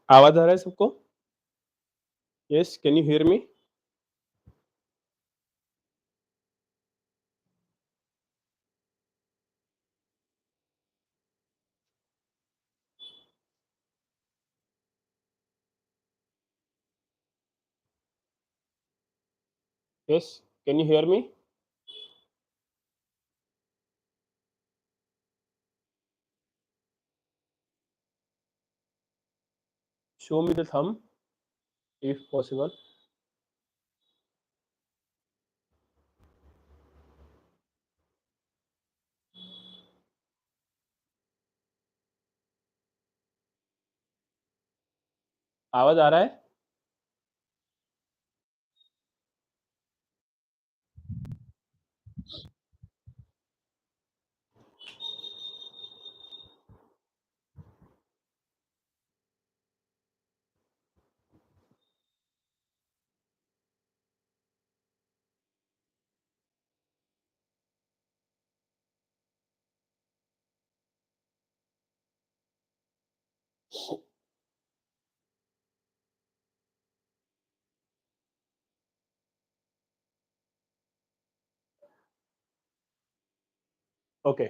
आवाज आ रहा है सबको? Yes, can you hear me? Yes, can you hear me? Show me the thumb if possible. आवाज आ रहा है? ओके.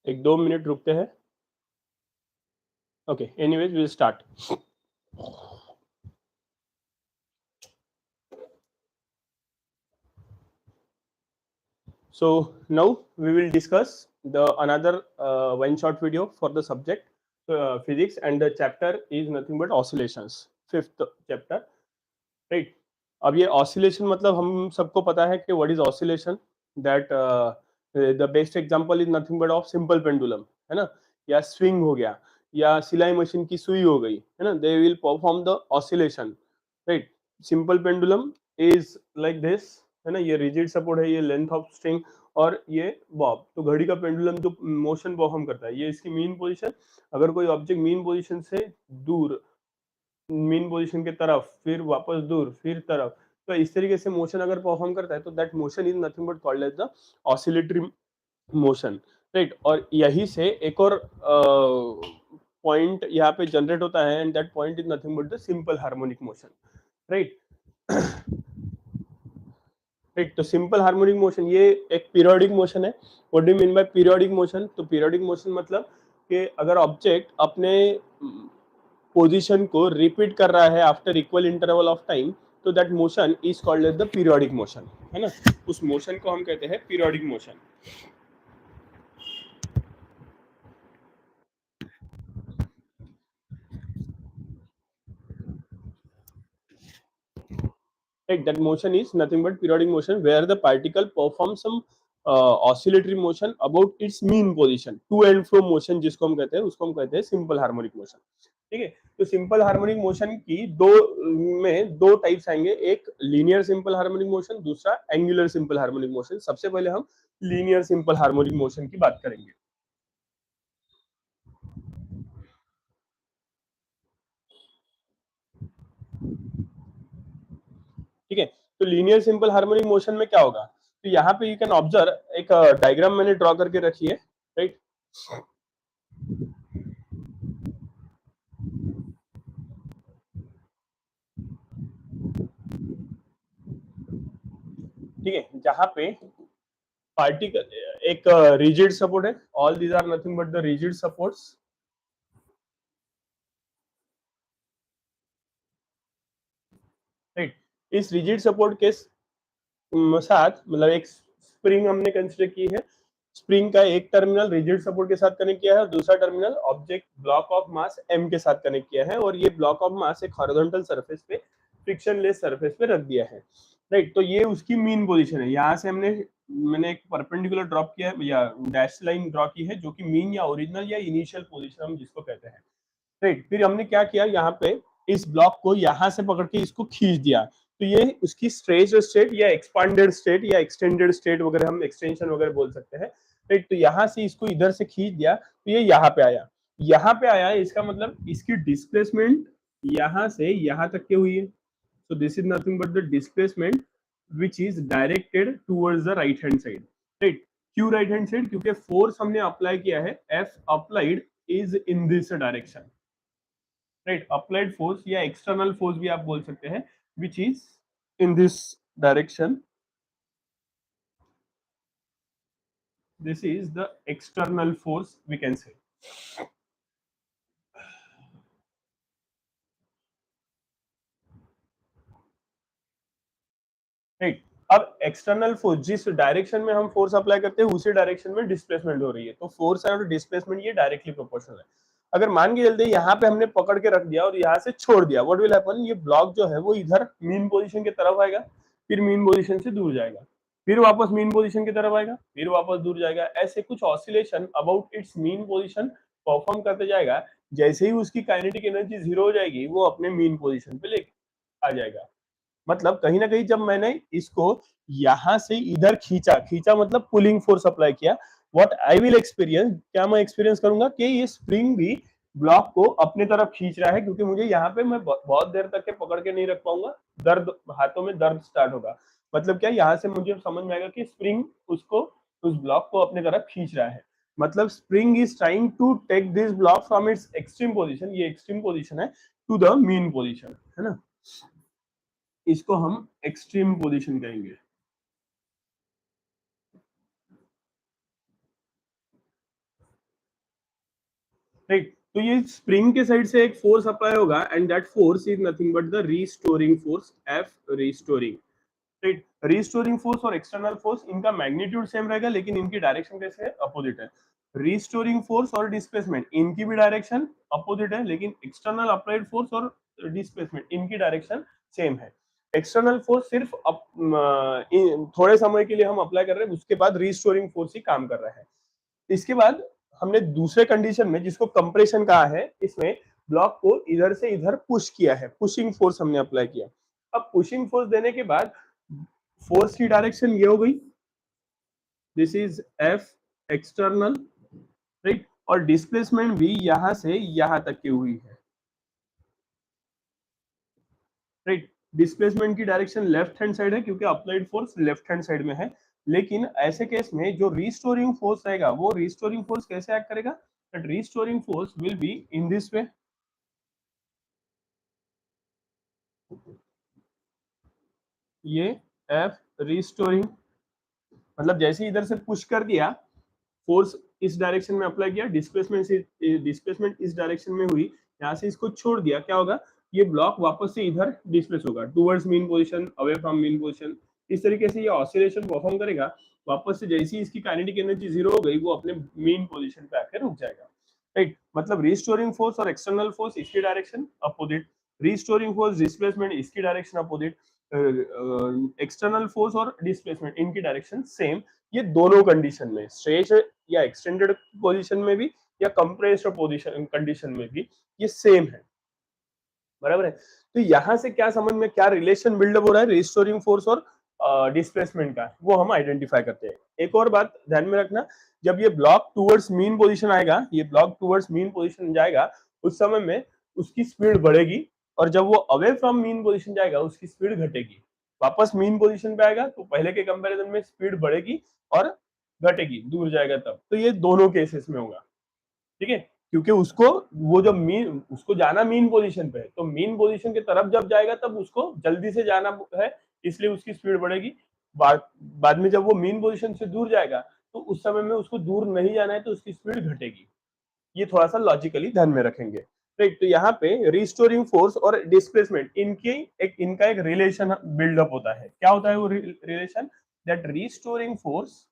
एक 2 मिनट रुकते हैं. Okay, anyways will start. So now we will discuss the another one short video for the subject physics, and the chapter is nothing but oscillations, fifth chapter, right? अब ये oscillation मतलब हम सबको पता है कि what is oscillation, that the best example is nothing but of simple pendulum, है ना, या swing हो गया, या सिलाई मशीन की सुई हो गई, है ना, they will perform the oscillation, right? Simple pendulum is like this, है ना, ये रिजिड सपोर्ट है, ये लेंथ ऑफ स्ट्रिंग, और ये बॉब. तो घड़ी का पेंडुलम जो मोशन परफॉर्म करता है, ये इसकी मीन पोजीशन. अगर कोई ऑब्जेक्ट मीन पोजीशन से दूर, मीन पोजीशन के तरफ, फिर वापस दूर, फिर तरफ, तो इस तरीके से मोशन अगर परफॉर्म करता है, तो that motion is nothing but called as the oscillatory motion, right? और यही से एक और पॉइंट यहाँ पे जनरेट होता है, and that point is nothing but the simple harmonic motion, right? Right, तो सिंपल हार्मोनिक मोशन ये एक पीरियोडिक मोशन है. What do you mean by periodic motion? तो पीरियोडिक मोशन मतलब कि अगर ऑब्जेक्ट अपने पोजीशन को रिपीट कर रहा है after equal interval of time, तो that motion is called as the periodic motion, है ना. उस मोशन को हम कहते हैं periodic motion. Right, that motion is nothing but periodic motion where the particle performs some oscillatory motion about its mean position. To and fro motion जिसको हम कहते हैं, उसको हम कहते हैं सिंपल हार्मोनिक मोशन. ठीक है, तो सिंपल हार्मोनिक मोशन की दो टाइप्स आएंगे. एक लीनियर सिंपल हार्मोनिक मोशन, दूसरा एंगुलर सिंपल हार्मोनिक मोशन. सबसे पहले हम लीनियर सिंपल हार्मोनिक मोशन की बात करेंगे. ठीक है, तो लीनियर सिंपल हार्मोनिक मोशन में क्या होगा? तो यहाँ पे यू कैन ऑब्जर्व, एक डायग्राम मैंने ड्रॉ करके रखी है, राइट? ठीक है, जहां पे पार्टिकल एक रिजिड सपोर्ट है, all these are nothing but the rigid supports, right. इस रिजिड सपोर्ट के साथ मतलब एक स्प्रिंग हमने कंसीडर की है, स्प्रिंग का एक टर्मिनल रिजिड सपोर्ट के साथ कनेक्ट किया है और दूसरा terminal object block of mass M के साथ कनेक्ट किया है, और ये ब्लॉक ऑफ मास एक हॉरिजॉन्टल सरफेस पे, फ्रिक्शनलेस सरफेस पे रख दिया है, राइट। तो ये उसकी मीन पोजीशन है। यहाँ से मैंने एक परपेंडिकुलर ड्रॉप किया है या डैश लाइन ड्रॉ की है, जो कि मीन या ओरिजिनल या इनिशियल पोजीशन हम जिसको कहते हैं, राइट। फिर हमने क्या किया, यहाँ पे इस ब्लॉक को यहाँ से पकड़ के इसको खींच दिया, तो ये उसकी स्ट्रेच स्टेट या एक्सपांडेड स्टेट या एक्सटेंडेड स्टेट वगैरह, हम एक्सटेंशन वगैरह बोल सकते हैं, राइट। तो यहाँ से इसको इधर से खींच दिया तो ये यहाँ पे आया, यहाँ पे आया, इसका मतलब इसकी डिस्प्लेसमेंट यहाँ से यहाँ तक की हुई है। so this is nothing but the displacement which is directed towards the right hand side, right। क्यों राइट हैंड साइड? क्योंकि फोर्स हमने अप्लाई किया है, F applied is in this direction, right. Applied force या एक्सटर्नल फोर्स भी आप बोल सकते हैं, which is in this direction, this is the external force we can say, right. अब एक्सटर्नल फोर्स जिस डायरेक्शन में हम फोर्स अप्लाई करते हैं उसी डायरेक्शन में डिस्प्लेसमेंट हो रही है, तो फोर्स और डिस्प्लेसमेंट ये डायरेक्टली प्रोपोर्शनल है। अगर मान के चलते यहाँ पे हमने पकड़ के रख दिया और यहाँ से छोड़ दिया, व्हाट विल हैपन, ये ब्लॉक जो है वो इधर मीन पोजीशन की तरफ आएगा, फिर मीन पोजीशन से दूर जाएगा, फिर वापस मीन पोजीशन की तरफ आएगा, फिर वापस दूर जाएगा, ऐसे कुछ oscillation about it's mean position perform करते जाएगा। जैसे ही उसकी काइनेटिक एनर्जी जीरो हो जाएगी, वो अपने मीन पोजीशन पे ले आ जाएगा। मतलब कहीं ना कहीं जब मैंने इसको यहां से इधर खींचा, खींचा मतलब पुलिंग फोर्स अप्लाई किया, व्हाट आई विल एक्सपीरियंस, क्या मैं एक्सपीरियंस करूंगा कि ये स्प्रिंग भी ब्लॉक को अपने तरफ खींच रहा है, क्योंकि मुझे यहाँ पे मैं बहुत देर तक के पकड़ के नहीं रख पाऊंगा, दर्द, हाथों में दर्द स्टार्ट होगा। मतलब क्या, यहाँ से मुझे समझ में आएगा कि स्प्रिंग उसको, उस ब्लॉक को अपने तरफ खींच रहा है। मतलब spring is trying to take this block from its extreme position, ये एक्सट्रीम पोजिशन है, टू द मीन पोजिशन, है ना। इसको हम एक्सट्रीम पोजीशन कहेंगे, राइट। तो ये स्प्रिंग के साइड से एक फोर्स अप्लाई होगा and that force is nothing but the restoring force, F restoring, right. Restoring force और एक्सटर्नल फोर्स, इनका मैग्नीट्यूड सेम रहेगा लेकिन इनकी डायरेक्शन कैसे है, अपोजिट है। रीस्टोरिंग फोर्स और डिस्प्लेसमेंट, इनकी भी डायरेक्शन अपोजिट है, लेकिन एक्सटर्नल अप्लाइड फोर्स और डिस्प्लेसमेंट, इनकी डायरेक्शन सेम है। एक्सटर्नल फोर्स सिर्फ थोड़े समय के लिए हम अप्लाई कर रहे हैं, उसके बाद रीस्टोरिंग फोर्स ही काम कर रहा है। इसके बाद हमने दूसरे कंडीशन में, जिसको कंप्रेशन कहा है, इसमें ब्लॉक को इधर से इधर पुश किया है, पुशिंग फोर्स हमने अप्लाई किया। अब पुशिंग फोर्स देने के बाद फोर्स की डायरेक्शन ये हो गई, this is F external, right. और डिस्प्लेसमेंट भी यहां से यहां तक की हुई है, राइट। डिस्प्लेसमेंट की डायरेक्शन लेफ्ट हैंड साइड है क्योंकि applied force left hand side में है, लेकिन ऐसे केस में जो रीस्टोरिंग फोर्स रहेगा, वो रीस्टोरिंग फोर्स कैसे एक्ट करेगा, that restoring force will be in this वे, ये एफ रीस्टोरिंग, मतलब जैसे इधर से पुश कर दिया, फोर्स इस डायरेक्शन में अप्लाई किया, डिस्प्लेसमेंट इस डायरेक्शन में हुई, यहाँ से इसको छोड़ दिया, क्या होगा, ये ब्लॉक वापस से इधर डिस्प्लेस होगा, towards mean position, away from mean position. इस तरीके से ये ऑसिलेशन परफॉर्म करेगा, वापस से जैसी इसकी काइनेटिक एनर्जी जीरो हो गई, वो अपने मीन पोजीशन पे आकर रुक जाएगा, राइट। मतलब रिस्टोरिंग फोर्स और एक्सटर्नल फोर्स इसकी direction opposite, restoring force displacement इसकी डायरेक्शन अपोजिट, एक्सटर्नल फोर्स और डिस्प्लेसमेंट इनकी डायरेक्शन सेम। ये दोनों कंडीशन में, स्ट्रेच या एक्सटेंडेड पोजीशन में भी या कंप्रेस्ड पोजीशन कंडीशन में भी ये सेम है, बराबर है। तो यहां से क्या समझ में, क्या रिलेशन बिल्डअप हो रहा है रिस्टोरिंग फोर्स और डिस्प्लेसमेंट का, वो हम आइडेंटिफाई करते हैं। एक और बात ध्यान में रखना, जब ये ब्लॉक टूवर्ड्स मीन पोजीशन आएगा, ये ब्लॉक टूवर्ड्स मीन पोजीशन जाएगा, उस समय में उसकी स्पीड बढ़ेगी, और जब वो अवे फ्रॉम मीन पोजीशन जाएगा उसकी स्पीड घटेगी। वापस मीन पोजीशन पे आएगा तो पहले के कंपैरिजन में स्पीड बढ़ेगी और घटेगी, दूर जाएगा तब। तो ये दोनों केसेस में होगा, ठीक है, क्योंकि उसको वो जो मीन उसको जाना मीन पोजीशन पे है, तो मीन पोजीशन की तरफ जब जाएगा तब उसको जल्दी से जाना है, इसलिए उसकी स्पीड बढ़ेगी। बाद में जब वो मीन पोजीशन से दूर जाएगा तो उस समय में उसको दूर नहीं जाना है तो उसकी स्पीड घटेगी। ये थोड़ा सा लॉजिकली ध्यान में रखेंगे। राइट, तो यहाँ पे रिस्टोरिंग फोर्स और डिस्प्लेसमेंट इनका एक रिलेशन बिल्डअप होता है। क्या होता है वो relation? That restoring force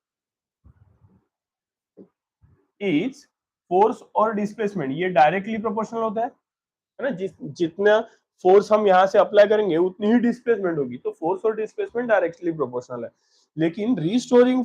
is force और डिस्प्लेसमेंट, ये डायरेक्टली प्रोपोर्शनल होता है ना। जितना फोर्स हम यहाँ से अप्लाई करेंगे उतनी ही डिस्प्लेसमेंट होगी, तो फोर्स और डिस्प्लेसमेंट डायरेक्टली प्रोपोर्शनल है। लेकिन रिस्टोरिंग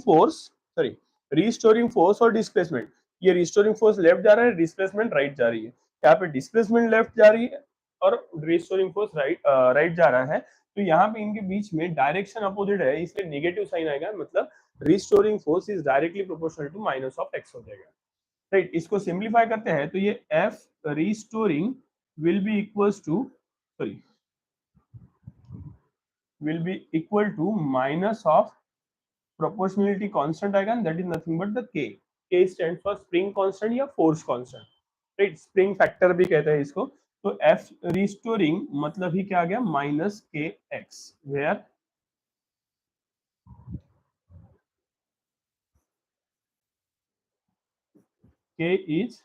फोर्स और डिस्प्लेसमेंट, ये रिस्टोरिंग फोर्स लेफ्ट जा रहा है, डिस्प्लेसमेंट राइट जा रही है। यहाँ पे डिस्प्लेसमेंट लेफ्ट जा रही है और रिस्टोरिंग फोर्स राइट जा रहा है, तो यहाँ पे इनके बीच में डायरेक्शन अपोजिट है, इसलिए नेगेटिव साइन आएगा, मतलब restoring force is directly proportional to minus of X हो जाएगा। राइट, इसको सिंप्लीफाई करते हैं तो ये F restoring will be equals to sorry will be equal to minus of proportionality constant आएगा, that is nothing but the k stands for spring constant या force constant, right? spring factor भी कहते हैं इसको। तो f restoring मतलब ही क्या आ गया? minus kx, where k is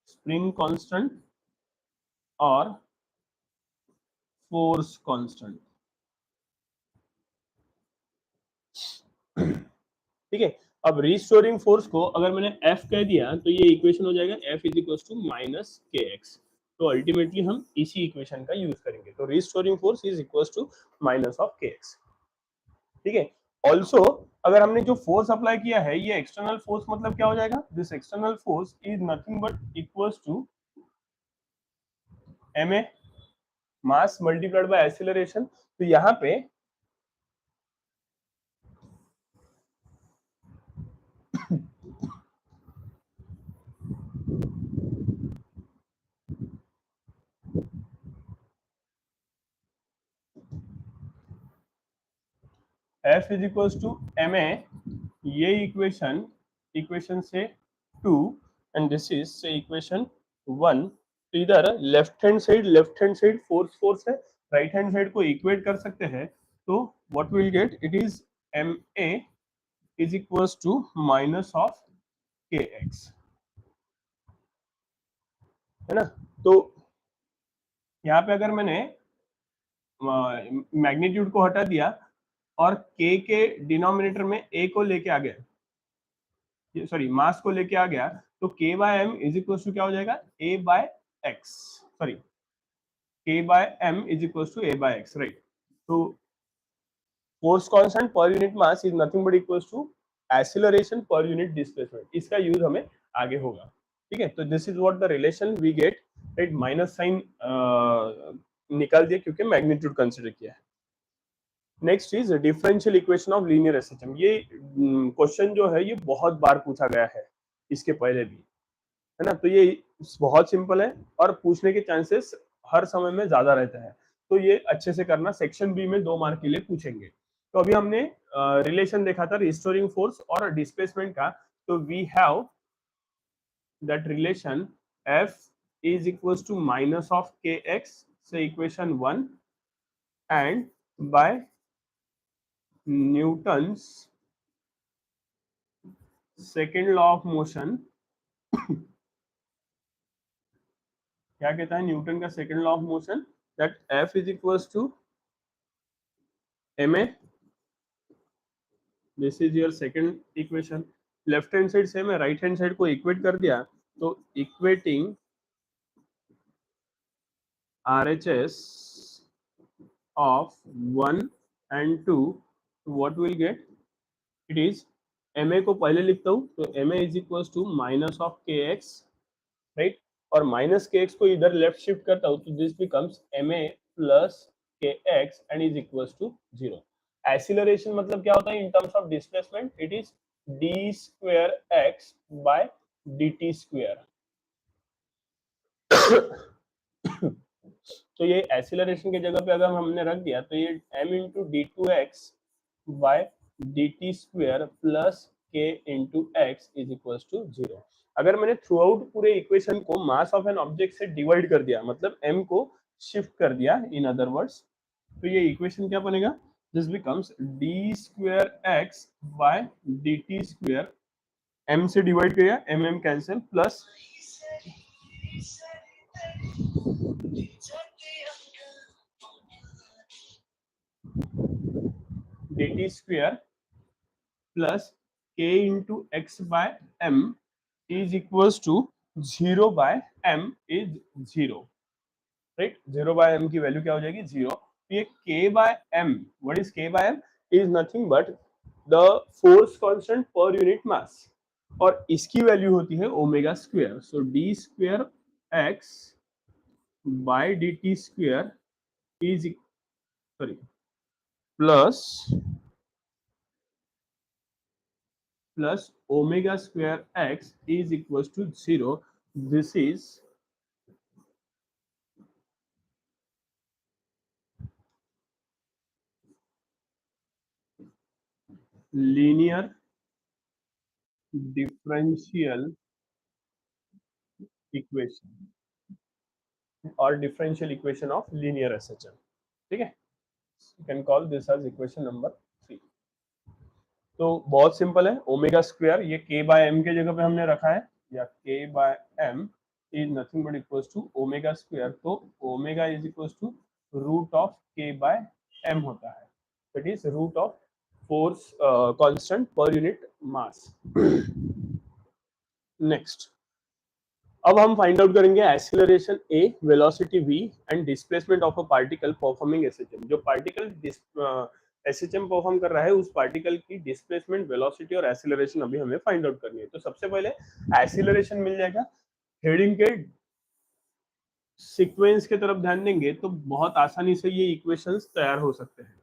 spring constant और force constant। ठीक है, अब रिस्टोरिंग फोर्स को अगर मैंने F कह दिया तो ये इक्वेशन हो जाएगा F is equal to minus K X. तो अल्टीमेटली हम इसी इक्वेशन का यूज करेंगे, तो restoring force is equal to minus of K X. ठीक है, ऑल्सो अगर हमने जो फोर्स अप्लाई किया है ये एक्सटर्नल फोर्स, मतलब क्या हो जाएगा? This external force is nothing but equal to M A mass multiplied by acceleration. तो यहाँ पे F is equal to M A, ये इक्वेशन से 2 and this is say equation 1। तो इधर लेफ्ट हैंड साइड फोर्स है, राइट हैंड साइड को equate कर सकते हैं, तो what will get? It is M A is equal to minus of K X, है ना। तो यहाँ पे अगर मैंने मैग्नीट्यूड को हटा दिया और के डिनोमिनेटर में ए को लेके आ गया, सॉरी मास को लेके आ गया, तो k by m is equal to क्या हो जाएगा? A by x, sorry k by m is equal to a by x, right. तो force constant per unit mass is nothing but equal to acceleration per unit displacement, इसका use हमें आगे होगा। ठीक है, तो this is what the relation we get, right. Minus sign निकाल दिया क्योंकि मैग्नीट्यूड कंसीडर किया है। Next is differential equation of linear SHM. ये क्वेश्चन जो है ये बहुत बार पूछा गया है, इसके पहले भी, है ना। तो ये बहुत सिंपल है और पूछने के चांसेस हर समय में ज्यादा रहते हैं, तो ये अच्छे से करना। सेक्शन बी में 2 मार्क के लिए पूछेंगे। तो अभी हमने रिलेशन देखा था रिस्टोरिंग फोर्स और डिस्प्लेसमेंट का, तो we have that relation F is equal to minus of K X से equation 1 and by Newton's second law of motion. क्या कहता है न्यूटन का second law of motion? That F is equal to M A, this is your second equation. Left hand side same है, right hand side को equate कर दिया, तो equating RHS of 1 and 2, what will get? It is ma को पहले लिखता हूँ, तो ma is equals to minus of K X, right. और माइनस के एक्स को इधर लेफ्ट शिफ्ट करता हूँ, तो this becomes ma plus K X and is equals to 0। Acceleration मतलब क्या होता है in terms of displacement? It is D square x by D T square. तो ये एक्सीलरेशन की जगह पे अगर हमने रख दिया तो ये m into D two x by D T square plus k into X is equal to 0। अगर मैंने थ्रू आउट पूरे इक्वेशन को मास ऑफ एन ऑब्जेक्ट से डिवाइड कर दिया, मतलब m को शिफ्ट कर दिया इन अदर वर्ड्स, तो ये इक्वेशन क्या बनेगा? This becomes D square x by D T square, m से डिवाइड किया m cancel, plus D T square plus k into x by m is equals to 0 by m is 0, right? 0 by m की value क्या हो जाएगी? 0। तो ये k by m, what is k by m? Is nothing but the force constant per unit mass, और इसकी value होती है omega square. So d square x by D T square is sorry plus omega square x is equal to 0। This is linear differential equation और differential equation of linear SHM. ठीक है, you can call this as equation number 3। तो बहुत simple है, omega square ये k by m के जगह पे हमने रखा है, या k by m is nothing but equals to omega square. तो omega is equals to root of k by m होता है, that is root of force constant per unit mass. Next, अब हम फाइंड आउट करेंगे acceleration a, velocity v and displacement of a particle performing SHM. जो particle SHM perform कर रहा है उस पार्टिकल की डिस्प्लेसमेंट, वेलोसिटी और एक्सीलरेशन अभी हमें फाइंड आउट करनी है। तो सबसे पहले एक्सीलरेशन मिल जाएगा, हेडिंग के सीक्वेंस की तरफ ध्यान देंगे तो बहुत आसानी से ये इक्वेशंस तैयार हो सकते हैं।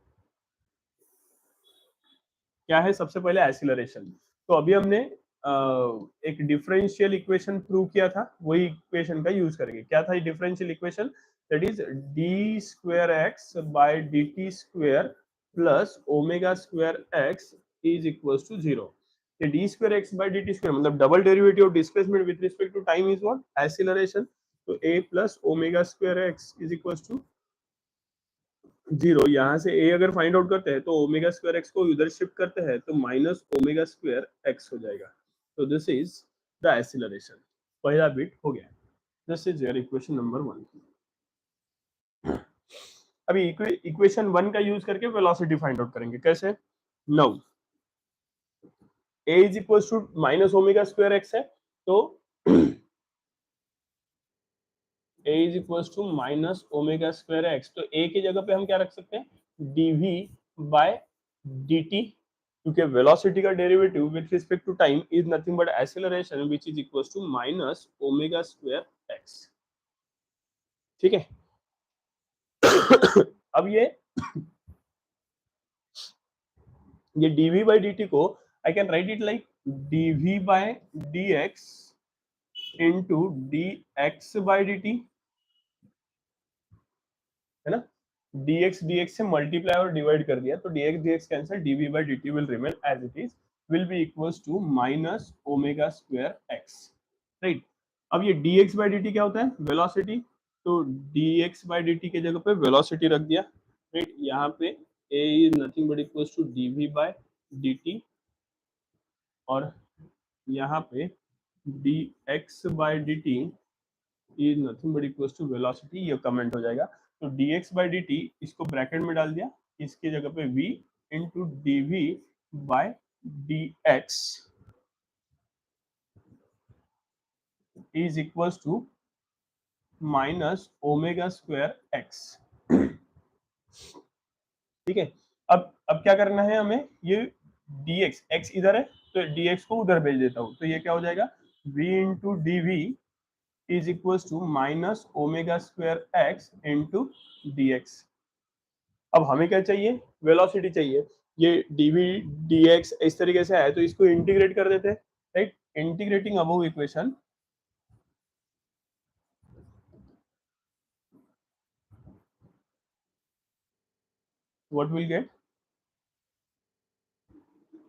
क्या है सबसे पहले एक्सीलरेशन? तो अभी हमने एक डिफरेंशियल इक्वेशन प्रूव किया था, वही इक्वेशन का यूज करेंगे। क्या था ये differential equation? That is D square x by D T square plus omega square x is equal to 0। ये d square x by D T square मतलब double derivative of displacement with respect to time is what? Acceleration. तो a plus omega square x is equal to 0। यहाँ से a अगर find out करते हैं तो omega square x को इधर शिफ्ट करते हैं तो माइनस ओमेगा स्क्वायर एक्स हो जाएगा। तो दिस इज द एक्सीलरेशन। पहला बिट हो गया। This is your equation number 1। अभी इक्वेशन 1 का यूज करके वेलोसिटी फाइंड आउट करेंगे। कैसे? Now a is equal to minus omega square X है, तो a is equal to minus omega square X. तो a की जगह पे हम क्या रख सकते हैं? dv बाय dt, क्योंकि वेलोसिटी का derivative with respect to time is nothing but acceleration which is equal to minus omega square X. ठीक है। अब ये dv बाय dt को I can write it like dv by dx into dx by dt, है ना? dx dx से multiply और divide कर दिया तो dx dx cancel, dv by dt will remain as it is, will be equals to minus omega square x, right? अब ये dx by dt क्या होता है? वेलोसिटी। तो dx by dt के जगह पे वेलोसिटी रख दिया, राइट? यहाँ पे a is nothing but equals to dv by dt, और यहाँ पे dx by dt is nothing but equals to velocity, ये कमेंट हो जाएगा। तो dx बाय dt इसको ब्रैकेट में डाल दिया, इसकी जगह पे v into dv by dx is equals to minus omega square X. ठीक है। अब क्या करना है हमें? ये dx, x इधर है तो dx को उधर भेज देता हूँ, तो ये क्या हो जाएगा? v into dv is equals to minus omega square X into dx। अब हमें क्या चाहिए? वेलोसिटी चाहिए। ये dv dx इस तरीके से आया तो इसको इंटीग्रेट कर देते हैं, right? Integrating above equation, what will get?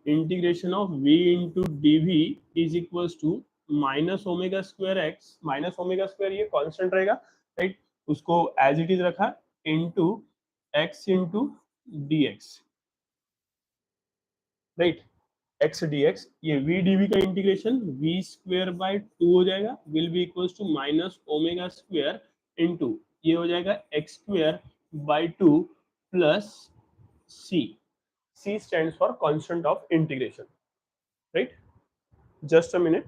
Integration of v into D V is equal to minus omega square X, minus omega square ये कांस्टेंट रहेगा, राइट, उसको एज इट इज रखा, into X into D X, right, X D X, ये V D V का integration V square by two हो जाएगा, will be equal to minus omega square into ये हो जाएगा X square by two plus C, C stands for constant of integration, right, just a minute.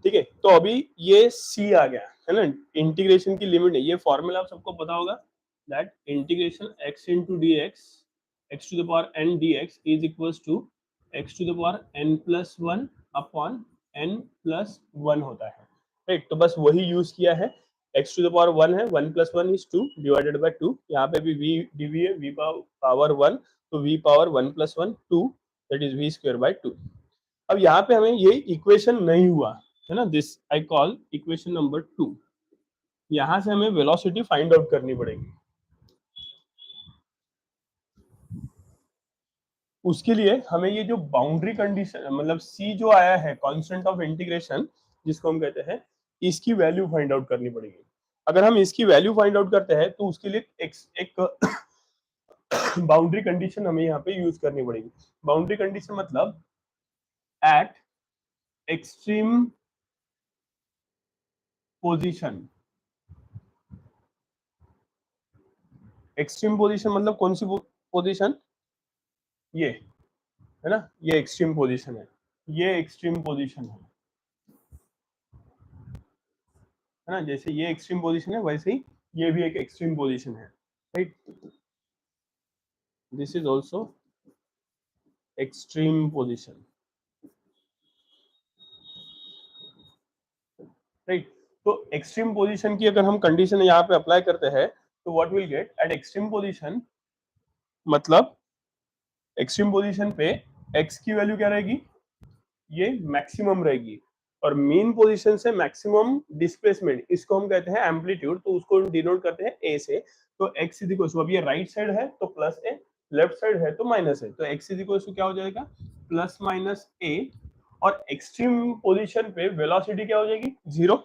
ठीक है, तो अभी ये सी आ गया है ना, इंटीग्रेशन की लिमिट है, ये फॉर्मूला आप सबको पता होगा, that integration x into D x, x to the power n d x is equal to x to the power n plus one upon n plus one होता है, राइट, तो बस वही यूज किया है, x to the power one है, one plus one is two divided by two, यहाँ पे भी वी डी वी है, वी पावर वन, तो v power one plus one two, that is V square by two. अब यहाँ पे हमें ये इक्वेशन नहीं हुआ है ना, this I call equation number two, यहां से हमें वेलोसिटी फाइंड आउट करनी पड़ेगी। उसके लिए हमें ये जो बाउंड्री कंडीशन मतलब सी जो आया है कांस्टेंट ऑफ इंटीग्रेशन जिसको हम कहते हैं, इसकी वैल्यू फाइंड आउट करनी पड़ेगी। अगर हम इसकी वैल्यू फाइंड आउट करते हैं तो उसके लिए एक बाउंड्री कंडीशन हमें यहाँ पे यूज करनी पड़ेगी। बाउंड्री कंडीशन मतलब eight extreme position, extreme position मतलब कौन सी पोजीशन, ये है ना, ये एक्सट्रीम पोजीशन है, ये एक्सट्रीम पोजीशन है ना, जैसे ये एक्सट्रीम पोजीशन है वैसे ही ये भी एक एक्सट्रीम पोजीशन है, right, this is also extreme position, right. तो एक्सट्रीम पोजीशन की अगर हम कंडीशन यहाँ पे अप्लाई करते हैं तो what will gate eight extreme position, मतलब एक्सट्रीम पोजीशन पे एक्स की वैल्यू क्या रहेगी, ये मैक्सिमम रहेगी, और मेन पोजीशन से मैक्सिमम डिस्प्लेसमेंट इसको हम कहते हैं एम्पलीट्यूड, तो उसको डिनोट करते हैं ए से, तो एक्स इज इक्वल टू, अब ये राइट साइड है तो प्लस ए, लेफ्ट साइड है तो माइनस है, तो एक्स इज इक्वल टू क्या हो जाएगा, प्लस माइनस ए, और एक्सट्रीम पोजीशन पे वेलोसिटी क्या हो जाएगी, जीरो।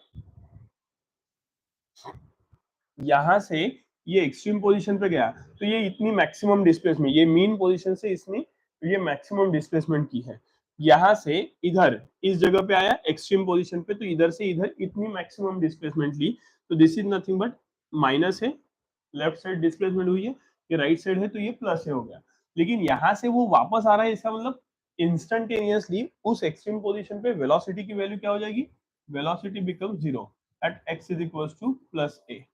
यहां से ये एक्सट्रीम पोजीशन पे गया तो ये इतनी मैक्सिमम डिस्प्लेसमेंट, ये मीन पोजीशन से इसने ये मैक्सिमम डिस्प्लेसमेंट की है, यहां से इधर इस जगह पे आया एक्सट्रीम पोजीशन पे, तो इधर से इधर इतनी मैक्सिमम डिस्प्लेसमेंट ली, तो this is nothing but minus है, लेफ्ट साइड डिस्प्लेसमेंट हुई है, ये राइट साइड है तो ये प्लस है हो गया, लेकिन यहाँ से वो वापस आ रहा है, इसका मतलब इंस्टेंटेनियसली उस एक्सट्रीम पोजीशन पे वेलोसिटी की वैल्यू क्या हो जाएगी, velocity become zero at X is equal to plus A,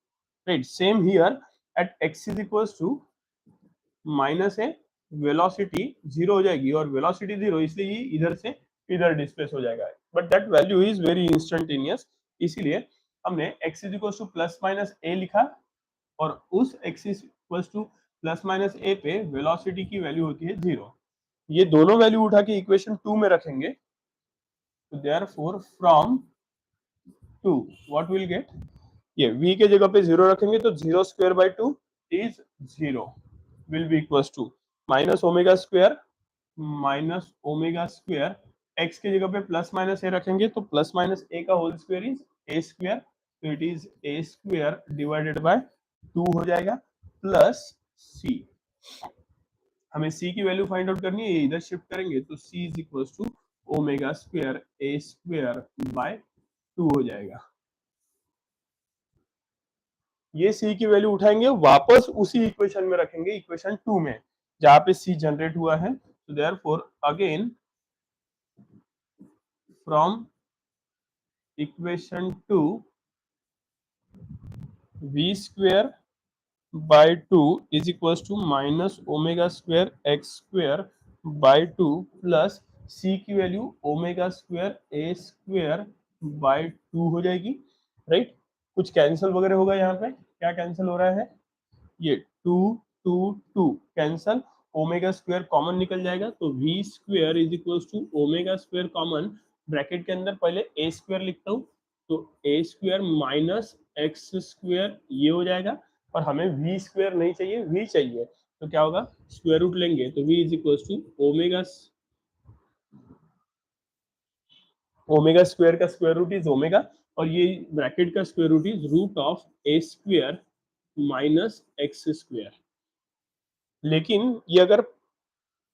right, same here at x is equals to minus है, वेलोसिटी जीरो हो जाएगी, और वेलोसिटी जीरो इसलिए ये इधर से इधर डिस्प्लेस हो जाएगा, but that value is very instantaneous, इसीलिए हमने x is equal to plus minus a लिखा, और उस x is equal to plus minus a पे वेलोसिटी की वैल्यू होती है जीरो, ये दोनों वैल्यू उठा के इक्वेशन टू में रखेंगे, तो therefore from two what will get, ये v के जगह पे जीरो रखेंगे तो zero square by two is zero, will be equals to minus omega square, x के जगह पे प्लस माइनस ए रखेंगे तो प्लस माइनस ए का whole square is A square, तो it is A square divided by two हो जाएगा, plus सी, हमें सी की वैल्यू फाइंड आउट करनी है, इधर शिफ्ट करेंगे तो c is equal to omega square a square by two हो जाएगा, ये सी की वैल्यू उठाएंगे वापस उसी इक्वेशन में रखेंगे, इक्वेशन टू में जहां पे सी जनरेट हुआ है, तो therefore again from equation two v square by 2 is equals to minus omega square x square by 2 plus c की value omega square a square by 2 हो जाएगी, राइट। कुछ कैंसिल वगैरह होगा यहाँ पे, क्या कैंसिल हो रहा है, ये two two two cancel, omega square common निकल जाएगा, तो V square is equals to omega square common, bracket के अंदर पहले ए स्क्वायर लिखता हूँ, तो ए स्क्वायर माइनस एक्स स्क्वायर ये हो जाएगा, और हमें वी स्क्वायर नहीं चाहिए, वी चाहिए, तो क्या होगा, स्क्वायर रूट लेंगे, तो V is equals to omega, omega square का स्क्वायर रूट इज ओमेगा, और ये ब्रैकेट का square root is root of A square minus x square. लेकिन ये अगर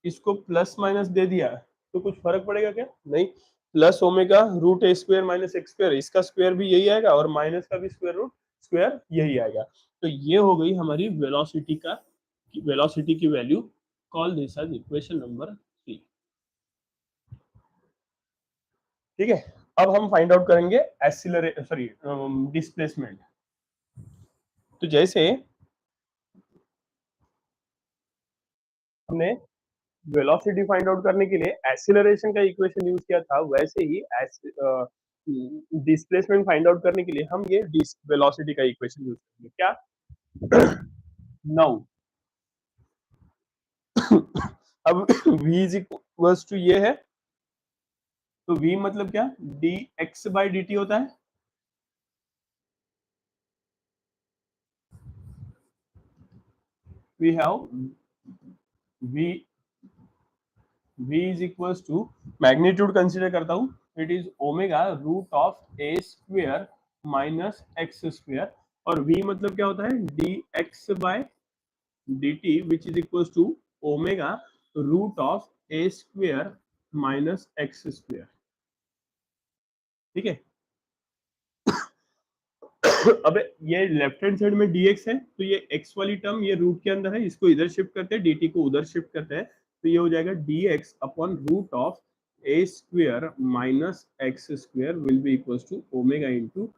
इसको प्लस माइनस दे दिया तो कुछ फर्क पड़ेगा क्या, नहीं, प्लस ओमेगा रूट ए स्क्वायर माइनस एक्स स्क्वायर, इसका स्क्वायर भी यही आएगा और माइनस का भी स्क्वायर रूट स्क्वायर यही आएगा, तो ये हो गई हमारी वेलोसिटी का, वेलोसिटी की value, call this as equation number 3। ठीक है, अब हम फाइंड आउट करेंगे एक्सीलरेट, सॉरी, डिस्प्लेसमेंट। तो जैसे हमने वेलोसिटी फाइंड आउट करने के लिए एक्सीलरेशन का इक्वेशन यूज किया था, वैसे ही डिस्प्लेसमेंट फाइंड आउट करने के लिए हम ये वेलोसिटी का इक्वेशन यूज करेंगे, क्या, नाउ अब v इज इक्वल्स टू ये है, तो v मतलब क्या, dx बाई dt होता है, we have v v is equals to, magnitude consider करता हूं, it is omega root of A square minus x square, और v मतलब क्या होता है, dx by dt which is equals to omega root of a square minus x square। ठीक है, अब ये लेफ्ट हैंड साइड में dx है, तो ये x वाली टर्म ये रूट के अंदर है, इसको इधर शिफ्ट करते हैं, dt को उधर शिफ्ट करते हैं, तो ये हो जाएगा dx upon root of a square minus x square will be equals to omega into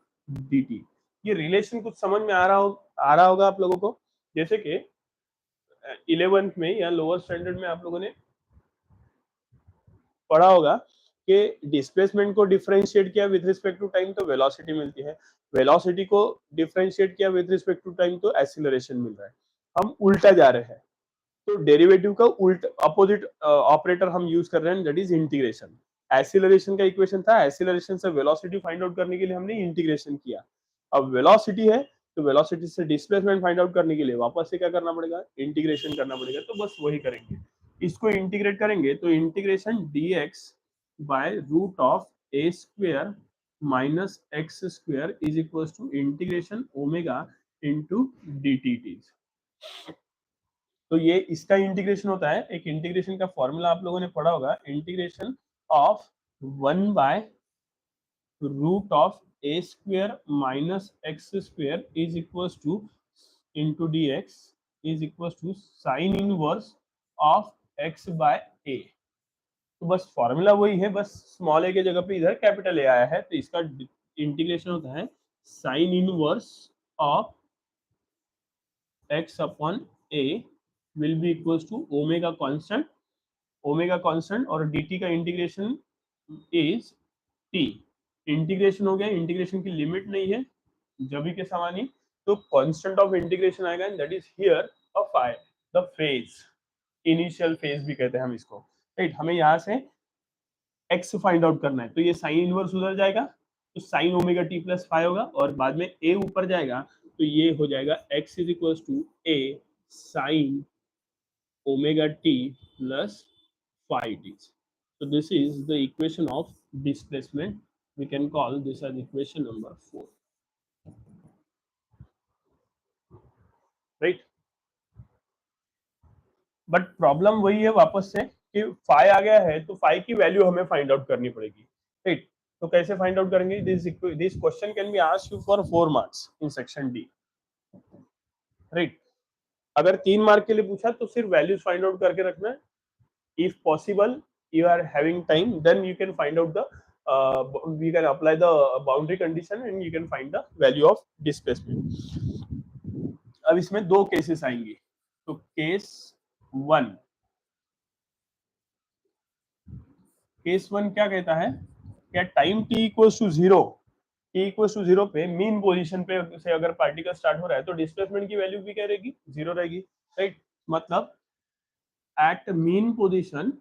dt। ये रिलेशन कुछ समझ में आ रहा होगा आप लोगों को, जैसे कि 11th में या लोअर स्टैंडर्ड में आप लोगों ने पढ़ा होगा कि डिस्प्लेसमेंट को डिफरेंशिएट किया विद रिस्पेक्ट टू टाइम तो वेलोसिटी मिलती है, वेलोसिटी को डिफरेंशिएट किया विद रिस्पेक्ट टू टाइम तो एक्सीलरेशन मिल रहा है, हम उल्टा जा रहे हैं, तो डेरिवेटिव का उल्टा अपोजिट ऑपरेटर हम यूज कर रहे हैं, दैट इज इंटीग्रेशन। एक्सीलरेशन का इक्वेशन था, एक्सीलरेशन से वेलोसिटी फाइंड आउट करने के लिए हमने इंटीग्रेशन किया, अब वेलोसिटी है, तो वेलोसिटी से डिस्प्लेसमेंट फाइंड आउट करने के लिए वापस से क्या करना पड़ेगा, इंटीग्रेशन करना पड़ेगा, तो बस वही करेंगे, इसको इंटीग्रेट करेंगे, तो integration dx by root of A square minus x square is equals to integration omega into dt। तो ये इसका इंटीग्रेशन होता है, एक इंटीग्रेशन का फॉर्मूला आप लोगों ने पढ़ा होगा, integration of 1 by root of A square minus x square is equals to into D x is equals to sine inverse of x by a. तो बस फॉर्मूला वही है, बस स्मॉल ए के जगह पे इधर कैपिटल ए आया है, तो इसका इंटीग्रेशन होता है sine inverse of X upon A will be equals to omega constant, omega constant, और dt का इंटीग्रेशन इज t। इंटीग्रेशन हो गया, इंटीग्रेशन की लिमिट नहीं है जब भी के समान ही, तो कांस्टेंट ऑफ इंटीग्रेशन आएगा, and that is here a phi, the phase, initial phase भी कहते हैं हम इसको, राइट। हमें यहाँ से x फाइंड आउट करना है, तो ये साइन इनवर्स उधर जाएगा, तो sine omega T plus phi होगा, और बाद में a ऊपर जाएगा, तो ये हो जाएगा x is equals to a sine omega t plus phi t। So this is the equation of displacement. We can call this as equation number 4, right? But problem वही है वापस से कि phi आ गया है, तो phi की वैल्यू हमें फाइंड आउट करनी पड़ेगी, राइट। तो कैसे फाइंड आउट करेंगे, this question can be asked you for 4 marks in section D, right. अगर 3 मार्क के लिए पूछा तो सिर्फ वैल्यूज फाइंड आउट करके रखना है, if possible you are having time, then you can find out the we can apply the boundary condition and you can find the value of displacement। अब इसमें दो केसेस आएंगी। तो केस वन, क्या कहता है, क्या time t equals to zero, पे मीन पोजीशन पे से अगर पार्टिकल स्टार्ट हो रहा है तो डिस्प्लेसमेंट की वैल्यू भी क्या रहेगी, जीरो रहेगी, राइट। मतलब एट मीन पोजीशन,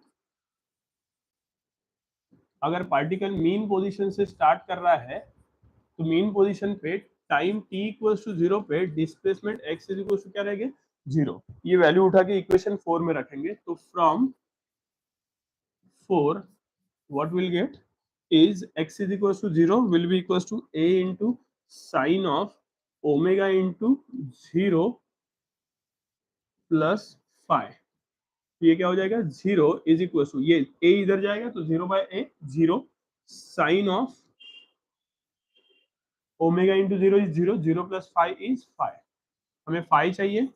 अगर पार्टिकल मीन पोजीशन से स्टार्ट कर रहा है तो मीन पोजीशन पे time t equals to zero पे displacement x is equals to क्या रहेगा, जीरो। ये वैल्यू उठा के इक्वेशन 4 में रखेंगे तो from 4 what we'll get is x is equals to 0 will be equals to a into sine of omega into 0 plus five. ये क्या हो जाएगा, 0 इज इक्वल टू, ये a इधर जाएगा तो 0 by a, 0 sine of omega into 0 is 0, 0 plus 5 is 5। हमें 5 चाहिए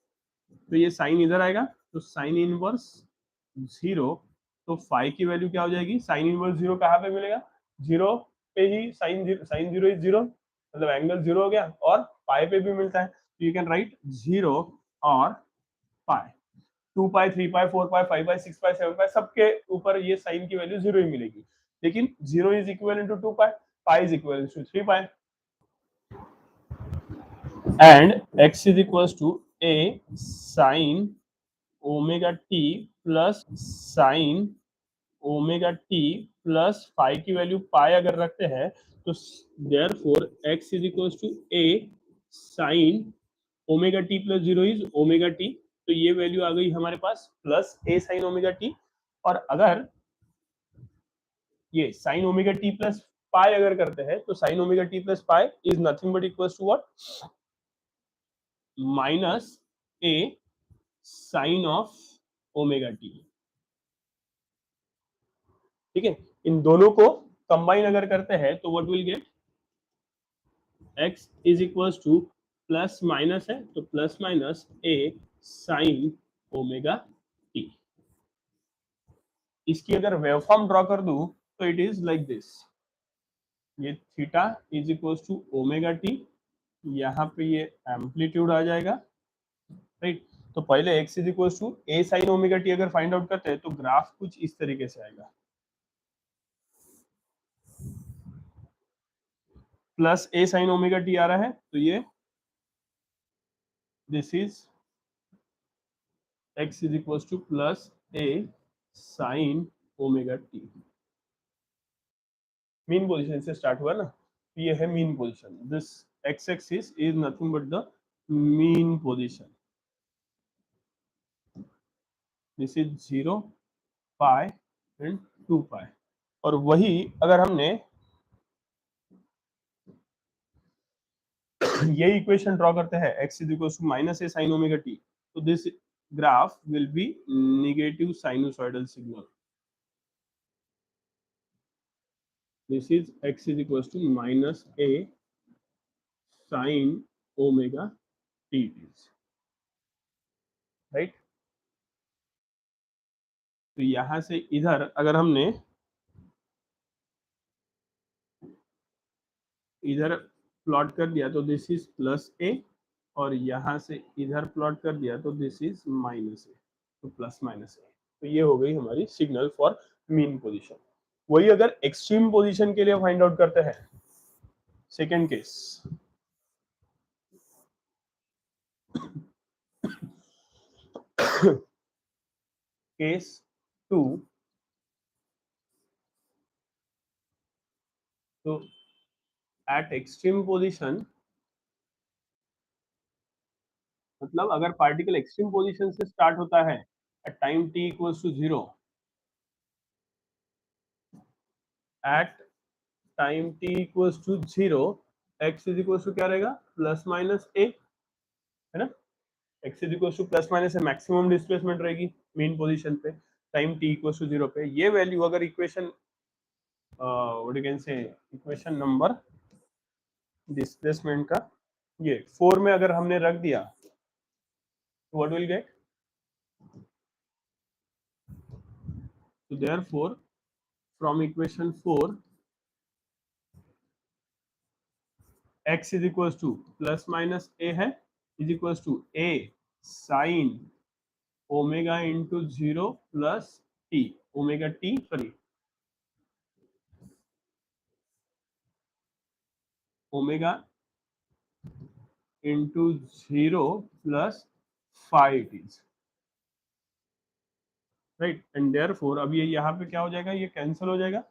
तो ये साइन इधर आएगा तो साइन इनवर्स 0, तो 5 की वैल्यू क्या हो जाएगी, साइन इनवर्स 0 कहाँ पे मिलेगा, 0 पे ही, साइन 0 इज 0, मतलब एंगल 0 हो गया, और पाई पे भी मिलता है तो यू कैन राइट 0 और पाई, 2 पाई, 3 पाई, 4 पाई, 5 पाई, 6 पाई, 7 पाई, सबके ऊपर ये साइन की वैल्यू 0 ही मिलेगी। लेकिन 0 is equal to 2 pi, pi is equal to 3 pi, and x is equal to a sine omega T plus sine omega T plus five की वैल्यू पाई अगर रखते हैं तो therefore x is equal to a sine omega T plus zero is omega t, तो ये value आ गई हमारे पास plus a sine omega t. और अगर ये साइन ओमेगा टी प्लस पाई अगर करते हैं तो sine omega T plus pi is nothing but equal to what, minus a sine of omega t. ठीक है, इन दोनों को कंबाइन अगर करते हैं तो what will get, x is equal to plus minus है तो plus minus a sine omega t. इसकी अगर वेवफॉर्म ड्रॉ कर दूं तो इट इज लाइक दिस, ये theta is equal to omega t, यहाँ पे ये एम्पलीट्यूड आ जाएगा, राइट। तो पहले x is equal to a sine omega t अगर फाइंड आउट करते हैं तो ग्राफ कुछ इस तरीके से आएगा, plus a sine omega t आ रहा है तो ये this is x is equal to plus a sine omega t. Mean position से स्टार्ट हुआ ना, तो ये है mean position, this x axis is nothing but the mean position, this is 0 pi and 2 पाई। और वही अगर हमने ये इक्वेशन ड्रॉ करते हैं x is equal to minus a sine omega t, तो this graph will be negative sinusoidal signal, this is x is equals to minus a sin omega t is right। तो यहां से इधर अगर हमने इधर प्लॉट कर दिया तो दिस इज प्लस ए, और यहां से इधर प्लॉट कर दिया तो दिस इज माइनस ए, तो प्लस माइनस ए। तो ये हो गई हमारी सिग्नल फॉर मीन पोजीशन। वही अगर एक्सट्रीम पोजीशन के लिए फाइंड आउट करते हैं, सेकेंड केस, केस 2, तो एट एक्सट्रीम पोजीशन, मतलब अगर पार्टिकल एक्सट्रीम पोजीशन से स्टार्ट होता है at time t equals to 0, at time t equals to 0 x is equals to क्या रहेगा, प्लस माइनस a, है ना। x is equals to plus minus a, maximum displacement रहेगी मेन पोजीशन पे time t equals to 0 पे। ये value अगर equation what you can say equation number displacement का ये 4 में अगर हमने रख दिया तो what will get, so therefore from equation 4 x is equals to plus minus a है, is equal to a sine omega into 0 plus t, omega t sorry omega into 0 plus 5 it is right. And therefore अब ये यहाँ पे क्या हो जाएगा, ये cancel हो जाएगा,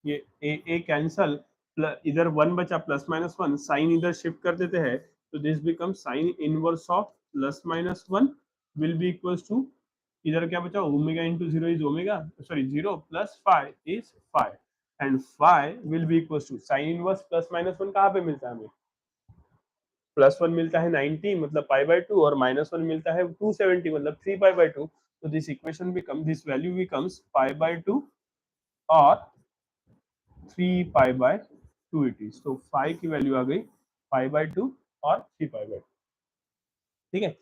ये ए कैंसल, इधर वन बचा प्लस माइनस वन, साइन इधर शिफ्ट कर देते हैं तो this become sine inverse of plus minus one will be equals to, इधर क्या बचा, omega into zero is omega sorry zero plus five is five, and five will be equals to sine inverse plus minus one कहाँ पे मिलता है हमें, plus one मिलता है 90 मतलब पाई बाय टू, और माइनस वन मिलता है 270 मतलब 3 पाई बाय टू, तो this equation become this value becomes pi by two और 3 pi by to it is, तो फाइव की वैल्यू आ गई पाई बाय टू और 3 पाई बाय टू। ठीक है,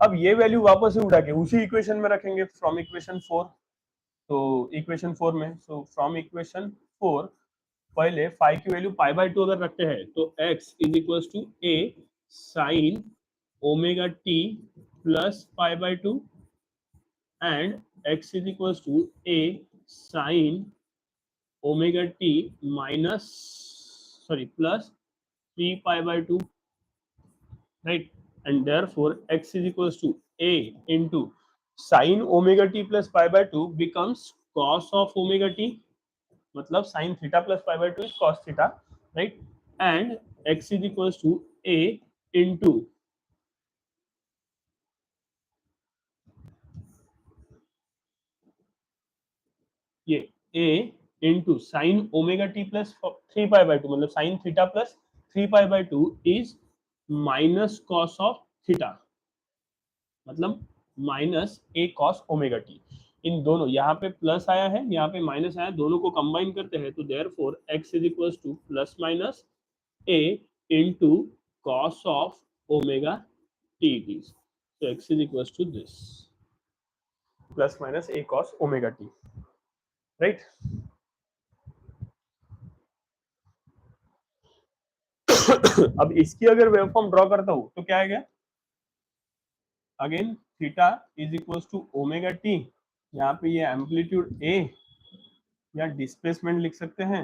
अब ये वैल्यू वापस से उठा के उसी इक्वेशन में रखेंगे फ्रॉम इक्वेशन फोर, तो इक्वेशन फोर में, सो फ्रॉम इक्वेशन फोर पहले फाइव की वैल्यू पाई बाय टू अगर रखते हैं तो x is equal to a sine omega T plus pi by two and x is equal to a sine omega t minus sorry plus 3 pi by 2, right? And therefore x is equals to a into sin omega t plus pi by 2 becomes cos of omega t, मतलब sin theta plus pi by 2 is cos theta, right? And x is equals to a into ये a into sin omega t plus 3 pi by 2 मतलब sin theta plus 3 pi by 2 is minus cos of theta, मतलब minus a cos omega T, इन दोनों यहाँ पे plus आया है यहाँ पे माइनस आया, दोनों को कंबाइन करते हैं तो therefore x is equals to plus minus A into cos of omega t it is, so x is equals to this plus minus a cos omega t, right. अब इसकी अगर वेवफॉर्म ड्रॉ करता हूं तो क्या आएगा, again theta is equals to omega t, यहाँ पे ये एम्पलीट्यूड ए या डिस्प्लेसमेंट लिख सकते हैं,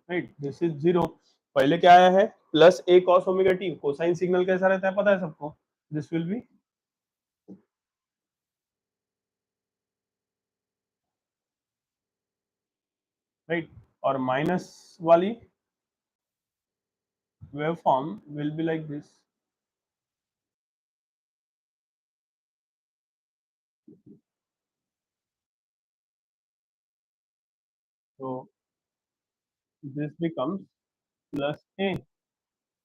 राइट, दिस इज जीरो, पहले क्या आया है plus a cos omega t, cosine signal कैसा रहता है पता है सबको, दिस विल बी राइट, और माइनस वाली wave form will be like this, तो this becomes plus a,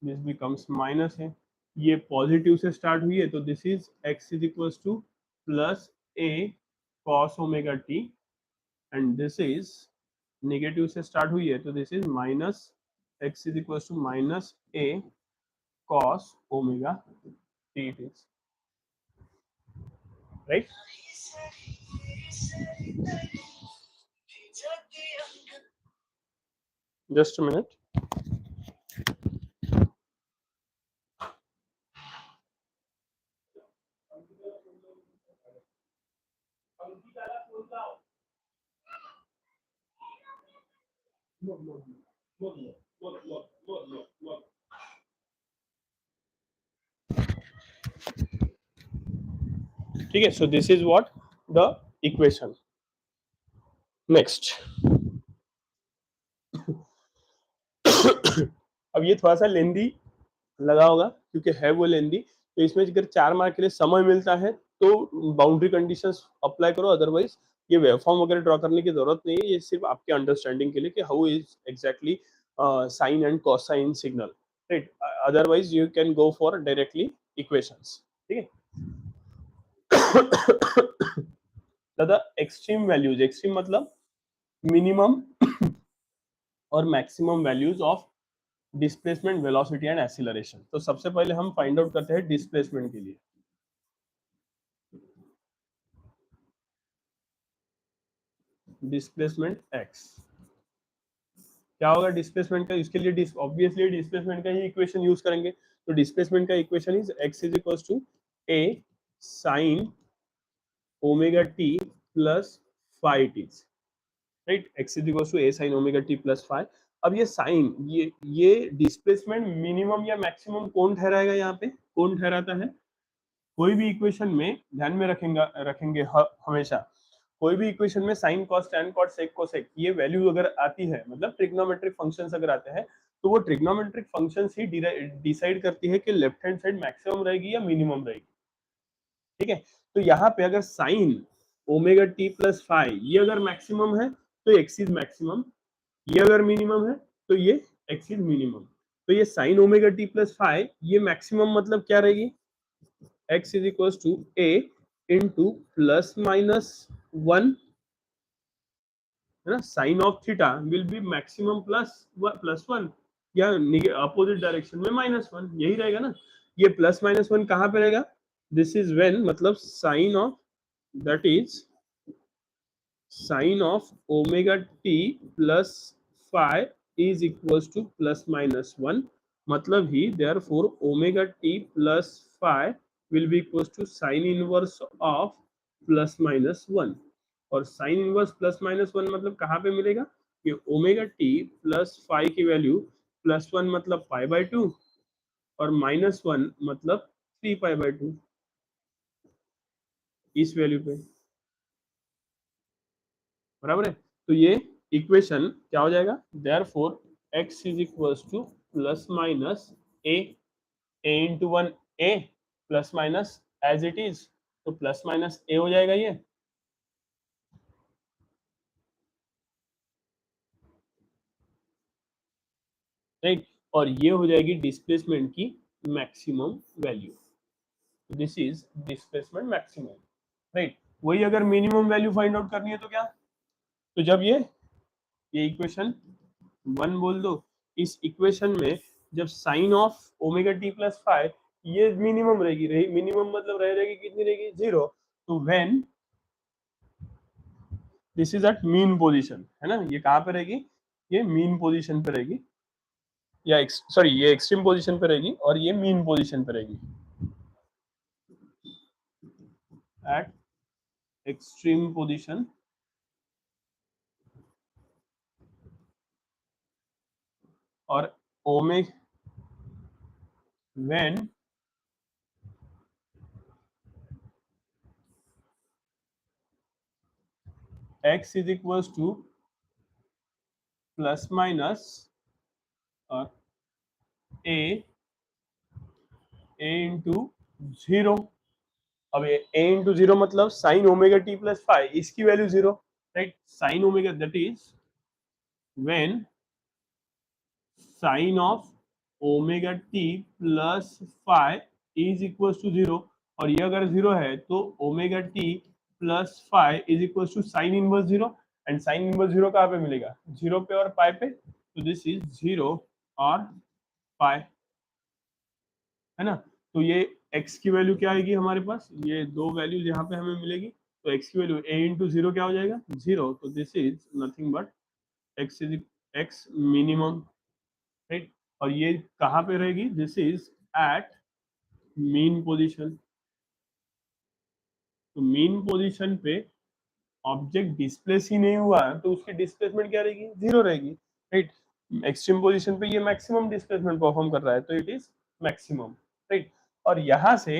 this becomes minus a, ये पॉजिटिव से स्टार्ट हुई है तो this is x is equals to plus a cos omega t, and this is negative से start हुई है तो this is minus x is equals to minus a cos omega t it is, right. Just a minute, ठीक है, so this is what the equation. Next, अब ये थोड़ा सा लेंदी लगा होगा क्योंकि है वो लेंदी, तो इसमें अगर 4 मार्क के लिए समय मिलता है तो बाउंड्री कंडीशंस अप्लाई करो, अदरवाइज ये वेवफॉर्म वगैरह ड्रॉ करने की जरूरत नहीं है, ये सिर्फ आपके अंडरस्टैंडिंग के लिए कि how is exactly sine and cosine signal, right, otherwise you can go for directly equations, ठीक है। दादा एक्सट्रीम वैल्यूज, एक्सट्रीम मतलब मिनिमम और maximum values of displacement, velocity and acceleration, तो सबसे पहले हम फाइंड आउट करते हैं डिस्प्लेसमेंट के लिए, डिस्प्लेसमेंट x, क्या होगा डिस्प्लेसमेंट का, इसके लिए ऑब्वियसली डिस्प्लेसमेंट का ही इक्वेशन यूज करेंगे। तो डिस्प्लेसमेंट का equation is x is equal to a sine omega T plus five t, right. x is equal to a sine omega T plus five. अब ये साइन, ये डिस्प्लेसमेंट मिनिमम या maximum कौन ठहराएगा, यहाँ पे कौन ठहराता है? कोई भी इक्वेशन में ध्यान में रखेंगे हमेशा, कोई भी इक्वेशन में sine cos tan cot sec cosec ये वैल्यू अगर आती है, मतलब ट्रिग्नोमेट्रिक फंक्शंस अगर आते हैं, तो वो ट्रिग्नोमेट्रिक फंक्शंस ही डिसाइड करती है कि लेफ्ट हैंड साइड मैक्सिमम रहेगी या मिनिमम रहेगी, ठीक है। तो यहाँ पे अगर sign omega T plus five ये अगर मैक्सिमम है तो एक्स इज मैक्सिमम, ये अगर मिनिमम है तो ये एक्स इज मिनिमम। तो ये sine omega T plus five ये मैक्सिमम मतलब क्या रहेगी, x is equals to a into plus minus 1, है ना। Sine of theta will be maximum plus one, या अपोजिट डायरेक्शन में -1, यही रहेगा ना। ये प्लस माइनस वन कहाँ पे रहेगा, दिस इज व्हेन, मतलब sine of, that is sine of omega T plus five is equals to plus minus one, मतलब ही therefore omega T plus five will be equals to sine inverse of plus minus one. और sine inverse plus minus one मतलब कहाँ पे मिलेगा, कि omega T plus five की value plus one मतलब पाई बाय टू और माइनस वन मतलब थ्री पाई बाय टू, इस वैल्यू पे, बराबर है। तो ये इक्वेशन क्या हो जाएगा, therefore x is equals to plus minus a into one, a plus minus as it is, तो प्लस माइनस ए हो जाएगा ये, राइट। और ये हो जाएगी डिस्प्लेसमेंट की maximum value, this is displacement maximum, right. वही अगर मिनिमम वैल्यू फाइंड आउट करनी है तो क्या, तो जब ये इक्वेशन वन बोल दो, इस इक्वेशन में जब sine of omega T plus five ये मिनिमम रहेगी, मिनिमम मतलब रहेगी कितनी रहेगी, जीरो। तो when this is at mean position, है ना, ये कहाँ पे रहेगी, ये मीन पोजीशन पे रहेगी, या सॉरी ये एक्सट्रीम पोजीशन पे रहेगी और ये मीन पोजीशन पे रहेगी, एट एक्सट्रीम पोजीशन और omega when x is equals to plus minus और a इंटू जीरो। अब ए इंटू जीरो मतलब sine omega T plus five, इसकी value zero, right. Sine omega that is when sine of omega T plus five is equal to zero, और ये अगर zero है तो omega T plus five is equal to sine inverse zero, and sine inverse zero कहाँ पे मिलेगा, zero पे और पाई पे, तो दिस इज जीरो और पाई, है ना। तो ये x की वैल्यू क्या आएगी हमारे पास, ये दो वैल्यूज यहाँ पे हमें मिलेगी, तो x की वैल्यू a इंटू जीरो क्या हो जाएगा, जीरो, तो this is nothing but x is x minimum, right. और ये कहाँ पे रहेगी, this is at mean position. तो मीन पोजीशन पे ऑब्जेक्ट डिस्प्लेस ही नहीं हुआ तो उसकी डिस्प्लेसमेंट क्या रहेगी, जीरो रहेगी, राइट। एक्सट्रीम पोजीशन पे ये मैक्सिमम डिस्प्लेसमेंट परफॉर्म कर रहा है तो इट इज मैक्सिमम, राइट। और यहाँ से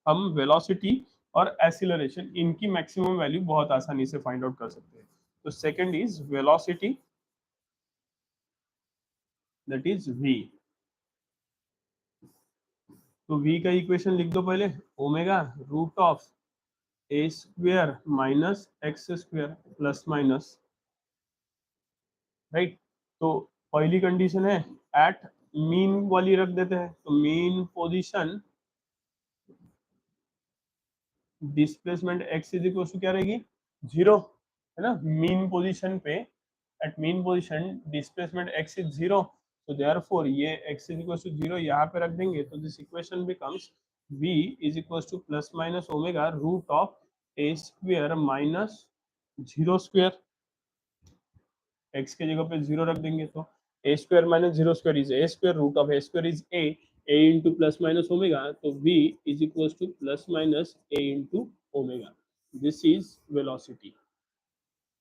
हम वेलोसिटी और एक्सीलरेशन इनकी मैक्सिमम वैल्यू बहुत आसानी से फाइंड आउट कर सकते हैं। तो second is velocity, that is v। तो v का इक्वेशन लिख दो पहले, omega root of a square minus x square plus minus, right. तो पहली कंडीशन है एट मीन वाली रख देते हैं, तो mean position displacement x is equal to क्या रहेगी, जीरो, है ना। मीन पोजीशन पे at mean position displacement x is zero, तो देयरफॉर ये x is equal to zero यहाँ पे रख देंगे, तो this equation becomes v is equal to plus minus omega root of a square minus zero square, x के जगह पे 0 रख देंगे तो a square minus 0 square is a square, root of a square is a into plus minus omega, तो v is equal to plus minus a into omega. This is velocity,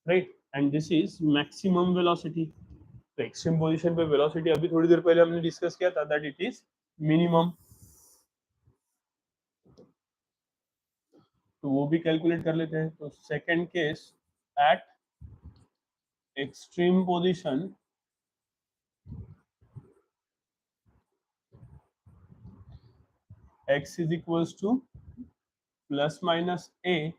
right, and this is maximum velocity. तो extreme position पे velocity अभी थोड़ी देर पहले हमने discuss किया था that it is minimum, तो वो भी कैलकुलेट कर लेते हैं. तो second case, at extreme position x is equals to plus minus a,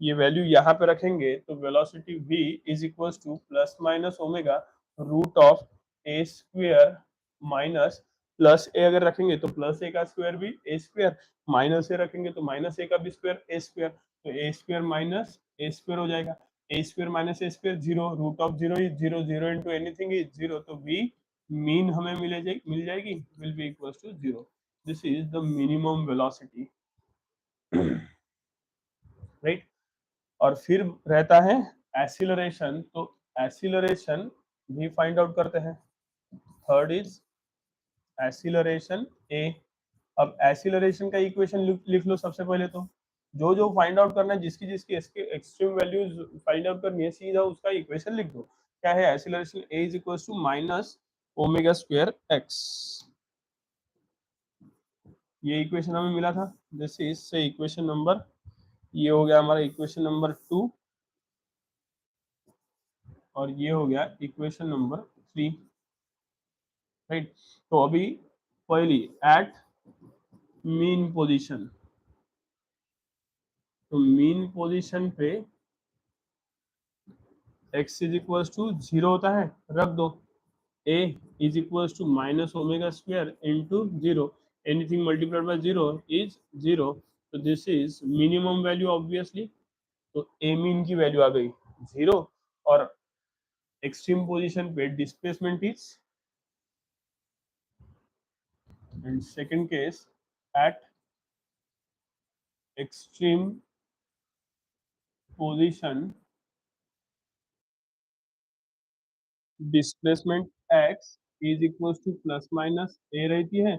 ये वैल्यू यहाँ पे रखेंगे तो velocity v is equals to plus minus omega root of a square minus plus a, अगर रखेंगे तो प्लस ए का स्क्वायर भी ए स्क्वायर, माइनस ए रखेंगे तो माइनस ए का भी स्क्वायर ए स्क्वायर, तो ए स्क्वायर माइनस ए स्क्वायर हो जाएगा. A square minus A square zero, root of zero is zero, zero into anything is zero, तो v मीन हमें मिल जाएगी will be equals to zero. This is the minimum velocity, right. और फिर रहता है एक्सीलरेशन, तो एक्सीलरेशन भी फाइंड आउट करते हैं. थर्ड इज एक्सीलरेशन ए. अब एक्सीलरेशन का इक्वेशन लिख लो सबसे पहले. तो जो जो फाइंड आउट करना है, जिसकी जिसकी एक्सट्रीम वैल्यूज फाइंड आउट करनी है, सीधा उसका इक्वेशन लिख दो. क्या है acceleration? A is equal to minus omega square x. ये इक्वेशन हमें मिला था. This is say equation number, ये हो गया हमारा इक्वेशन नंबर 2 और ये हो गया इक्वेशन नंबर 3, राइट. तो अभी पहली एट मीन पोजीशन, तो मीन पोजीशन पे x is equal to zero होता है, रख दो. a is equal to minus omega square into zero, anything multiplied by zero is zero, तो this is minimum value obviously. तो a मीन की value आ गई जीरो, और एक्सट्रीम पोजीशन पे displacement is, and second case at extreme position displacement x is equal to plus minus a रहती है.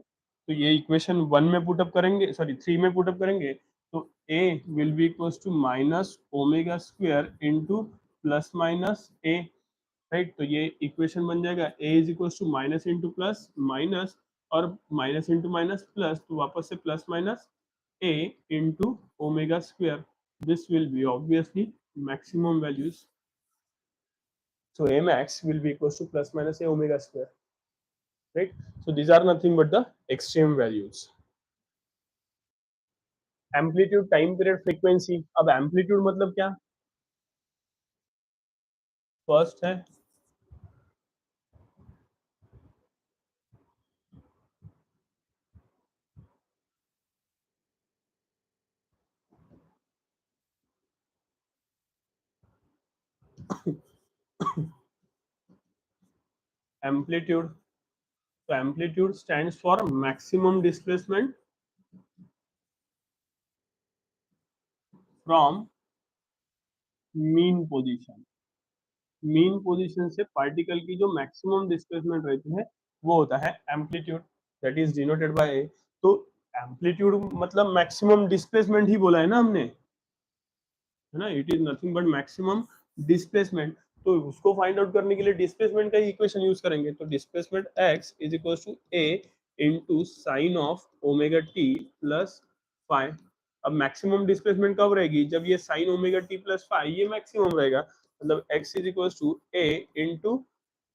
तो ये इक्वेशन 1 में पुटअप करेंगे, सॉरी 3 में पुटअप करेंगे, तो a will be equal to minus omega square into plus minus a, right. तो ये इक्वेशन बन जाएगा a is equal to minus into plus minus, और माइनस इंटू माइनस प्लस, तो वापस से plus minus a into omega square. This will be obviously maximum values. So a max will be equals to plus minus a omega square, right? So these are nothing but the extreme values. Amplitude, time period, frequency. अब amplitude मतलब क्या? First है amplitude. So amplitude stands for maximum displacement from mean position. Mean position से particle की जो maximum displacement रहती है वो होता है amplitude, that is denoted by a. तो एम्पलीट्यूड मतलब मैक्सिमम डिस्प्लेसमेंट ही बोला है ना हमने, है ना. It is nothing but maximum displacement. तो उसको फाइंड आउट करने के लिए डिस्प्लेसमेंट का ही इक्वेशन यूज करेंगे. तो displacement x is equal to a into sine of omega T plus five. अब मैक्सिमम डिस्प्लेसमेंट कब रहेगी? जब ये sine omega T plus five ये मैक्सिमम रहेगा, मतलब x is equal to a into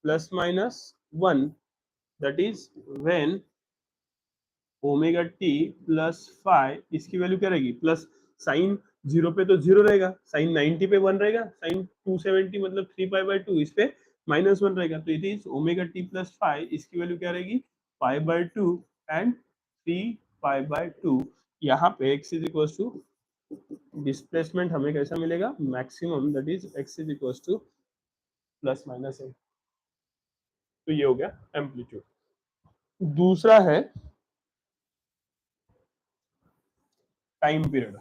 plus minus one, that is when omega T plus five, इसकी value क्या रहेगी? प्लस साइन जीरो पे तो जीरो रहेगा, साइन 90 पे वन रहेगा, साइन 270 मतलब 3 पाई बाय 2, इस पे माइनस वन रहेगा. तो it is omega T plus five, इसकी वैल्यू क्या रहेगी? 5/2 एंड 3 पाई बाय 2. यहाँ पे x is equal to displacement हमें कैसा मिलेगा? Maximum, that is x is equal to plus minus a. तो ये हो गया एम्पलीट्यूड. दूसरा है टाइम पीरियड,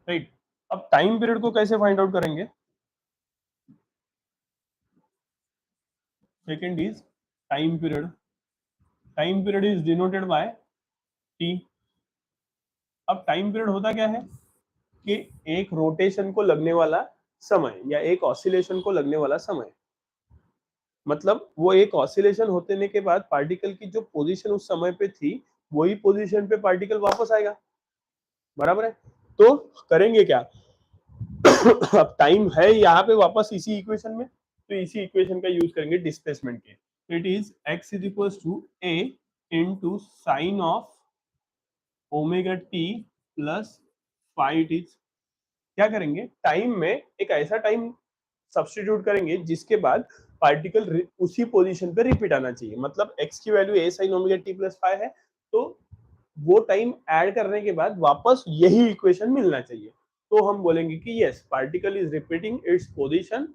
राइट. अब टाइम पीरियड को कैसे फाइंड आउट करेंगे? Second is time period. Time period is denoted by T. अब टाइम पीरियड होता क्या है कि एक रोटेशन को लगने वाला समय या एक ऑसिलेशन को लगने वाला समय. मतलब वो एक ऑसिलेशन होने के बाद पार्टिकल की जो पोजीशन उस समय पे थी वही पोजीशन पे पार्टिकल वापस आएगा. बराबर है. तो करेंगे क्या. अब टाइम है यहाँ पे वापस इसी इक्वेशन में, तो इसी इक्वेशन का यूज करेंगे डिस्प्लेसमेंट के. It is x is equal to a into sine of omega T plus five. It is क्या करेंगे, टाइम में एक ऐसा टाइम सब्स्टिट्यूट करेंगे जिसके बाद पार्टिकल उसी पोजीशन पे रिपीट आना चाहिए. मतलब x की value a sin omega t plus five है, तो वो टाइम ऐड करने के बाद वापस यही इक्वेशन मिलना चाहिए. तो हम बोलेंगे कि yes, particle is repeating its position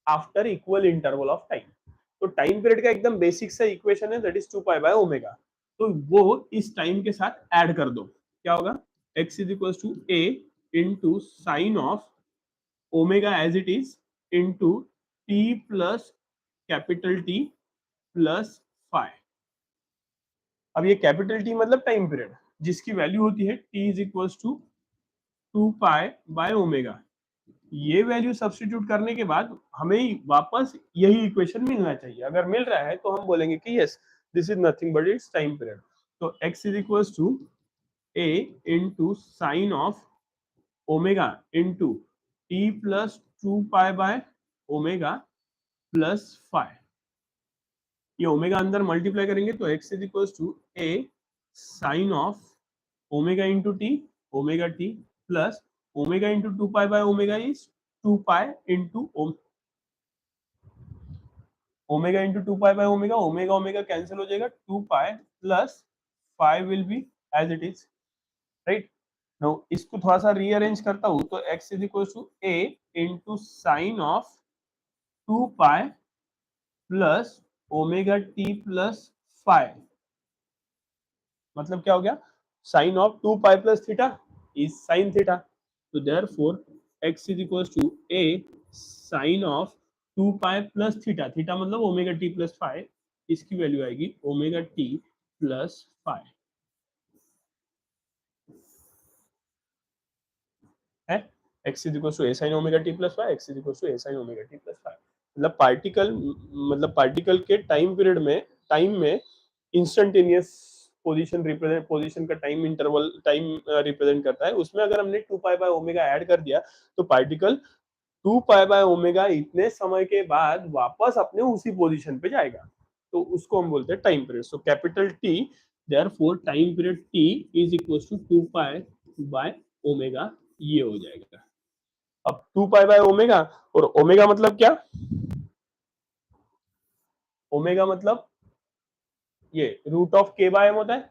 after equal interval of time. तो टाइम पीरियड का एकदम बेसिक सा इक्वेशन है, that is 2 pi by omega. तो वो इस टाइम के साथ ऐड कर दो. क्या होगा, x is equal to a into sine of omega as it is into t plus capital T plus five. अब ये कैपिटल टी मतलब टाइम पीरियड जिसकी वैल्यू होती है t is equal to 2 pi by omega. ये value substitute करने के बाद हमें वापस यही इक्वेशन मिलना चाहिए. अगर मिल रहा है तो हम बोलेंगे कि yes, this is nothing but it's time period. तो x is equal to a into sine of omega into t plus 2 pi by omega plus five. ये ओमेगा अंदर मल्टीप्लाई करेंगे तो x is equal to a sine of omega into t, omega T plus omega into 2 pi by omega is 2 pi into omega into 2 pi by omega. Omega omega cancel हो जाएगा, 2 pi plus 5 will be as it is. Right. Now इसको थोड़ा सा rearrange करता हूं तो x is equal to a into sine of 2 pi plus omega T plus 5. मतलब क्या हो गया, sine of 2 pi plus theta is sine theta. तो therefore x is equal to a sine of 2 pi plus theta. Theta मतलब omega T plus 5. इसकी value आएगी omega T plus 5 है. x is equal to a sin omega T plus 5, x is equal to a sin omega T plus 5. मतलब particle के time period में, time में instantaneous position का time interval time represent करता है. उसमें अगर हमने 2 पाई बाय ओमेगा ऐड कर दिया तो पार्टिकल 2 पाई बाय ओमेगा इतने समय के बाद वापस अपने उसी पोजीशन पे जाएगा. तो उसको हम बोलते हैं time period. So capital T, therefore time period T is equal to 2 pi by omega. ये हो जाएगा. अब 2 पाई बाय ओमेगा, और ओमेगा मतलब क्या, ओमेगा मतलब ये रूट ऑफ के बाय एम होता है.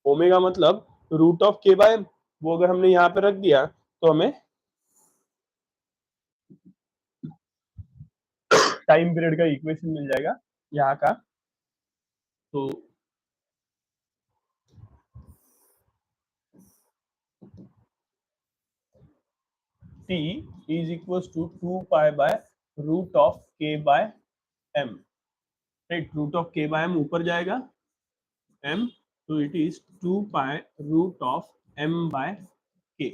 ओमेगा मतलब रूट ऑफ के बाय एम. वो अगर हमने यहाँ पे रख दिया तो हमें टाइम पीरियड का इक्वेशन मिल जाएगा यहाँ का. तो t is equal to 2 pi by root of के by m. Right. Root of के बाय एम ऊपर जाएगा m, तो it is 2 pi root of m by k.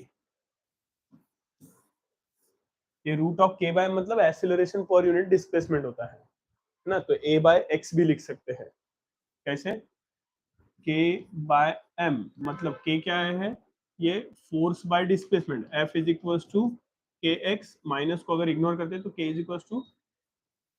ये रूट ऑफ के बाय मतलब एक्सीलरेशन पर यूनिट डिस्प्लेसमेंट होता है ना. तो a बाय x भी लिख सकते हैं. कैसे, k बाय m मतलब k क्या है, ये force by displacement. f is equal to k x, minus को अगर इग्नोर करते हैं तो k is equal to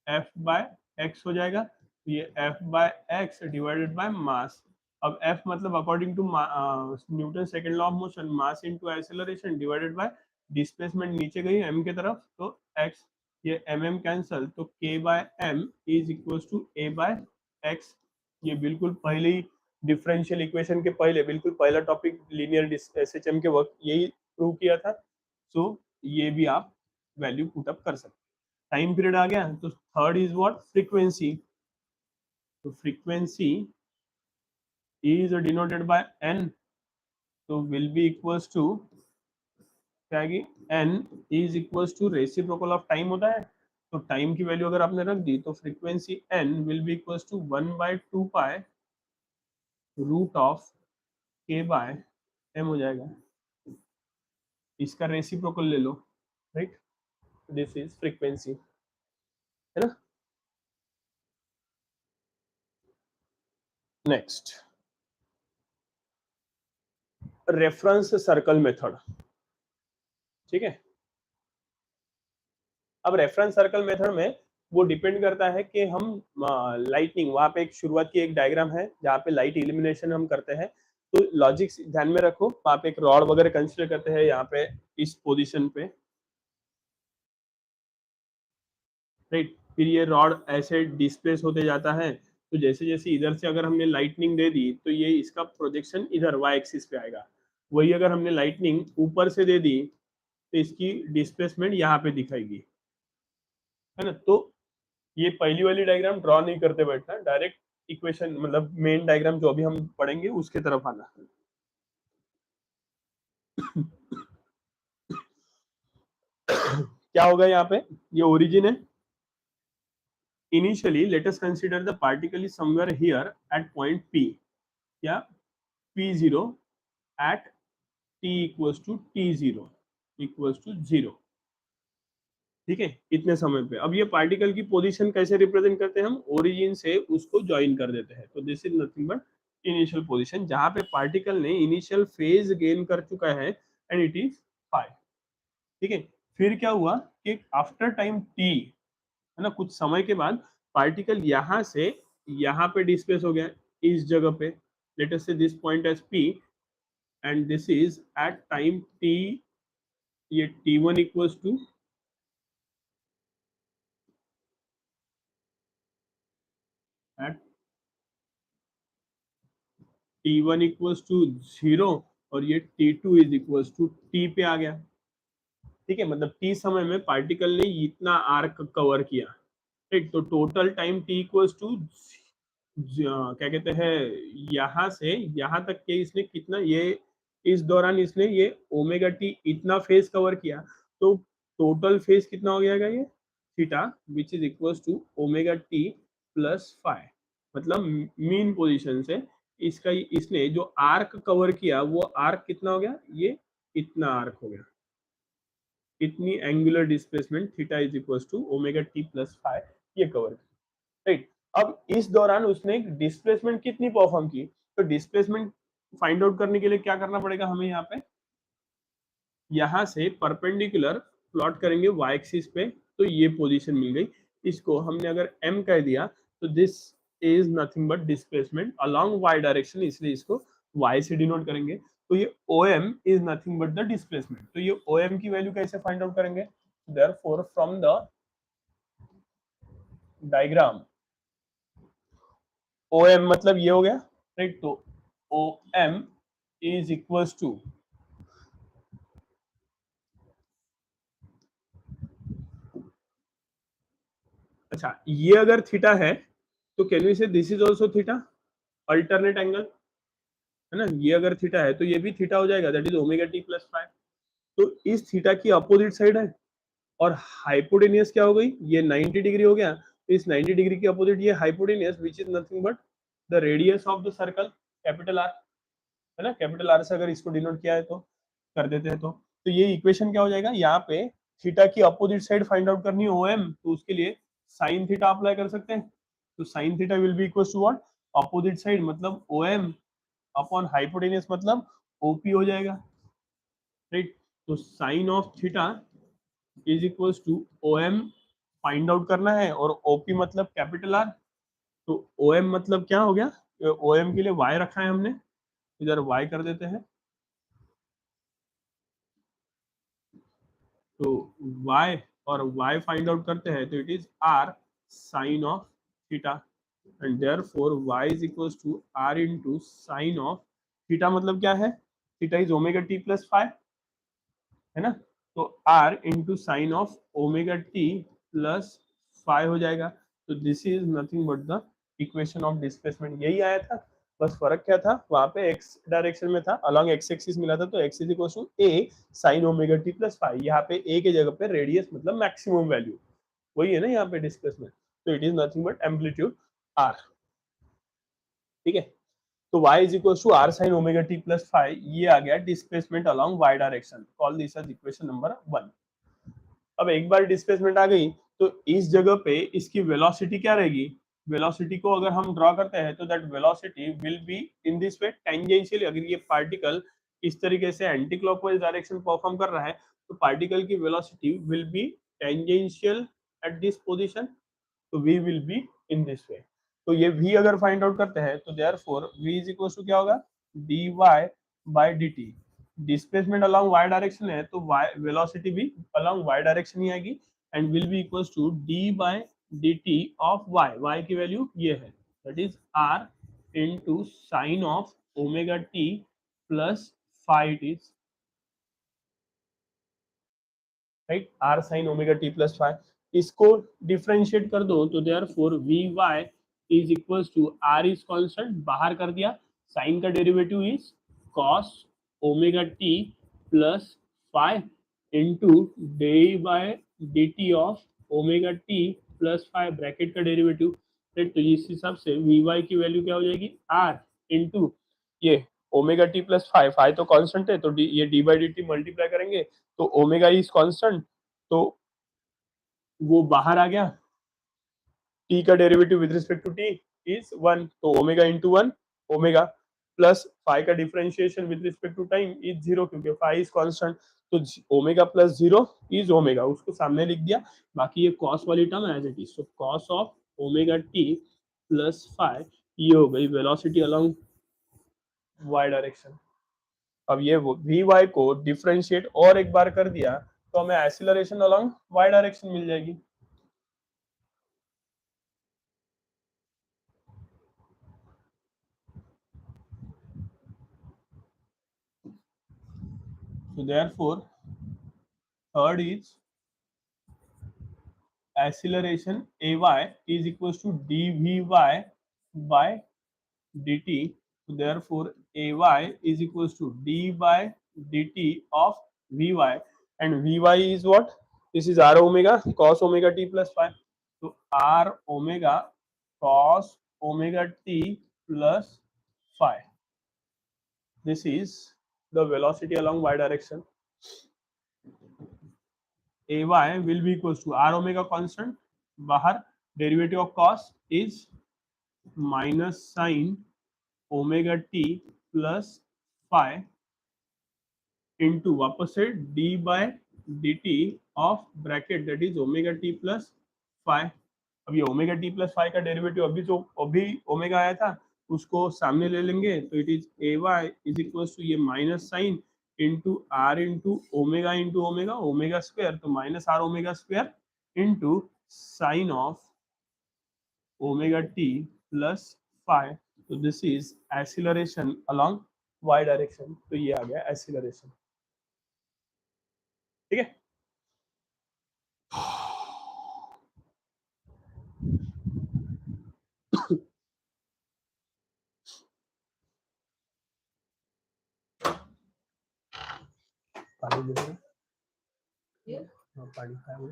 f by x हो जाएगा. तो ये f by x divided by mass. अब एफ मतलब according to Newton second law of motion, mass into acceleration divided by displacement. नीचे गई एम के तरफ तो एक्स, ये एम एम कैंसल, तो k by m is equal to a by x. ये बिल्कुल पहले ही डिफरेंशियल इक्वेशन के पहले बिल्कुल पहला टॉपिक लीनियर एसएचएम के वक्त यही प्रूव किया था. सो ये भी आप वैल्यू पुट अप कर सकते. टाइम पीरियड आ गया. तो थर्ड इज व्हाट, फ्रीक्वेंसी. तो frequency is denoted by n. तो विल बी इक्वल्स टू क्या आएगी, n is equals to reciprocal of time होता है. तो टाइम की वैल्यू अगर आपने रख दी तो frequency n will be equal to 1/2 pi root of k by m हो जाएगा। इसका रेसिप्रोकल ले लो, राइट, दिस इज फ्रीक्वेंसी, है ना। नेक्स्ट, रेफरेंस सर्कल मेथड, ठीक है। अब रेफरेंस सर्कल मेथड में वो डिपेंड करता है कि हम लाइटनिंग, वहां पे एक शुरुआत की एक डायग्राम है जहाँ पे लाइट इल्यूमिनेशन हम करते हैं, तो लॉजिक ध्यान में रखो, वहां पे एक रॉड वगैरह कंसीडर करते हैं यहाँ पे इस पोजीशन पे, राइट। फिर ये रॉड ऐसे डिस्प्लेस होते जाता है, तो जैसे जैसे इधर से अगर हमने लाइटनिंग दे दी तो ये इसका प्रोजेक्शन इधर वाई एक्सिस पे आएगा। वही अगर हमने लाइटनिंग ऊपर से दे दी तो इसकी डिस्प्लेसमेंट यहाँ पे दिखाएगी, है ना। तो ये पहली वाली डायग्राम ड्रॉ नहीं करते बैठना, डायरेक्ट इक्वेशन मतलब मेन डायग्राम जो अभी हम पढ़ेंगे उसके तरफ आना। क्या होगा यहाँ पे, ये ओरिजिन है। Initially let us consider the particle is somewhere here at point P या P0 at t equals to T0 equals to 0, ठीक है, इतने समय पे। अब ये पार्टिकल की पोजीशन कैसे रिप्रेजेंट करते हैं, हम ओरिजिन से उसको ज्वाइन कर देते हैं, तो this is nothing but initial position, जहां पे पार्टिकल ने इनिशियल फेज गेन कर चुका है एंड इट इज 5, ठीक है। फिर क्या हुआ कि आफ्टर टाइम t, है ना, कुछ समय के बाद पार्टिकल यहाँ से यहाँ पे डिस्प्लेस हो गया इस जगह पे, let us say this point as p and this is at time t, ये t1 equals to at T1 equals to 0 और ये T2 is equals to T पे आ गया, ठीक है। मतलब T समय में पार्टिकल ने इतना आर्क कवर किया, ठीक। तो total time T equals to क्या कहते हैं, यहाँ से यहाँ तक के इसने कितना, ये इस दौरान इसने ये ओमेगा टी इतना फेज कवर किया, तो टोटल फेज कितना हो जाएगा ये theta, which is equals to omega T plus 5। मतलब मीन पोजीशन से इसका इसने जो आर्क कवर किया वो आर्क कितना हो गया, ये इतना आर्क हो गया, इतनी angular displacement theta is equals to omega T plus 5 ये कवर किया, राइट। अब इस दौरान उसने डिस्प्लेसमेंट कितनी परफॉर्म की, तो डिस्प्लेसमेंट फाइंड आउट करने के लिए क्या करना पड़ेगा हमें, यहाँ पे यहाँ से परपेंडिकुलर प्लॉट करेंगे वाई एक्सिस पे, तो ये पोजीशन मिल गई। इसको हमने अगर m कह दिया तो this is nothing but displacement along y direction, इसलिए इसको y से डिनोट करेंगे। तो ये OM is nothing but the displacement. तो ये OM की वैल्यू कैसे फाइंड आउट करेंगे, therefore from the diagram OM मतलब ये हो गया, राइट। तो OM इज इक्वल्स टू, अच्छा ये अगर थीटा है तो कैन वी से this is also theta, alternate angle, है ना। ये अगर थीटा है तो ये भी थीटा हो जाएगा, that is omega T plus 5। तो इस थीटा की अपोजिट साइड है, और हाइपोटेनियस क्या हो गई, ये 90 डिग्री हो गया, तो इस 90 डिग्री की अपोजिट ये hypotenuse which is nothing but the radius of the circle capital R, है ना। कैपिटल आर से अगर इसको डिनोट किया है तो कर देते हैं, तो ये इक्वेशन क्या हो जाएगा, यहाँ पे थीटा की अपोजिट साइड फाइंड आउट करनी है OM, तो उसके लिए साइन थीटा अप्लाई कर सकते हैं। तो sine theta will be equal to what, opposite side मतलब OM अपॉन हाइपोटेनियस मतलब OP हो जाएगा, राइट। तो sine of theta is equals to OM find out करना है, और OP मतलब कैपिटल आर। तो OM मतलब क्या हो गया, OM के लिए y रखा है हमने, इधर y कर देते हैं, तो y और y फाइंड आउट करते हैं, तो it is r sine of theta, and therefore y is equals to r into sine of theta, मतलब क्या है, theta is omega T plus 5, है ना। तो r into sine of omega T plus 5 हो जाएगा। तो this is nothing but the equation of displacement, यही आया था। बस फर्क क्या था, वहां पे x डायरेक्शन में था, अलॉन्ग x एक्सिस मिला था, तो x is equal to a sine omega T plus 5, यहाँ पे a के जगह पे रेडियस मतलब मैक्सिमम वैल्यू, वही है ना यहाँ पे डिस्प्लेसमेंट, तो it is nothing but amplitude r. ठीक है, तो y is equal to r sine omega T plus five, ये आ गया displacement along y direction, call this as equation number 1। अब एक बार डिस्प्लेसमेंट आ गई तो इस जगह पे इसकी वेलोसिटी क्या रहेगी, वेलोसिटी को अगर हम ड्रॉ करते हैं तो that velocity will be in this way tangential. अगर ये पार्टिकल इस तरीके से एंटी क्लॉकवाइज डायरेक्शन परफॉर्म कर रहा है तो पार्टिकल की velocity will be tangential at this position, तो v will be in this way. तो ये v अगर फाइंड आउट करते हैं तो therefore v is equal to क्या होगा, dy by dt। Displacement along y direction है तो y वेलोसिटी भी अलोंग y डायरेक्शन ही आएगी and will be equal to d by dt of y की वैल्यू ये है, that is r into sine of omega t plus five it is, right, r sine omega t plus five. इसको differentiate कर दो तो therefore v y is equals to r is constant, बाहर कर दिया, साइन का derivative is cos omega t plus five into d by D t of omega t plus five, bracket का derivative, right. तो इस हिसाब से वी वाई की वैल्यू क्या हो जाएगी, r इंटू ये omega T plus five, five तो कांस्टेंट है तो ये D by D T multiply करेंगे तो ओमेगा इज कांस्टेंट, तो वो बाहर आ गया, t का derivative with respect to t is one, तो omega into one, omega plus five का differentiation with respect to time is zero, क्योंकि फाइव इज कांस्टेंट, तो omega plus zero is omega, उसको सामने लिख दिया, बाकी ये कॉस वाली term as it is, so cos of omega T plus five, ये हो गई वेलोसिटी अलोंग y डायरेक्शन। अब ये वी वाई को डिफरेंशिएट और एक बार कर दिया तो हमें एक्सीलरेशन अलोंग y डायरेक्शन मिल जाएगी। So therefore, third is acceleration ay is equals to dvy by dt. So therefore, ay is equals to d by dt of vy, and vy is what? This is r omega cos omega t plus phi. So r omega cos omega t plus phi. This is the velocity along y direction. ay will be equals to r omega constant, बाहर derivative of cos is minus sine omega T plus five into वापस से d by D t of bracket that is omega T plus five. अब ये omega T plus five का derivative अभी जो अभी omega आया था उसको सामने ले लेंगे तो it is a y is equal to ये minus sine into r into omega omega square, तो minus r omega square into sine of omega T plus five, तो this is acceleration along y direction, तो ये आ गया acceleration. ठीक है, पानी दे दो, हाँ, पानी खाया हुआ।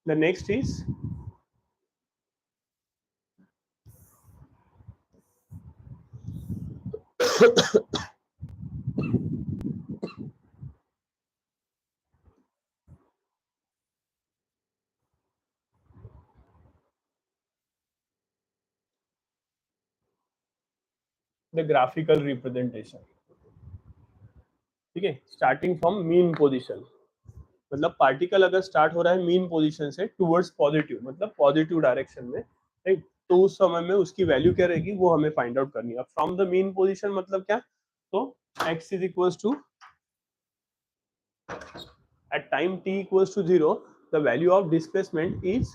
The next is the graphical representation। ठीक है, स्टार्टिंग फ्रॉम मीन पोजीशन, मतलब पार्टिकल अगर स्टार्ट हो रहा है मीन पोजीशन से टुवर्ड्स पॉजिटिव, मतलब पॉजिटिव डायरेक्शन में, राइट, तो उस समय में उसकी वैल्यू क्या रहेगी वो हमें फाइंड आउट करनी है। फ्रॉम द मीन पोजीशन मतलब क्या, तो x is equals to at time t equals to 0 the value of displacement is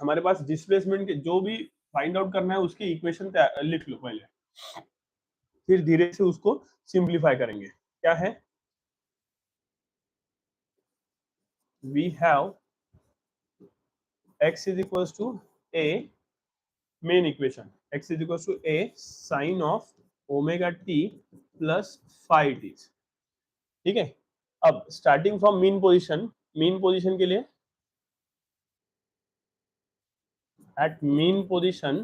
हमारे पास डिस्प्लेसमेंट के जो भी फाइंड आउट करना है उसकी इक्वेशन लिख लो पहले, फिर धीरे से उसको सिंप्लीफाई करेंगे। क्या है, we have x is equals to a main equation x is equal to a sine of omega t plus five t. ठीक है, अब स्टार्टिंग फ्रॉम मीन पोजीशन के लिए एट मीन पोजीशन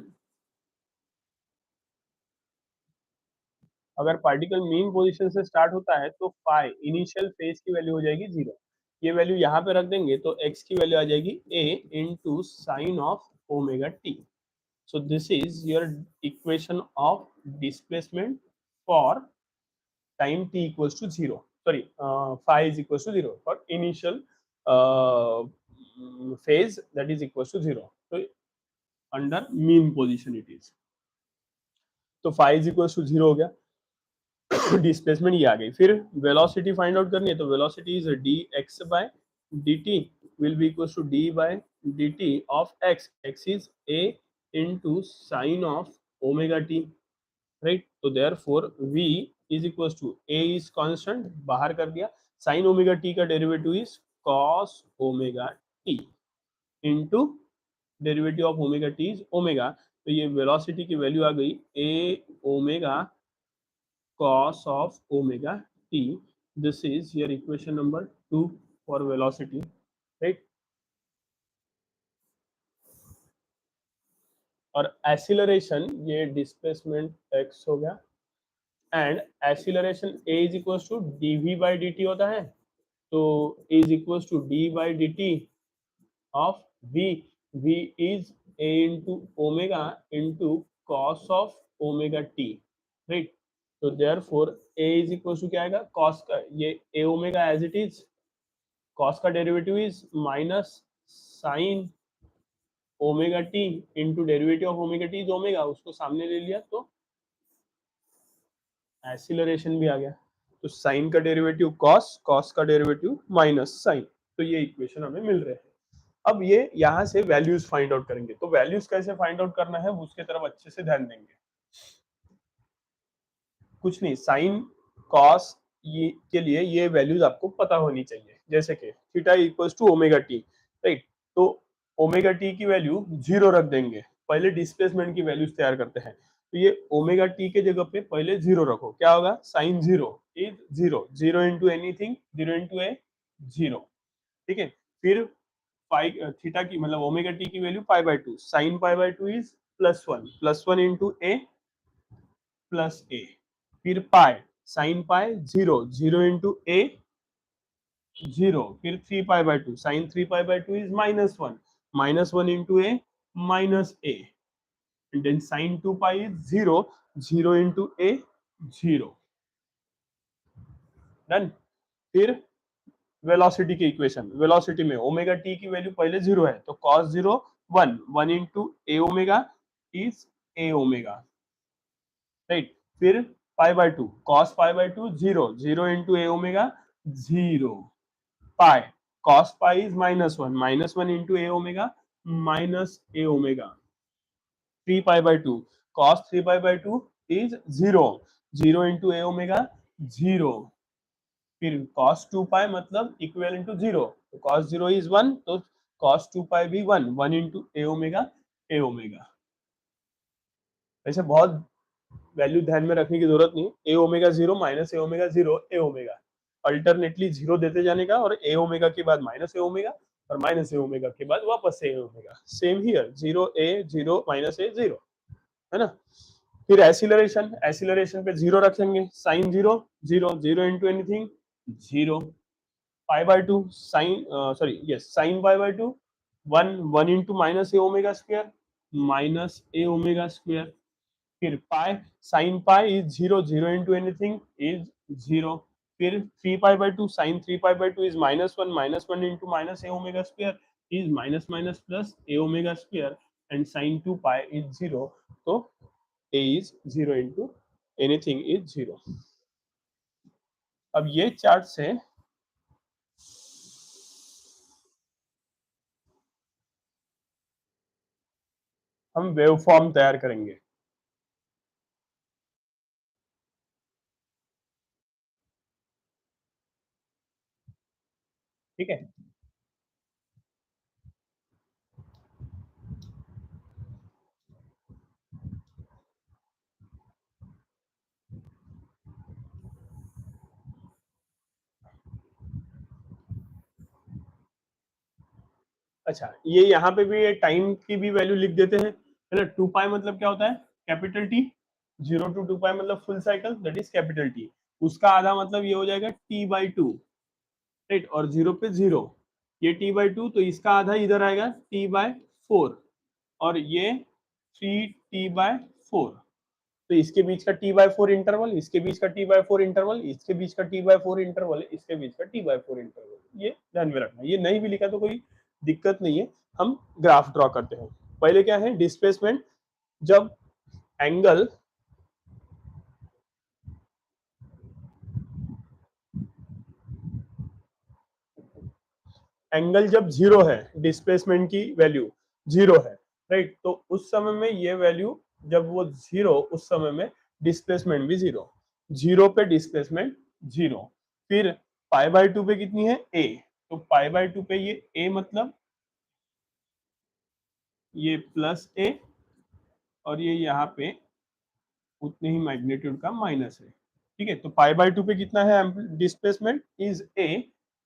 अगर पार्टिकल मीन पोजीशन से start होता है तो फाई इनिशियल फेज की वैल्यू हो जाएगी जीरो। ये वैल्यू यहाँ पे रख देंगे तो x की वैल्यू आ जाएगी a into sine of omega T. So this is your equation of displacement for time t equals to 0. Sorry, phi is equals to 0 for initial phase that is equals to 0. So under mean position it is. तो phi is equals to 0 हो गया। Displacement ये आ गई। फिर velocity find out करनी है तो velocity is d x by D t will be equal to d by D t of x. X is a into sine of omega t, right. तो therefore v is equal to a is constant बाहर कर दिया, sine omega t का derivative is cos omega t into derivative of omega t is omega. तो ये velocity की value आ गई a ओमेगा cos of omega t. This is your equation number 2 for velocity, right? और एक्सीलरेशन ये displacement x हो गया and acceleration a is equal to dv by dt होता है। तो a is equal to d by dt of v। v is a into omega into cos of omega t, right. तो therefore a is equal to क्या आएगा, cos का ये a omega as it is, cos का derivative is minus sine omega t into derivative of omega t is omega, उसको सामने ले लिया तो एक्सीलरेशन भी आ गया। तो साइन का डेरिवेटिव कॉस, कॉस का डेरिवेटिव माइनस साइन। तो ये इक्वेशन हमें मिल रहे हैं। अब ये यहाँ से वैल्यूज फाइंड आउट करेंगे। तो वैल्यूज कैसे फाइंड आउट करना है उसके तरफ अच्छे से ध्यान देंगे। कुछ नहीं, साइन कॉस ये के लिए ये वैल्यूज आपको पता होनी चाहिए। जैसे कि theta equals to omega t, right. तो ओमेगा टी की वैल्यू जीरो रख देंगे। पहले डिस्प्लेसमेंट की वैल्यूज तैयार करते हैं। तो ये ओमेगा टी के जगह पे पहले जीरो रखो, क्या होगा, sine zero is zero, zero into anything, zero into a zero, ठीक है। फिर पाई थीटा की मतलब ओमेगा टी की value pi by two, sine pi by two is plus one into a plus ए। फिर pi, sine pi zero, zero into a zero. फिर three pi by two, sine three pi by two is minus one into a minus a. and then sin 2 pi is 0, 0 into a 0, done. फिर velocity की equation, velocity में omega t की value पहले zero है तो cos zero one, one into a omega is a omega, right. फिर pi by two, cos pi by two zero, zero into a omega zero, pi cos pi is minus one into a omega minus a omega. 3 pi by 2, cos 3 pi by 2 is 0, 0 into a omega 0। फिर cos 2 pi मतलब equal to 0, तो cos 0 is 1, तो cos 2 pi भी 1, 1 into a omega. वैसे बहुत value ध्यान में रखने की जरूरत नहीं, a omega 0 minus a omega 0 a omega, alternately zero देते जाने का, और ए ओमेगा के बाद माइनस ए ओमेगा, और माइनस ए ओमेगा के बाद वापस a omega. Same here, zero a zero minus a zero, है ना। फिर एसिलरेशन, एसिलरेशन पे जीरो रखेंगे, sine zero zero, zero into anything zero, pi by two sine sorry yes sine pi by two one, one into minus a omega square minus a omega square. फिर pi, sine pi is zero, zero into anything is zero. फिर three pi by two, sine three pi by two is minus one into minus a omega square is minus minus plus a omega square, and sine two pi is zero. तो a is 0 into anything is 0। अब ये chart से हम wave form तैयार करेंगे, ठीक है। अच्छा, ये यहाँ पे भी टाइम की भी वैल्यू लिख देते हैं, है ना। 2 पाई मतलब क्या होता है, कैपिटल टी। 0 to 2 पाई मतलब full cycle, that is capital T. उसका आधा मतलब ये हो जाएगा t/2, राइट। और 0 पे 0, ये t/2, तो इसका आधा इधर आएगा t/4, और ये 3t/4। तो इसके बीच का t/4 इंटरवल, इसके बीच का t/4 इंटरवल, इसके बीच का t/4 इंटरवल, इसके बीच का t/4 इंटरवल। ये ध्यान में रखना, ये नहीं भी लिखा तो कोई दिक्कत नहीं है। हम ग्राफ ड्रॉ करते हैं। पहले क्या है, डिस्प्लेसमेंट। जब एंगल एंगल जब जीरो है, डिस्प्लेसमेंट की वैल्यू जीरो है, राइट। तो उस समय में ये वैल्यू, जब वो जीरो, उस समय में डिस्प्लेसमेंट भी जीरो। जीरो पे डिस्प्लेसमेंट जीरो। फिर π/2 पे कितनी है, a। तो π/2 पे ये a मतलब ये प्लस a, और ये यहाँ पे उतने ही मैग्नीट्यूड का माइनस है। ठीक है, तो π/2 पे कितना है डिस्प्लेसमेंट, इज a।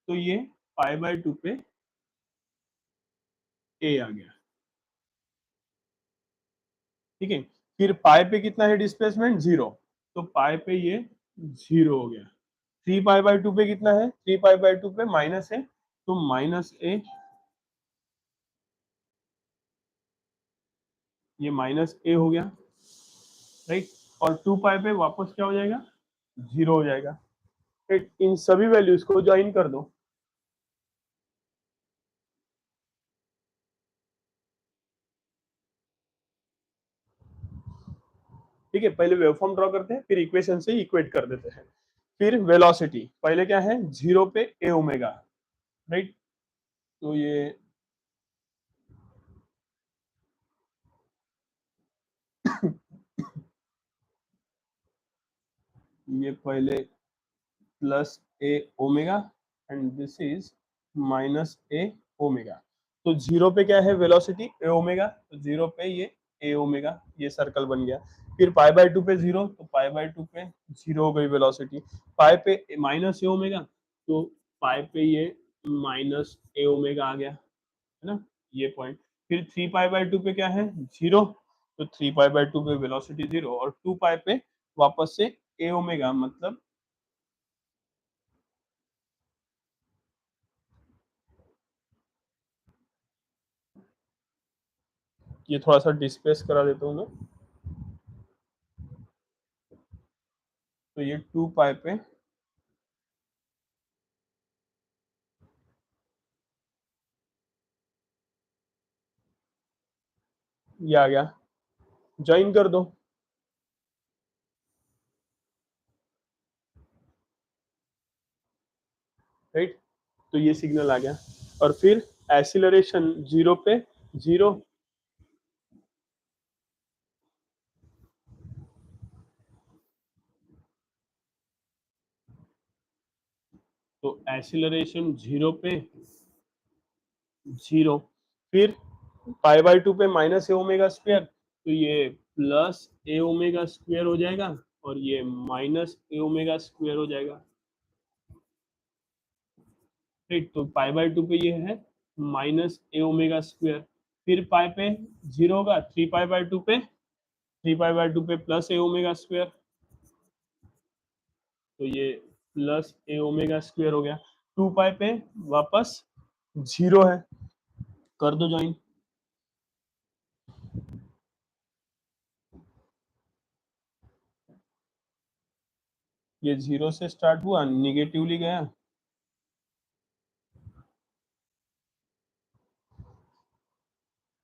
तो ये π/2 पे a आ गया। ठीक है, फिर पाई पे कितना है डिस्प्लेसमेंट, जीरो। तो पाई पे ये जीरो हो गया। 3 पाई/2 पे कितना है, 3 पाई/2 पे माइनस है, तो -a, ये -a हो गया, राइट। और 2 पाई पे वापस क्या हो जाएगा, जीरो हो जाएगा, राइट। इन सभी वैल्यूज को ज्वाइन कर दो। ठीक है, पहले वेवफॉर्म ड्रॉ करते हैं, फिर इक्वेशन से इक्वेट कर देते हैं। फिर वेलोसिटी पहले क्या है, जीरो पे a ओमेगा, राइट। तो ये पहले plus a omega, and this is minus a omega. तो जीरो पे क्या है वेलोसिटी, ए ओमेगा। तो जीरो पे ये ए ओमेगा, ये सर्कल बन गया। फिर π/2 पे जीरो, तो π/2 पे जीरो हो गई वेलोसिटी। पाई पे माइनस ए ओमेगा, तो पाई पे ये माइनस ए ओमेगा आ गया, है ना, ये पॉइंट। फिर 3 पाई/2 पे क्या है, जीरो। तो 3 पाई/2 पे वेलोसिटी जीरो, और 2 पाई पे वापस से ए ओमेगा, मतलब ये थोड़ा सा डिस्प्लेस करा देता हूँ मैं। तो ये 2 पाई पे ये आ गया, ज्वाइन कर दो, राइट। तो ये सिग्नल आ गया। और फिर एक्सीलरेशन जीरो पे जीरो। तो एक्सीलरेशन जीरो पे जीरो। फिर π/2 पे माइनस ए ओमेगा स्क्वायर, तो ये प्लस ए ओमेगा स्क्वायर हो जाएगा, और ये माइनस ए ओमेगा स्क्वायर हो जाएगा, राइट। तो π/2 पे ये है माइनस ए ओमेगा स्क्वायर। फिर पाई पे जीरो होगा, 3 पाई/2 पे, 3 पाई/2 पे प्लस ए ओमेगा स्क्वायर, तो ये प्लस ए ओमेगा स्क्वायर हो गया। 2 पाई पे वापस जीरो है, कर दो ज्वाइन। ये जीरो से स्टार्ट हुआ, निगेटिवली गया,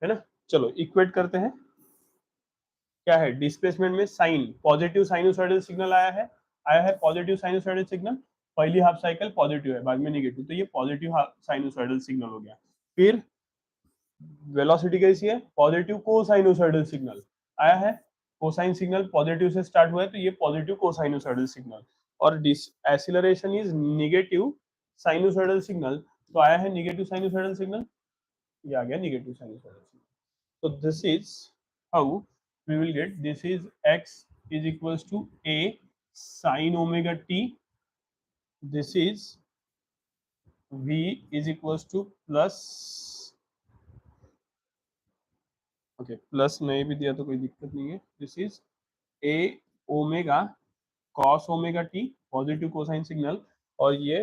है ना। चलो इक्वेट करते हैं। क्या है, डिस्प्लेसमेंट में साइन, पॉजिटिव साइनोसॉइडल सिग्नल आया है पॉजिटिव साइनोसॉइडल सिग्नल। पहली हाफ साइकिल पॉजिटिव है, बाद में निगेटिव, तो ये पॉजिटिव साइनोसॉइडल सिग्नल हो गया। फिर वेलोसिटी कैसी है, पॉजिटिव कोसाइनोसॉइडल सिग्नल आया है। कोसाइन सिग्नल पॉजिटिव से स्टार्ट हुआ है, तो ये पॉजिटिव कोसाइनोसॉइडल सिग्नल। और acceleration is negative sinusoidal signal, तो आया है निगेटिव साइनोसॉइडल सिग्नल, ये आ गया negative sinusoidal signal. So this is how we will get, this is x is equals to a sin omega t, this is v is equals to plus okay, plus नहीं भी दिया तो कोई दिक्कत नहीं है। This is a omega cos omega t, positive cosine signal, और ये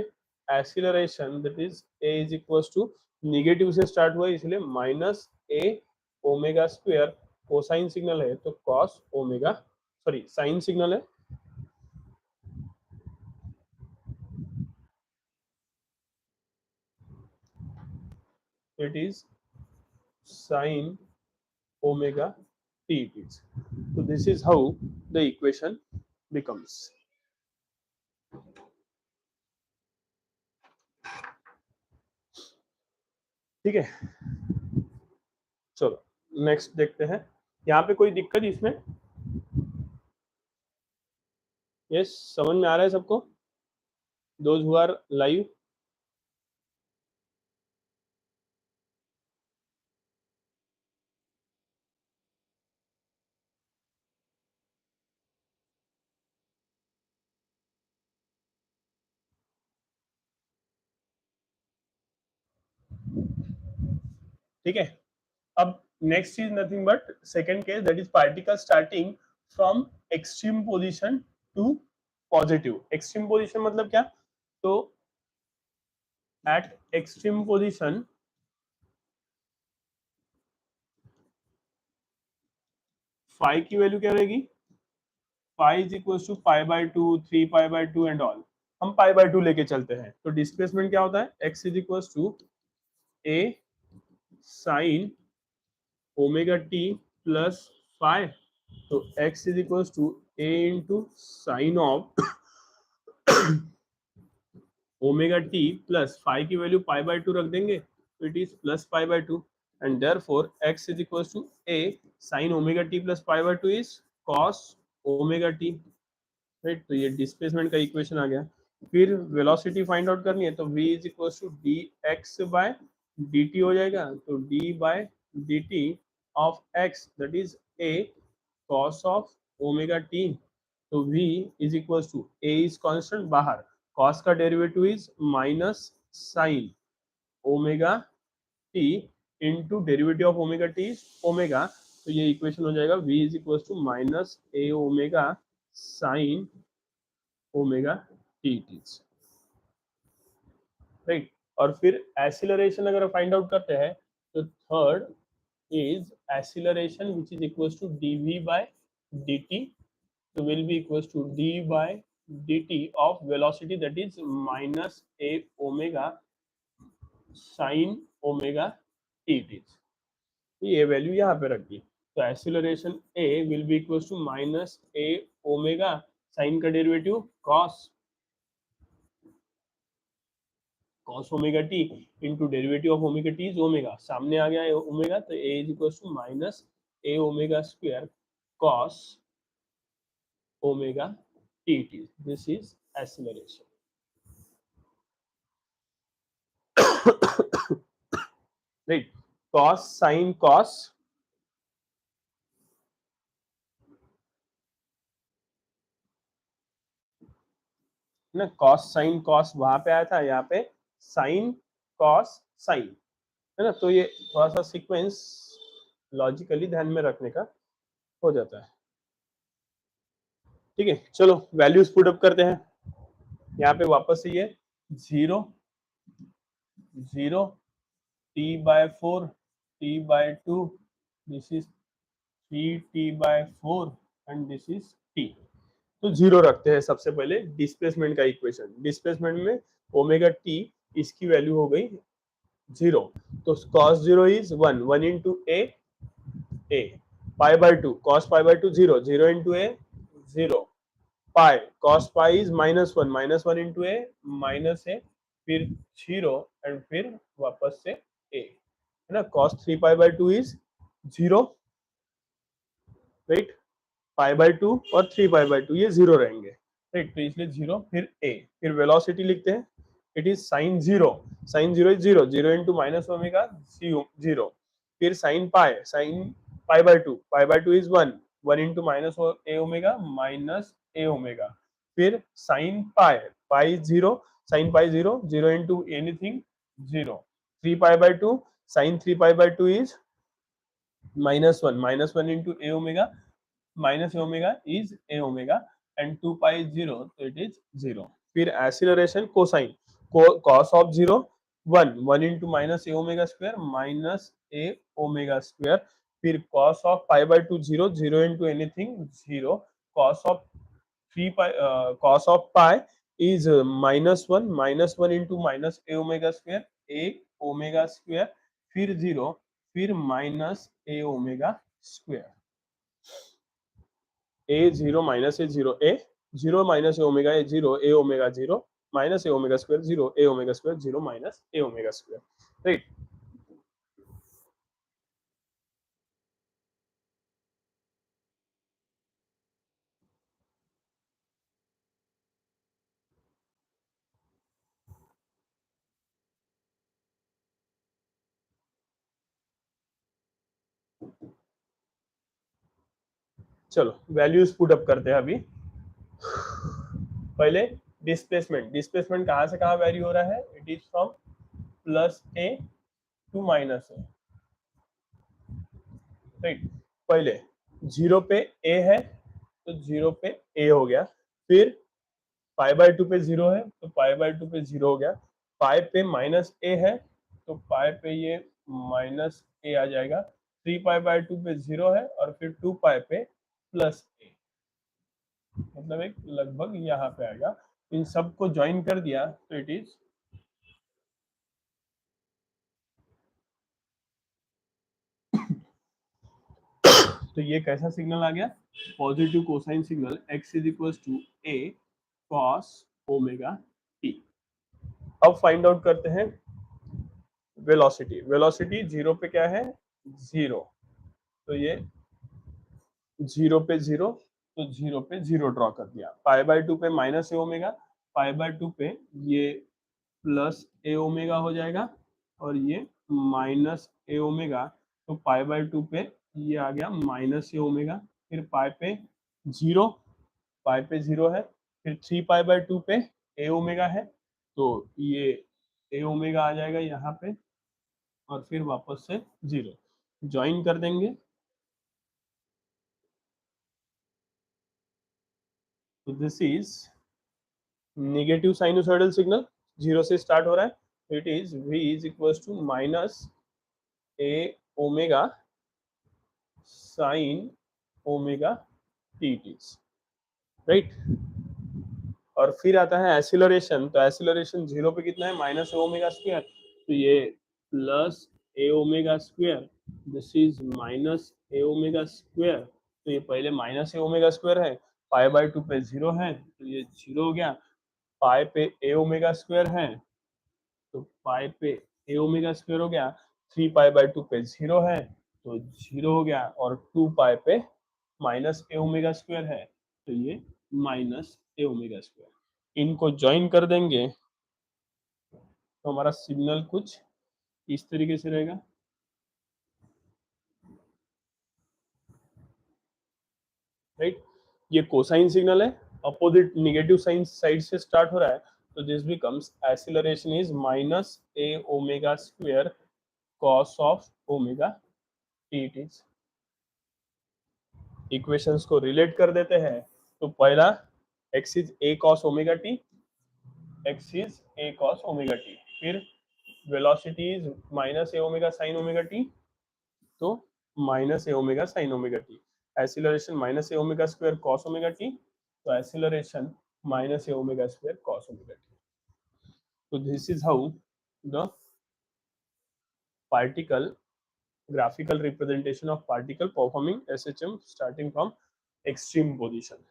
acceleration that is a is equal to, negative से स्टार्ट हुआ है इसलिए minus a omega square, cosine signal है तो cos omega, sorry sine signal है, it is sine omega t it is. So this is how the equation becomes. ठीक है, चलो नेक्स्ट देखते हैं। यहाँ पे कोई दिक्कत इसमें? यस, समझ में आ रहा है सबको? Those who are live? ठीक है, अब next is nothing but second case, that is particle starting from extreme position to positive. Extreme position मतलब क्या? तो एट एक्सट्रीम पोजिशन फाई की वैल्यू क्या रहेगी? Pi is equal to pi by two, 3 pi by 2 and all. हम pi by 2 लेके चलते हैं तो डिस्प्लेसमेंट क्या होता है? X is equal to a sine omega T plus five, तो x is equal to a into sine of omega T plus five की वैल्यू पाई बाय 2 रख देंगे तो it is plus pi by 2, and therefore x is equal to a sine omega T plus pi by 2 is cos omega t, right? तो ये displacement का equation आ गया। फिर velocity find out करनी है तो v is equal to d x by D t हो जाएगा, तो d by D t of x that is a cos of omega t, तो v is equal to a is constant बाहर, cos का derivative is minus sine omega t into derivative of omega t is omega, तो ये equation हो जाएगा v is equal to minus a omega sine omega t it is, right? और फिर acceleration अगर find out करते हैं तो third is acceleration which is equal to dv by dt, तो will be equals to d by dt of velocity that is minus a omega sin omega t it is। तो ये value यहाँ पे रख दी, तो acceleration a will be equals to minus a omega sin का derivative cos omega t into derivative of omega t is omega, सामने आ गया ओमेगा तो a is equal to minus a omega square cos omega t it is. This is acceleration, right? cos sin cos, ना cos sin cos वहां पे आया था, यहाँ पे sin cos sin, है ना? तो ये थोड़ा सा सीक्वेंस लॉजिकली ध्यान में रखने का हो जाता है। ठीक है, चलो वैल्यूज पुट अप करते हैं। यहाँ पे वापस से ये 0 0 t by 4 t by 2, this is 3t by 4 and this is t। तो 0 रखते हैं सबसे पहले डिस्प्लेसमेंट का इक्वेशन। डिस्प्लेसमेंट में ओमेगा टी इसकी वैल्यू हो गई 0, तो cos 0 is 1, 1 into a pi by 2, cos pi by 2 0, 0 into a 0, pi cos pi is -1, -1 into a minus a, फिर 0 एंड फिर वापस से ए, है ना? cos 3 pi by 2 is 0, right? Pi by 2 और 3 पाई बाय 2 ये 0 रहेंगे, राइट? तो इसलिए 0 फिर ए, फिर वेलोसिटी लिखते हैं, it is sine 0, sine 0 is 0, 0 into minus omega 0, फिर sine pi by 2, pi by 2 is 1, 1 into minus a omega minus a omega, फिर sine pi, pi 0, sine pi 0, 0 into anything 0, 3 pi by 2, sine 3 pi by 2 is minus 1 into a omega, minus omega is a omega and 2 pi is 0, so it is 0. फिर acceleration cosine, cos of 0 1 into minus a omega square minus a omega square. फिर cos of pi by 2 0, 0 into anything 0. cos of 3 pi, cos of pi is minus 1 into minus a omega square, a omega square, फिर 0, फिर minus a omega square. a 0 minus a 0 a 0 minus a omega a 0 a omega 0 minus a omega square 0 a omega square 0 minus a omega square, right? चलो values put up करते हैं अभी. पहले displacement कहां से कहां वैरी हो रहा है? It is from plus a to minus a, right? पहले जीरो पे ए है तो जीरो पे ए हो गया, फिर पाई बाय टू पे जीरो है तो पाई बाय टू पे जीरो हो गया, पाई पे माइनस ए है तो पाई पे ये माइनस ए आ जाएगा, 3 पाई बाय 2 पे जीरो है और फिर 2 पाई पे प्लस ए, मतलब एक लगभग यहाँ पे आएगा. इन सबको ज्वाइन कर दिया तो इट इज, तो ये कैसा सिग्नल आ गया? Positive cosine signal. x is equal to a cos omega t. अब फाइंड आउट करते हैं वेलोसिटी जीरो पे क्या है? जीरो. तो ये जीरो पे जीरो, तो जीरो पे जीरो ड्रॉ कर दिया. पाई बाय टू पे minus a omega, pi by to पे ये प्लस ए ओमेगा हो जाएगा और ये माइनस ए ओमेगा, तो पाई बाय टू पे ये आ गया माइनस ए ओमेगा, फिर पाई पे जीरो, पाई पे जीरो है, फिर 3 पाई बाय 2 पे ए ओमेगा है तो ये ए ओमेगा आ जाएगा यहाँ पे और फिर वापस से जीरो. ज्वाइन कर देंगे तो this is negative sinusoidal signal. Zero से स्टार्ट हो रहा है, it is v is equal to minus a omega sine omega t is, right? और फिर आता है एसिलरेशन. तो एसिलरेशन जीरो पे कितना है? माइनस ए ओमेगा स्क्वायर, तो ये plus a omega square, this is minus a omega square. तो ये पहले माइनस ए ओमेगा स्क्वायर है, पाई बाय टू पे जीरो है तो ये जीरो हो गया, पाई पे ए ओमेगा स्क्वायर है तो पाई पे ए ओमेगा स्क्वायर हो गया, 3 पाई बाय 2 पे जीरो है तो जीरो हो गया और 2 पाई पे माइनस ए ओमेगा स्क्वायर है तो ये माइनस ए ओमेगा स्क्वायर. इनको ज्वाइन कर देंगे तो हमारा सिग्नल कुछ इस तरीके से रहेगा, राइट? ये कोसाइन सिग्नल है, अपोजिट नेगेटिव साइन साइड से स्टार्ट हो रहा है तो this becomes acceleration is minus a omega square cos of omega t. It is. Equations को रिलेट कर देते हैं तो पहला x is a cos omega t, x is a cos omega t, फिर velocity is minus a omega sine omega t, तो minus a omega sine omega t. Acceleration minus a omega square cos omega t, तो acceleration minus a omega square cos omega t. तो this is how the particle graphical representation of particle performing SHM starting from extreme position.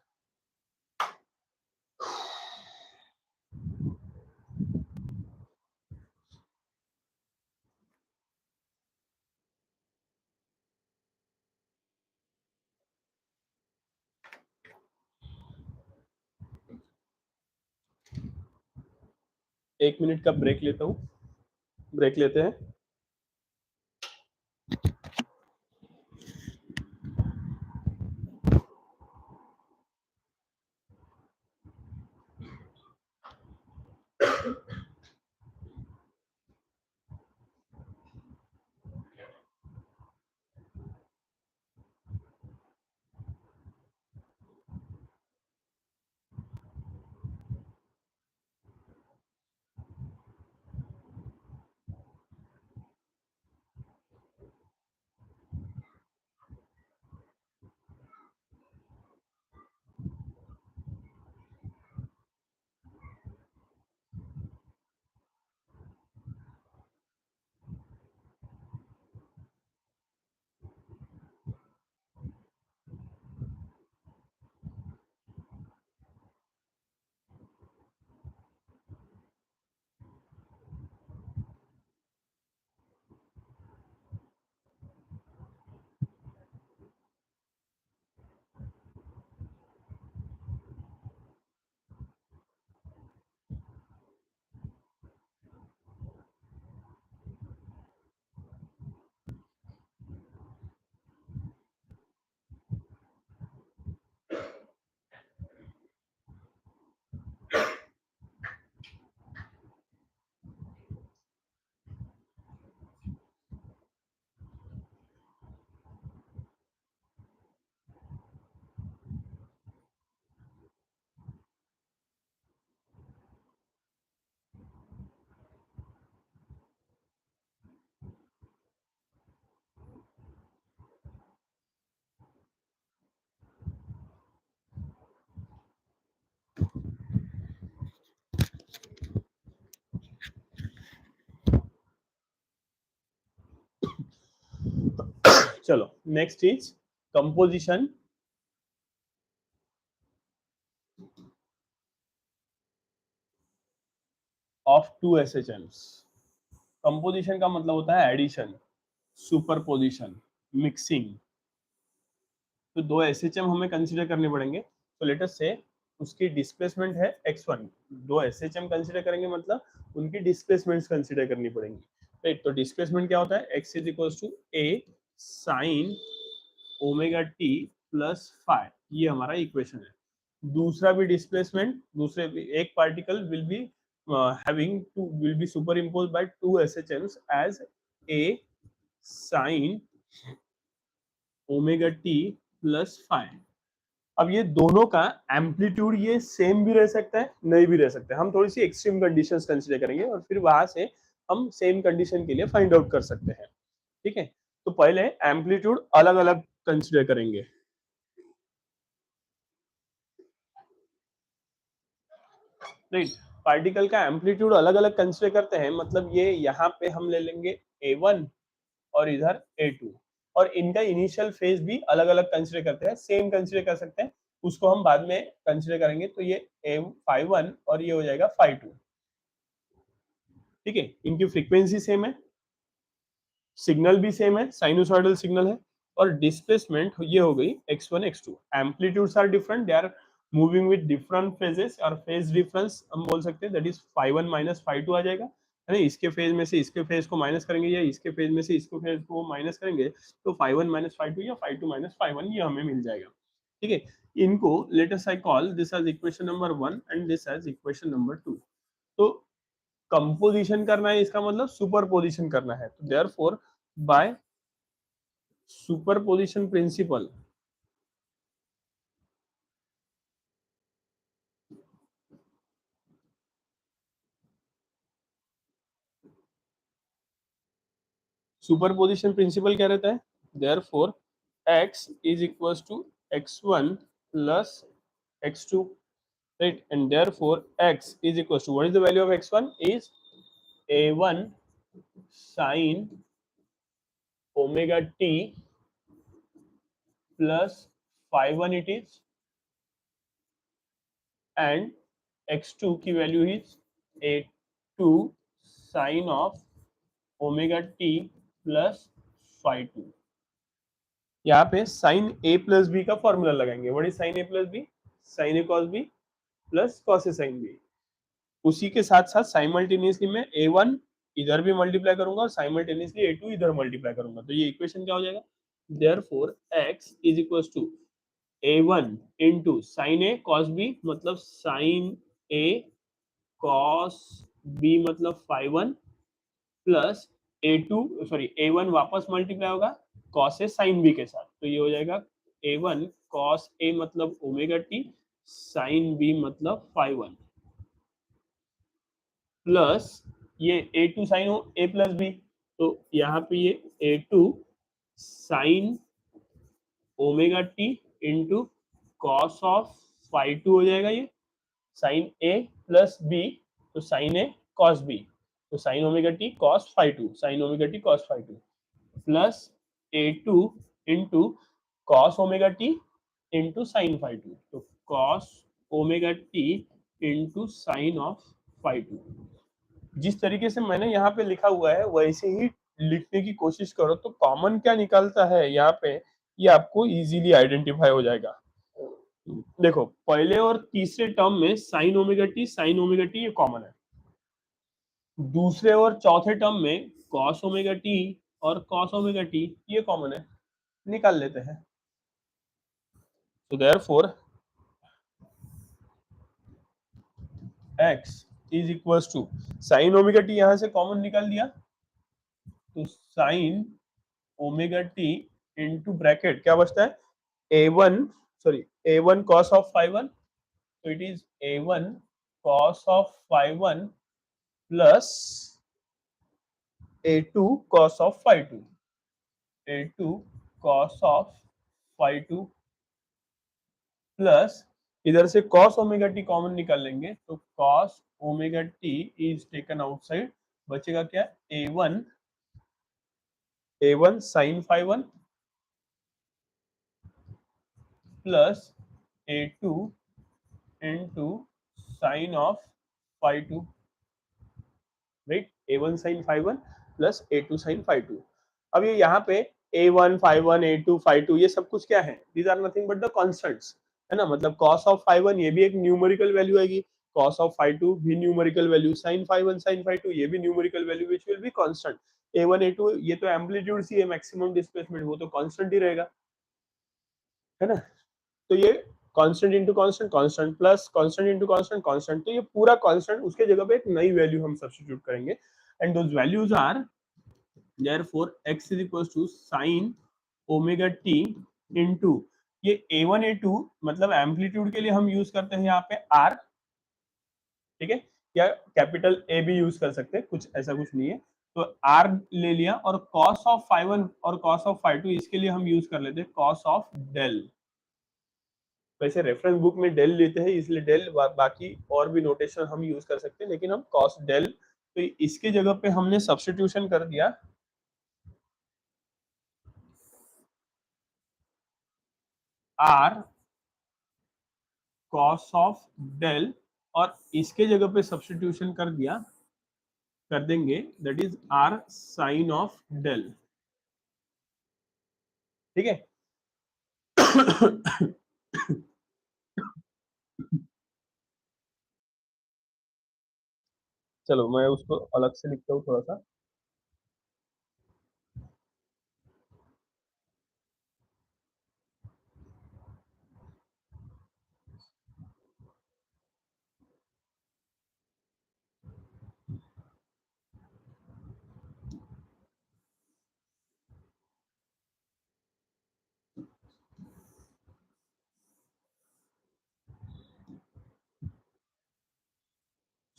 एक minute का break लेता हूँ, break लेते हैं. चलो next is composition of two SHMs. Composition का मतलब होता है एडिशन, सुपरपोजिशन, मिक्सिंग। तो दो एसएचएम हमें कंसीडर करने पड़ेंगे। तो लेट अस से उसकी डिस्प्लेसमेंट है x1, दो एसएचएम कंसीडर करेंगे मतलब उनकी डिस्प्लेसमेंट्स कंसीडर करनी पड़ेंगी, राइट। तो डिस्प्लेसमेंट क्या होता है, x is equals to a sine omega T plus phi, ये हमारा इक्वेशन है। दूसरा भी डिस्प्लेसमेंट, दूसरे भी एक particle will be having two will be superimpose by two SHMs as a sine omega T plus phi. अब ये दोनों का एम्पलीट्यूड ये सेम भी रह सकता है, नहीं भी रह सकता है। हम थोड़ी सी एक्सट्रीम कंडीशंस कंसीडर करेंगे और फिर वहां से हम सेम कंडीशन के लिए फाइंड आउट कर सकते हैं, ठीक है। तो पहले एम्पलीट्यूड अलग अलग कंसीडर करेंगे, राइट। पार्टिकल का एम्पलीट्यूड अलग अलग कंसीडर करते हैं मतलब ये यहाँ पे हम ले लेंगे A1 और इधर A2, और इनका इनिशियल फेज भी अलग अलग कंसीडर करते हैं, सेम कंसीडर कर सकते हैं, उसको हम बाद में कंसीडर करेंगे। तो ये phi1 और ये हो जाएगा phi2, ठीक है। इनकी फ्रीक्वेंसी सेम है, सिग्नल भी सेम है, साइनोसॉइडल सिग्नल है, और डिस्प्लेसमेंट ये हो गई x1 x2। Amplitudes are different, they are moving with different phases, और फेज डिफरेंस हम बोल सकते हैं that is phi1 minus phi2 आ जाएगा, है ना। इसके फेज में से इसके फेज को माइनस करेंगे या इसके फेज में से इसको फेज को माइनस करेंगे तो phi1 माइनस phi2 या phi2 माइनस phi1 ये हमें मिल जाएगा, ठीक है। इनको let us I call this as equation number 1 and this as equation number 2। तो कंपोजिशन करना है इसका मतलब सुपरपोजिशन करना है, तो therefore by superposition principle superposition principle क्या रहता है, therefore x is equals to x1 plus x2, right, and therefore x is equals to, what is the value of x1 is a1 sin omega t plus phi1 it is, and x2 की value is a2 sin of omega t plus phi2। यहाँ पे sin a plus b का formula लगाएंगे। What is sin a plus b, sin a cos b plus cos a sin b। उसी के साथ साथ simultaneously मैं a1 इधर भी मल्टीप्लाई करूंगा और साइमल्टेनियसली a2 इधर मल्टीप्लाई करूंगा, तो ये इक्वेशन क्या हो जाएगा, therefore x is equals to a1 into sin a cos b मतलब sin a cos b मतलब phi1 plus a2 sorry a1 वापस मल्टीप्लाई होगा cos a sin b के साथ, तो ये हो जाएगा a1 cos a मतलब ओमेगा t, sin b मतलब phi1 प्लस ये a2 साइन हो a प्लस बी, तो यहाँ पे ये a2 sine omega t into cos of phi two हो जाएगा, ये साइन ए प्लस बी, तो साइन ए कॉस बी, तो sine omega t cos phi two, sine omega t cos phi two plus a2 into cos omega t into sine phi two, तो cos omega t into sine of phi two. जिस तरीके से मैंने यहाँ पे लिखा हुआ है वैसे ही लिखने की कोशिश करो, तो कॉमन क्या निकलता है यहाँ पे ये आपको इजीली आइडेंटिफाई हो जाएगा। देखो पहले और तीसरे टर्म में साइन ओमेगा टी ये कॉमन है, दूसरे और चौथे टर्म में कॉस ओमेगा टी और कॉस ओमेगा टी ये कॉमन है, निकाल लेते हैं। तो therefore x is equals to sine omega t यहाँ से कॉमन निकाल दिया, तो sine omega t into bracket क्या बचता है a1 sorry a1 cos of phi1, तो it is a1 cos of phi1 plus a2 cos of phi2, a2 cos of phi2 plus इधर से cos ओमेगा टी कॉमन निकाल लेंगे, तो cos omega t is taken outside, बचेगा क्या a1 sin phi1 plus a2 into sin of phi 2, right, a1 sin phi 1 plus a2 sin phi 2। अब ये यहाँ पे a1 phi 1 a2 phi 2 ये सब कुछ क्या है, these are nothing but the constants, है ना, मतलब cos ऑफ phi 1 ये भी एक न्यूमेरिकल वैल्यू आएगी, cos ऑफ phi 2 भी numerical value, sin phi 1 sin phi 2 ये भी numerical value which will be constant. a1 a2 ये तो एम्पलीट्यूड सी है, मैक्सिमम डिस्प्लेसमेंट वो तो कांस्टेंट ही रहेगा, है ना। तो ये constant into constant, constant plus constant into constant, constant, तो ये पूरा कांस्टेंट, उसके जगह पे एक नई वैल्यू हम सब्स्टिट्यूट करेंगे and those values are therefore x is equals to sin omega t into ये a1 a2 मतलब एम्पलीट्यूड के लिए हम यूज करते हैं यहाँ पे r, ठीक है, या कैपिटल A भी यूज कर सकते हैं, कुछ ऐसा कुछ नहीं है, तो r ले लिया और cos ऑफ phi 1 और cos ऑफ phi 2 इसके लिए हम यूज कर लेते हैं cos ऑफ डेल। वैसे रेफरेंस बुक में डेल लेते हैं इसलिए डेल, बाकी और भी नोटेशन हम यूज कर सकते हैं, लेकिन हम cos डेल, तो इसके जगह पे हमने सब्स्टिट्यूशन कर दिया r cos ऑफ डेल और इसके जगह पे सब्स्टिट्यूशन कर देंगे that is r sin of del, ठीक है। चलो मैं उसको अलग से लिखता हूँ थोड़ा सा।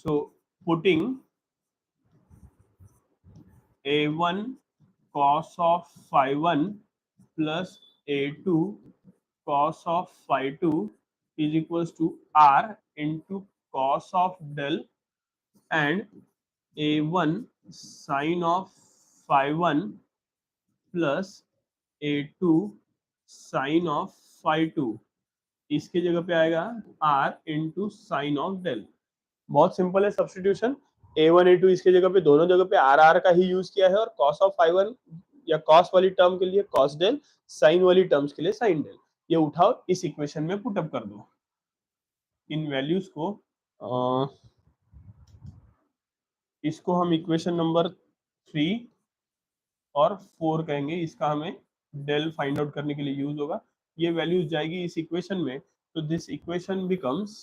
So putting a1 cos of phi 1 plus a2 cos of phi 2 is equals to r into cos of del and a1 sin of phi 1 plus a2 sin of phi 2 इसके जगह पे आएगा r into sin of del। बहुत simple है substitution, a1 a2 इसके जगह पे दोनों जगह पे आर आर का ही यूज किया है और cos ऑफ phi 1 या cos वाली टर्म के लिए cos del, sin वाली टर्म्स के लिए sin del, ये उठाओ इस इक्वेशन में पुट अप कर दो इन वैल्यूज को। इसको हम इक्वेशन नंबर 3 और 4 कहेंगे, इसका हमें डेल फाइंड आउट करने के लिए यूज होगा, ये वैल्यूज जाएगी इस इक्वेशन में, तो दिस इक्वेशन बिकम्स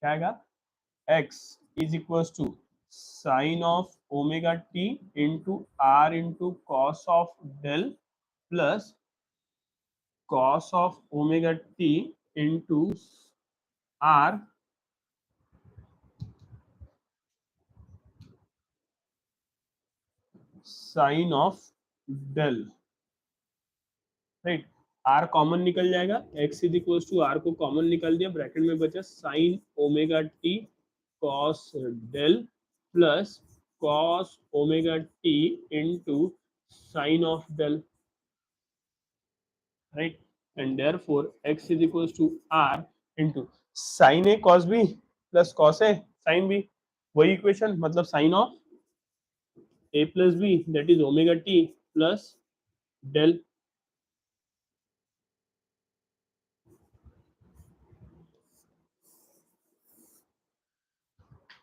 क्या आएगा, x is equals to sin of omega t into r into cos of del plus cos of omega t into r sin of del, राइट। r कॉमन निकल जाएगा, x is equals to r को common निकाल दिया, bracket में बचा sin omega t cos del plus cos omega t into sin of del, right, and therefore x is equals to r into sin a cos b plus cos a sin b, वही equation, मतलब sin of a plus b that is omega t plus del।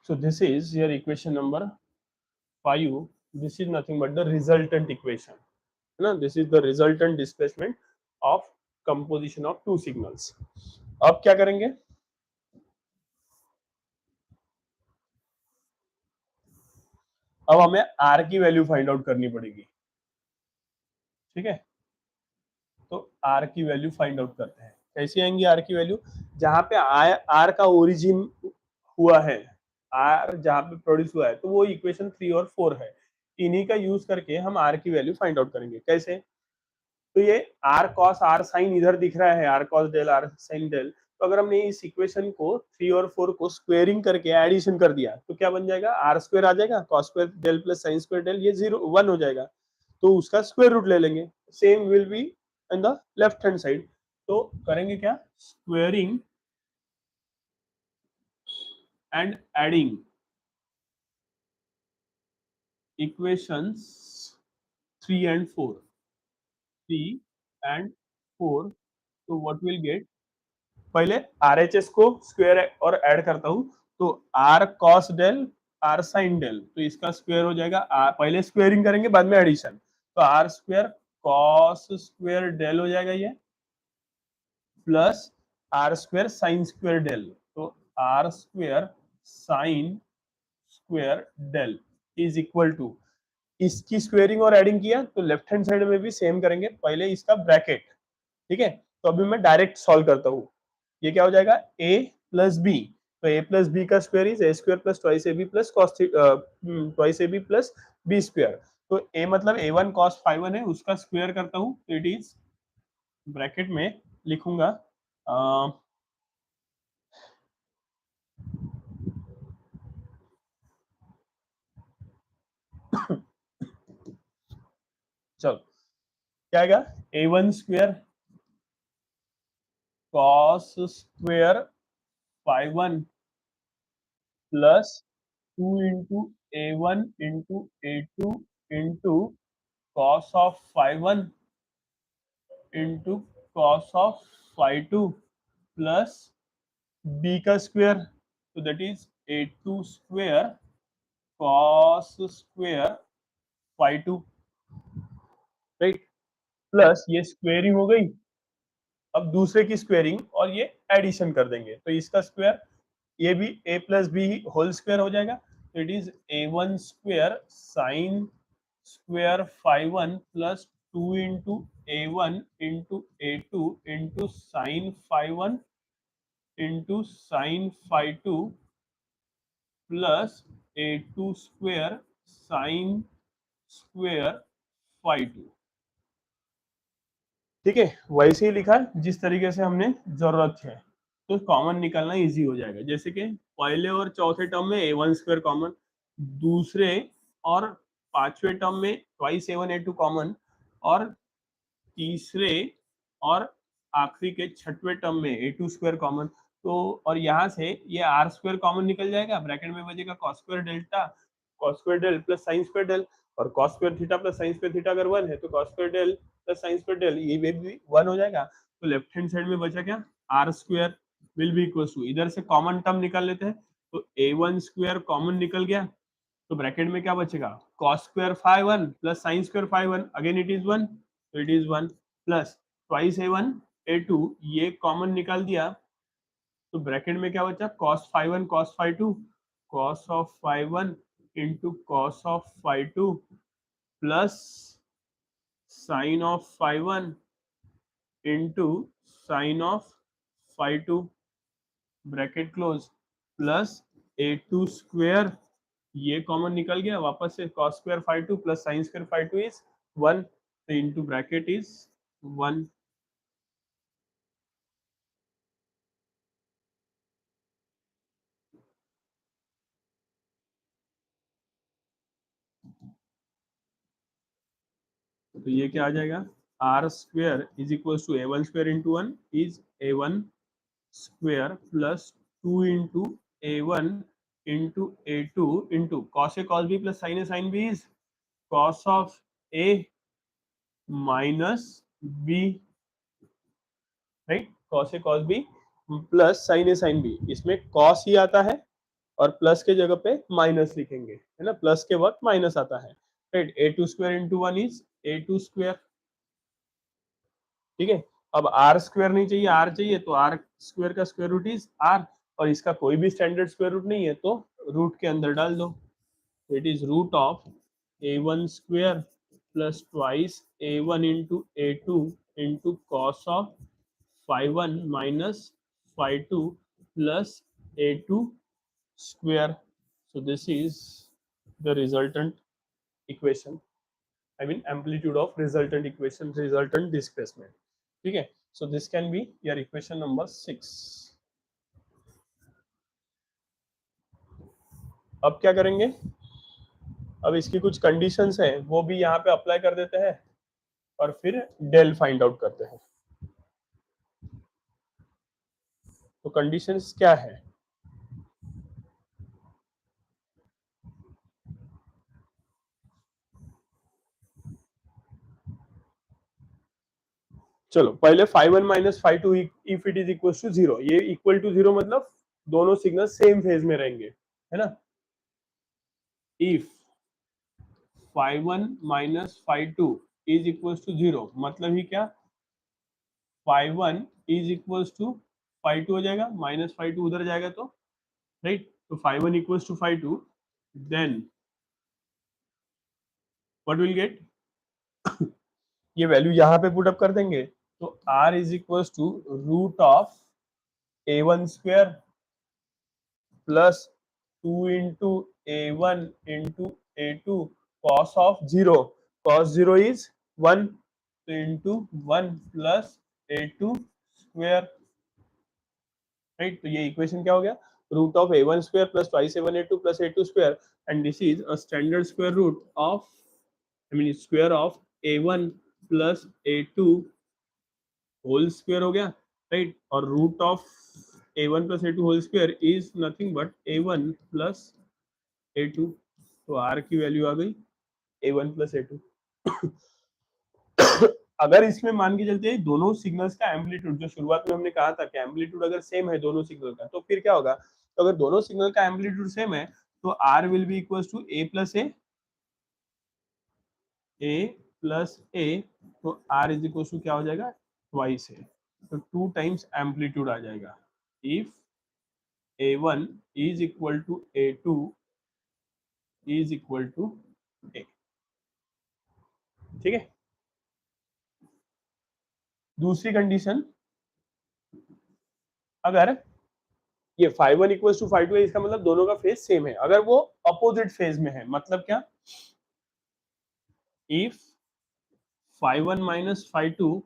So this is your equation number 5, this is nothing but the resultant equation, है ना, this is the resultant displacement of composition of two signals। अब क्या करेंगे, अब हमें r की value find out करनी पड़ेगी, ठीक है। तो r की वैल्यू फाइंड आउट करते हैं, कैसी आएंगी r की वैल्यू, जहां पे r का ओरिजिन हुआ है, r जहां पे प्रोड्यूस हुआ है, तो वो इक्वेशन 3 और 4 है, इन्हीं का यूज करके हम r की वैल्यू फाइंड आउट करेंगे। कैसे, तो ये r cos r sin इधर दिख रहा है, r cos del r sin del, तो अगर हमने इस इक्वेशन को 3 और 4 को स्क्वेयरिंग करके एडिशन कर दिया तो क्या बन जाएगा, r स्क्वायर आ जाएगा, cos square del plus sin square del, ये 1 हो जाएगा, तो उसका स्क्वायर रूट ले लेंगे, same will be in the left hand side, तो करेंगे क्या, squaring and adding equations 3 and 4, 3 and 4, तो व्हाट विल गेट, पहले आरएचएस को स्क्वायर और ऐड करता हूं, तो r cos del r sine del, तो इसका स्क्वायर हो जाएगा पहले स्क्वायरिंग करेंगे बाद में एडिशन, तो r square cos square del हो जाएगा ये, plus r square sine square del, तो r square sine square del is equal to, इसकी स्क्वेयरिंग और एडिंग किया तो लेफ्ट हैंड साइड में भी सेम करेंगे, पहले इसका ब्रैकेट, ठीक है। तो अभी मैं डायरेक्ट सॉल्व करता हूँ, ये क्या हो जाएगा, a प्लस बी, तो a प्लस बी का square is A square plus twice a b plus cos twice a b plus b square, तो a मतलब a1 cos phi1 है, उसका स्क्वायर करता हूँ, तो इट इज ब्रैकेट में लिखूंगा चलो क्या आएगा, a1 square cos square phi1 plus 2 into a1 into a2 into cos of phi1 into cos of phi2 plus b का स्क्वायर, तो that is a2 square cos square phi2, right, plus ये squaring हो गई, अब दूसरे की squaring और ये एडिशन कर देंगे, तो इसका स्क्वायर ये भी a plus b whole square हो जाएगा, तो it is a1 square sine square phi1 plus 2 into a1 into a2 into sine phi1 into sine phi2 plus a2 square sine square phi2, ठीक है, वैसे ही लिखा जिस तरीके से हमने जरूरत है, तो कॉमन निकालना इजी हो जाएगा, जैसे कि पहले और चौथे टर्म में a1 स्क्वायर कॉमन, दूसरे और पांचवें टर्म में ट्वाइस a1 a2 कॉमन, और तीसरे और आखिरी के छठवें टर्म में a2 स्क्वायर कॉमन, तो और यहाँ से ये r स्क्वायर कॉमन निकल जाएगा, ब्रैकेट में बचेगा cos square delta cos square del plus sine square del, और cos square theta plus sine square theta अगर 1 है तो cos square del plus sine square del ये भी 1 हो जाएगा, तो लेफ्ट हैंड साइड में बचा क्या, r square will be equal to, इधर से कॉमन टर्म निकाल लेते हैं, तो a1 स्क्वायर कॉमन निकल गया, तो ब्रैकेट में क्या बचेगा, cos square phi1 plus sine square phi1 again it is 1, तो it is 1 plus twice a1 a2 ये कॉमन निकाल दिया, तो ब्रैकेट में क्या बचा, cos phi1 cos phi2 cos of phi1 into cos of phi2 plus sin of phi1 into sin of phi2 bracket close, plus a2 square ये common निकल गया, वापस से cos square phi2 plus sin square phi2 is 1, तो into bracket is 1, तो ये क्या आ जाएगा, r square is equal to a1 square into 1 is a1 square plus 2 into a1 into a2 into cos a cos b plus sin a sin b is cos of a minus b, right, cos a cos b plus sin a sin b, इसमें cos ही आता है और plus के जगह पे minus लिखेंगे, है ना, प्लस के वक्त माइनस आता है, right, a2 square into 1 is a2 square, ठीक है। अब आर स्क्वायर नहीं चाहिए, आर चाहिए, तो आर स्क्वायर का स्क्वायर रूट इज आर, और इसका कोई भी स्टैंडर्ड स्क्वायर रूट नहीं है तो रूट के अंदर डाल दो, it is root of a1 square plus twice a1 into a2 into cos of phi1 minus phi2 plus a2 square, so this is the resultant equation, I mean amplitude of resultant equation, resultant displacement, ठीक है, so this can be your equation number 6। अब क्या करेंगे, अब इसकी कुछ conditions हैं वो भी यहाँ पे अप्लाई कर देते हैं और फिर डेल फाइंड आउट करते हैं। तो कंडीशंस क्या है? चलो पहले five one minus five two if it is equal to zero, ये इक्वल टू जीरो मतलब दोनों सिग्नल सेम फेज में रहेंगे, है ना? If five one minus five two is equal to zero मतलब ही क्या, five one is equal to five two हो जाएगा, माइनस फाइव टू उधर जाएगा तो राइट, तो phi one equal to five two, then what will get, ये वैल्यू यहाँ पे पुट अप कर देंगे, तो r is equal to root of a one square plus two into a one into a two cos of zero, cos zero is one, तो into one plus a two square, right. तो ये equation क्या हो गया, root of a one square plus twice a one a two plus a two square, and this is a standard square root of, I mean square of a one plus a two whole square हो गया, right. और root of a one plus a two whole square is nothing but a one plus a two, तो r की value आ गई a one plus a two. अगर इसमें मान के चलते हैं दोनों सिग्नल्स का एम्पलीट्यूड, जो शुरुआत में हमने कहा था कि एम्पलीट्यूड अगर सेम है दोनों सिग्नल का, तो फिर क्या होगा, तो अगर दोनों सिग्नल का एम्पलीट्यूड सेम है तो r will be equal to a plus a plus a, तो आर इज इक्वल टू क्या हो जाएगा, ट्वाइस ए, तो टू टाइम्स एम्पलीट्यूड आ जाएगा। If a one is equal to a two is equal to a, ठीक है। दूसरी कंडीशन, अगर ये phi one equal to five two है, इसका मतलब दोनों का फेज सेम है। अगर वो अपोजिट फेज में है मतलब क्या, if five one minus five two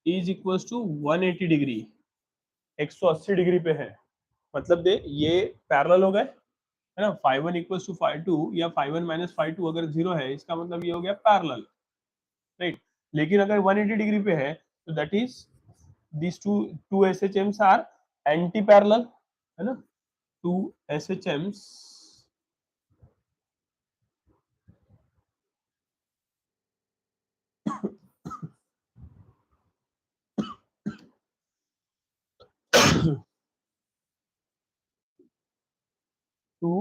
is equal to 180 degree, 180 degree पे है, मतलब दे ये पैरेलल हो गए, है ना। Phi one equal to five two या phi one minus five two अगर जीरो है, इसका मतलब ये हो गया पैरेलल, राइट। लेकिन अगर 180 डिग्री पे है तो that is this two two S H Ms are anti parallel, है ना। Two S H Ms two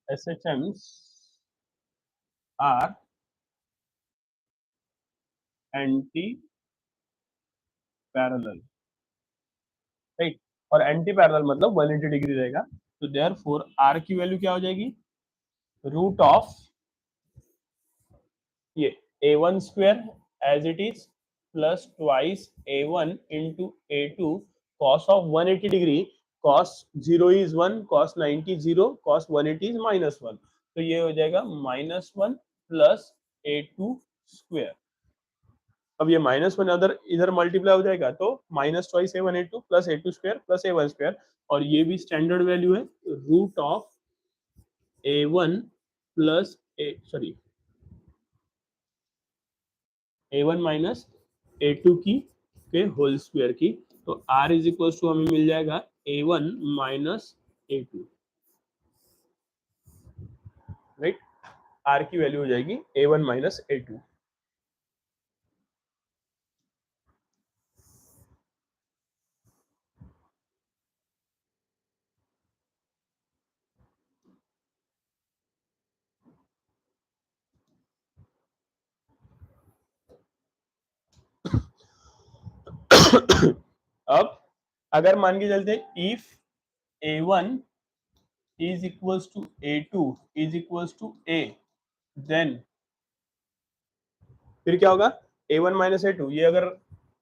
S H Ms are anti parallel, right. और एंटी पैरेलल मतलब 180 डिग्री रहेगा, तो देयरफॉर आर की वैल्यू क्या हो जाएगी, रूट ऑफ ये a one square as it is plus twice a one into a two cos of 180 degree, cos zero is one, cos 90 zero, cos 180 is minus one, तो ये हो जाएगा minus one plus a two square. अब ये minus one other इधर multiply हो जाएगा, तो minus twice a one a two plus a two square plus a one square, और ये भी स्टैंडर्ड वैल्यू है, root of a one plus a sorry a one minus a two की के होल स्क्वायर की, तो आर इज इक्वल टू हमें मिल जाएगा a one minus a two, right. R की वैल्यू हो जाएगी a one minus a two. अब अगर मान के चलते if a one is equals to a two is equals to a, then फिर क्या होगा, a one minus a two, ये अगर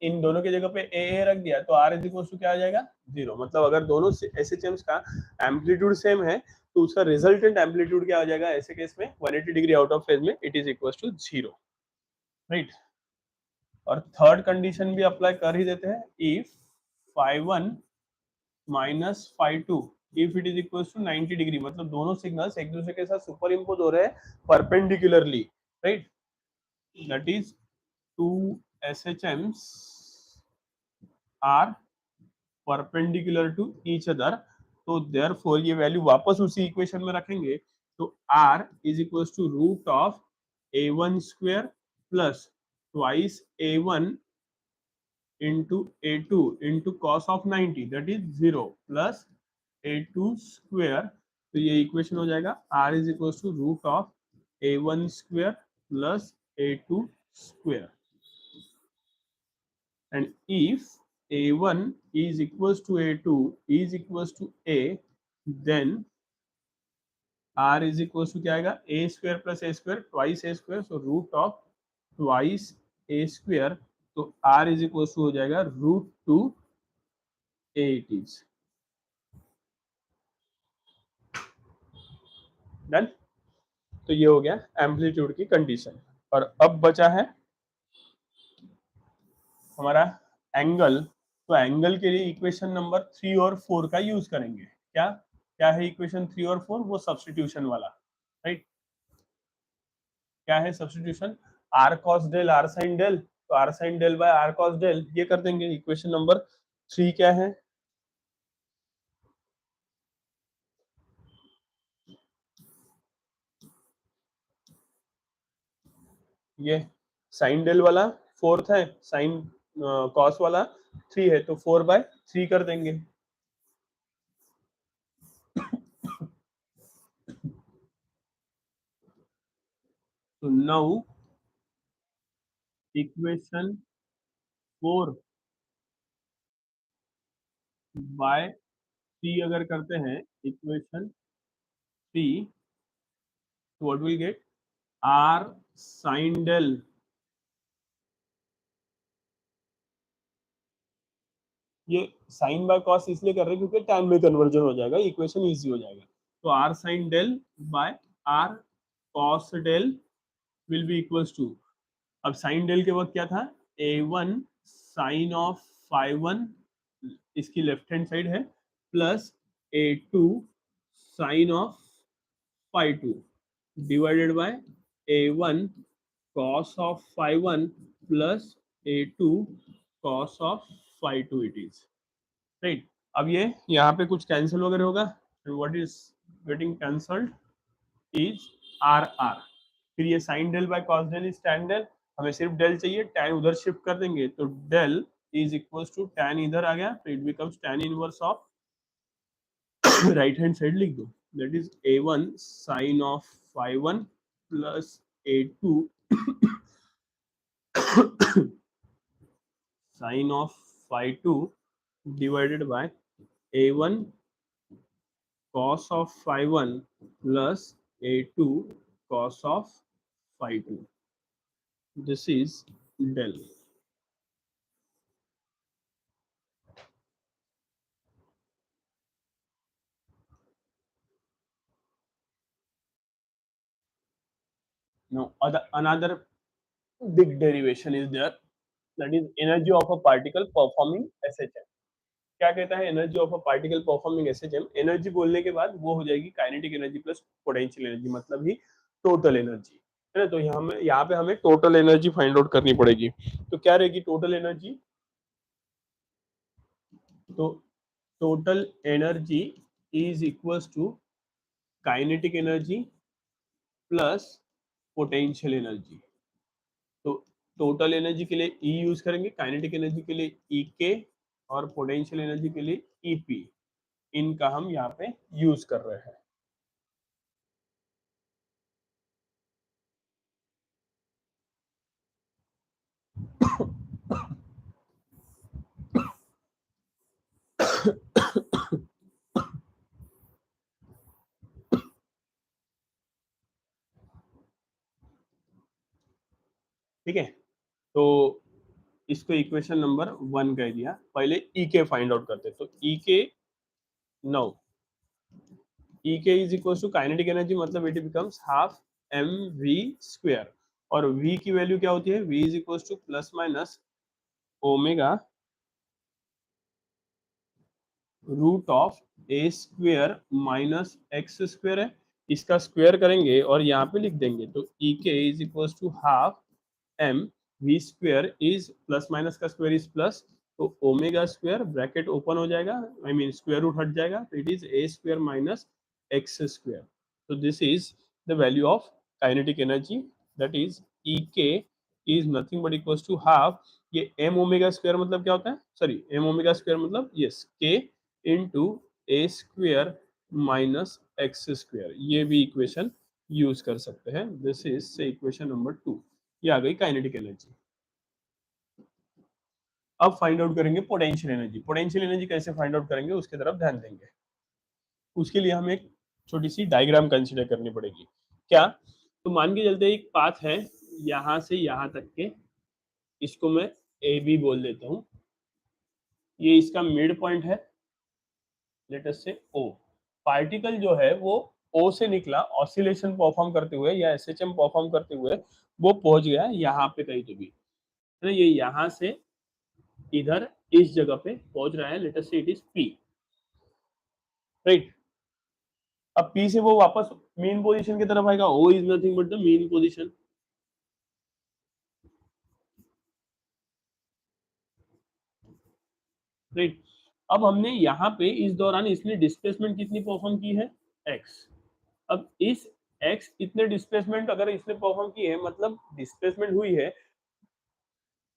इन दोनों की जगह पे ए रख दिया तो आर इज इक्वल टू क्या आ जाएगा, जीरो। मतलब अगर दोनों एस एच एम्स का एम्पलीट्यूड सेम है तो उसका रिजल्टेंट एम्पलीट्यूड क्या हो जाएगा, ऐसे केस में 180 डिग्री आउट ऑफ फेज में it is equal to zero, right. और थर्ड कंडीशन भी अप्लाई कर ही देते हैं, if five one minus five two if it is equal to 90 degree, मतलब दोनों सिग्नल्स एक दूसरे के साथ सुपर इम्पोज हो रहे हैं perpendicularly, right. That is two SHMs are perpendicular to each other, तो देयरफॉर ये वैल्यू वापस उसी इक्वेशन में रखेंगे, तो r is equal to root of a1 square plus twice a1 into a2 into cos of 90 that is 0 plus a2 square, तो ये equation हो जाएगा r is equals to root of a1 square plus a2 square, and if a1 is equals to a2 is equals to a, then r is equals to क्या आएगा a square plus a square twice a square, so root of twice a square, तो r is equals to हो जाएगा root 2 a it is done. तो ये हो गया amplitude की कंडीशन। और अब बचा है हमारा एंगल, तो एंगल के लिए इक्वेशन नंबर 3 और 4 का यूज करेंगे। क्या क्या है इक्वेशन 3 और 4? वो सब्स्टिट्यूशन वाला, राइट। क्या है substitution? R cos del r sine del, तो r sine del by r cos del ये कर देंगे। इक्वेशन नंबर 3 क्या है? ये साइन डेल वाला 4th है, साइन कॉस वाला 3 है, तो 4/3 कर देंगे। तो नाउ इक्वेशन 4/3 अगर करते हैं, इक्वेशन 3, तो what will get? R sine del, ये साइन बाय कॉस इसलिए कर रहे हैं क्योंकि टैन में कन्वर्जन हो जाएगा, इक्वेशन इजी हो जाएगा। तो r sine del by r cos del will be equals to, अब साइन डेल के वक्त क्या था? a1 साइन ऑफ फाई 1, इसकी लेफ्ट हैंड साइड है, plus a2 sine of phi 2 divided by a1 cos of phi 1 plus a2 cos of phi 2 it is, right. अब ये यहाँ पे कुछ कैंसिल वगैरह होगा, what is getting cancelled is r r, फिर ये sine del by cos del is tan del, हमें सिर्फ डेल चाहिए, टैन उधर शिफ्ट कर देंगे, तो del is equals to tan इधर आ गया, तो it becomes tan inverse of right hand side लिख दो, that is a1 sine of phi 1 plus a2 sine of phi 2 divided by a1 cos of phi 1 plus a2 cos of phi 2, this is del। now another big derivation is there, that is energy of a particle performing SHM। क्या कहता है energy of a particle performing SHM? Energy बोलने के बाद वो हो जाएगी kinetic energy plus potential energy, मतलब ही टोटल एनर्जी, है ना। तो यहाँ पे हमें टोटल एनर्जी फाइंड आउट करनी पड़ेगी। तो क्या रहेगी टोटल एनर्जी? तो total energy is equals to kinetic energy plus potential energy. तो टोटल एनर्जी के लिए ई यूज करेंगे, काइनेटिक एनर्जी के लिए ई के, और पोटेंशियल एनर्जी के लिए ईपी, इनका हम यहाँ पे यूज कर रहे हैं। ठीक है, तो इसको इक्वेशन नंबर 1 कह दिया। पहले ई के फाइंड आउट करते, तो ई के नाउ ई के is equal to kinetic energy, मतलब it becomes half M we square, और v की वैल्यू क्या होती है? v is equal to plus minus omega root of A square minus x square है, इसका स्क्वायर करेंगे और यहाँ पे लिख देंगे, तो ई के is equal to half M we square is plus minus का स्क्वायर इज प्लस, तो ओमेगा स्क्वायर ब्रैकेट ओपन हो जाएगा, आई मीन स्क्वायर रूट हट जाएगा, तो it is A square minus x square. तो this is the value of kinetic energy, that is E के is nothing but equals to half. ये M omega square मतलब क्या होता है, सॉरी एम ओमेगा स्क्वायर मतलब यस के into ए square minus x square. ये भी इक्वेशन यूज कर सकते हैं. This is say equation number 2. ये आ गई काइनेटिक एनर्जी. अब फाइंड आउट करेंगे पोटेंशियल एनर्जी. पोटेंशियल एनर्जी कैसे फाइंड आउट करेंगे उसके तरफ ध्यान देंगे. उसके लिए हमें एक छोटी सी डायग्राम कंसीडर करनी पड़ेगी. क्या, तो मान के चलते एक पाथ है यहां से यहां तक के, इसको मैं ए बी बोल देता हूँ. ये इसका मिड पॉइंट है, लेट अस से ओ. पार्टिकल जो है वो ओ से निकला ऑसिलेशन परफॉर्म करते हुए या एसएचएम परफॉर्म करते हुए, वो पहुंच गया यहाँ पे कहीं तो भी. तो ये यहाँ से इधर इस जगह पे पहुंच रहा है, let us say it is P, right. अब पी से वो वापस मेन पोजीशन की तरफ आएगा. O is nothing but the mean position, right. अब हमने यहाँ पे इस दौरान इसने डिस्प्लेसमेंट कितनी परफॉर्म की है, एक्स. अब इस एक्स इतने डिस्प्लेसमेंट अगर इसने परफॉर्म की है, मतलब डिस्प्लेसमेंट हुई है,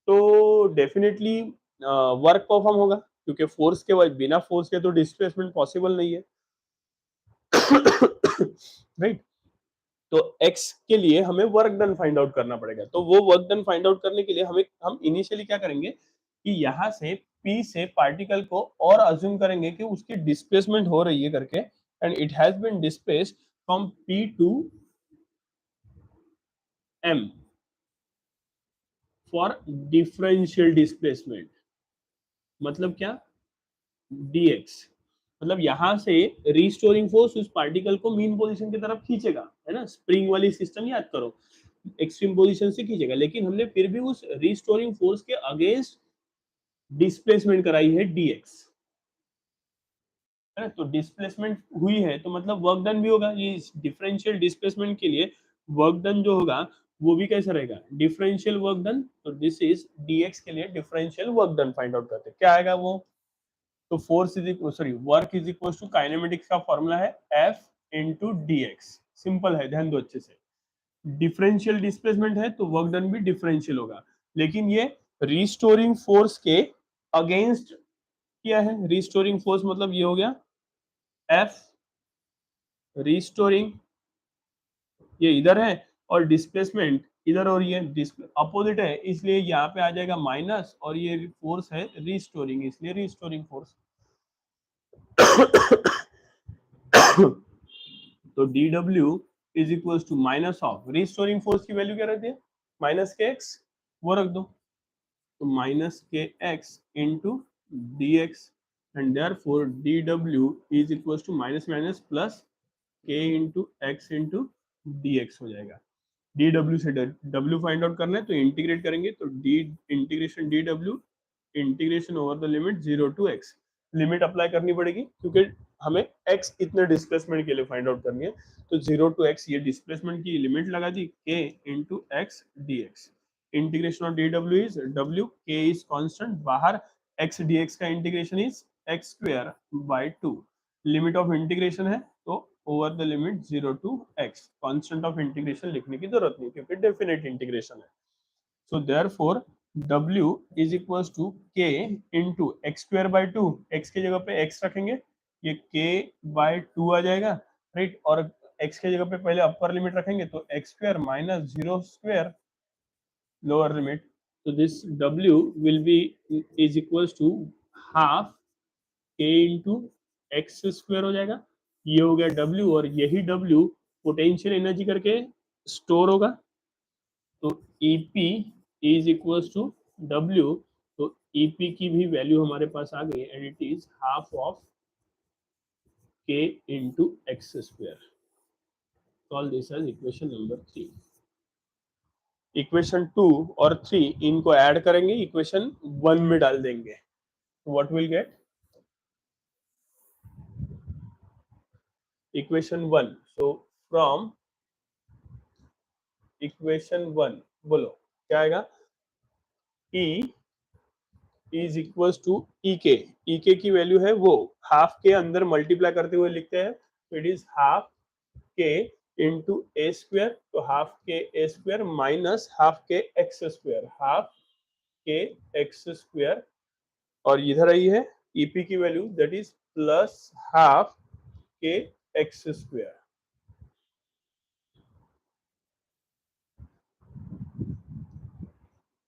तो डेफिनेटली वर्क परफॉर्म होगा, क्योंकि फोर्स के बिना फोर्स के तो डिस्प्लेसमेंट पॉसिबल नहीं है. राइट. तो x के लिए हमें वर्क डन फाइंड आउट करना पड़ेगा. तो वो वर्क डन फाइंड आउट करने के लिए हम इनिशियली क्या करेंगे कि यहाँ से p से पार्टिकल को और अज्यूम करेंगे कि उसकी डिस्प्लेसमेंट हो रही है करके, and it has been displaced from p to m for differential displacement. मतलब क्या, dx. मतलब यहां से रिस्टोरिंग फोर्स उस पार्टिकल को मीन पोजीशन की तरफ खींचेगा, है ना. स्प्रिंग वाली सिस्टम याद करो, एक्सट्रीम पोजीशन से खींचेगा, लेकिन हमने फिर भी उस रिस्टोरिंग फोर्स के अगेंस्ट डिस्प्लेसमेंट कराई है dx, है ना. तो डिस्प्लेसमेंट हुई है तो मतलब वर्क डन भी होगा. ये डिफरेंशियल डिस्प्लेसमेंट के लिए वर्क डन जो होगा वो भी कैसा रहेगा, डिफरेंशियल वर्क डन. तो दिस इज dx के लिए differential work done find out करते हैं. क्या आएगा वो, तो force is equal, sorry work is equal to kinematics का फॉर्मूला है F into D x. Simple है, ध्यान दो अच्छे से. डिफरेंशियल डिस्प्लेसमेंट है तो वर्क डन भी डिफरेंशियल होगा, लेकिन ये रिस्टोरिंग फोर्स के अगेंस्ट किया है. रिस्टोरिंग फोर्स मतलब ये हो गया एफ रिस्टोरिंग, ये इधर है, और डिस्प्लेसमेंट इधर हो रही है, अपोजिट है, इसलिए यहाँ पे आ जाएगा माइनस, और ये फोर्स है रिस्टोरिंग, इसलिए रिस्टोरिंग फोर्स. तो d W is equal to minus of restoring force की वैल्यू क्या रहती है, माइनस के एक्स, वो रख दो. तो minus K X into D X, and therefore D W is equal to minus minus plus K into X into D X हो जाएगा. डी डब्ल्यू से डब्ल्यू फाइंड आउट करना है तो इंटीग्रेट करेंगे, तो D integration D W integration over the limit 0 to X. Limit apply करनी पड़ेगी क्योंकि हमें x इतने डिस्प्लेसमेंट के लिए फाइंड आउट करनी है. तो 0 टू x ये डिस्प्लेसमेंट की लिमिट लगा दी, k into x D x. Integration of D W is W, के इज कॉन्स्टेंट, बाहर x dx का integration is x square by 2. Limit of integration है तो over the limit 0 to x. Constant of integration लिखने की जरूरत नहीं क्योंकि डेफिनेट इंटीग्रेशन है. So therefore W is equals to K into x square by 2. x की जगह पे x रखेंगे, ये K by 2 आ जाएगा, राइट. और x की जगह पे पहले अपर लिमिट रखेंगे तो x square minus 0 square lower limit. So this W will be is equals to half K into x square हो जाएगा. ये हो गया W, और यही W पोटेंशियल एनर्जी करके स्टोर होगा. तो EP is equals to W. तो EP की भी वैल्यू हमारे पास आ गई, and it is half of K into x square. Call this as equation number 3. Equation 2 और 3 इनको ऐड करेंगे, इक्वेशन 1 में डाल देंगे. What will gate, equation 1. So from equation 1 बोलो क्या आएगा, E इज इक्वल टू ई के. ई के की वैल्यू है वो हाफ के अंदर मल्टीप्लाई करते हुए लिखते हैं, तो इट इज हाफ के इंटू ए स्क्वायर. तो हाफ के ए square minus half k x square, half k x square. और इधर आई है ईपी की value that is plus half k x square.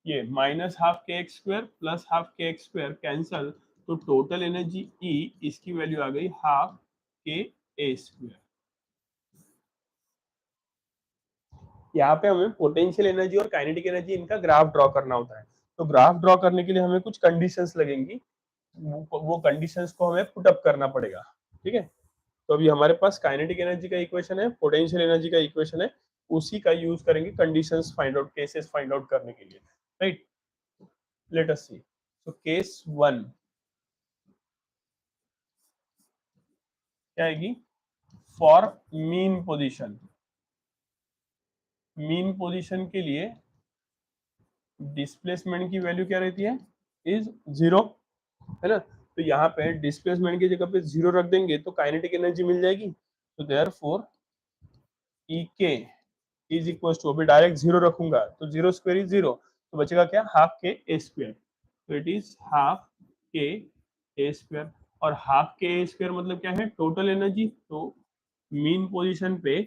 ये minus half k x square plus half k x square cancel, तो total energy E इसकी value आ गई half के ए स्क्वायर. यहाँ पे हमें पोटेंशियल एनर्जी और काइनेटिक एनर्जी इनका ग्राफ ड्रॉ करना होता है. तो ग्राफ ड्रॉ करने के लिए हमें कुछ कंडीशंस लगेंगी, वो कंडीशंस को हमें पुट अप करना पड़ेगा. ठीक है. तो अभी हमारे पास काइनेटिक एनर्जी का इक्वेशन है, पोटेंशियल एनर्जी का इक्वेशन है, उसी का यूज करेंगे conditions find out, cases find out करने के लिए. राइट. लेट अस सी. सो केस 1 क्या आएगी? For mean position. Mean position के लिए डिस्प्लेसमेंट की वैल्यू क्या रहती है? इज जीरो, है ना. तो यहाँ पे डिस्प्लेसमेंट की जगह पे जीरो रख देंगे तो काइनेटिक एनर्जी मिल जाएगी. तो देयरफॉर ई के इज इक्वल टू, अभी डायरेक्ट जीरो रखूंगा तो जीरो स्क्वायर इज जीरो, तो बचेगा क्या? हाफ के ए स्क्वायर. तो इट इज हाफ के ए स्क्वायर. और हाफ के ए स्क्वायर मतलब क्या है? Total energy. तो मीन पोजीशन पे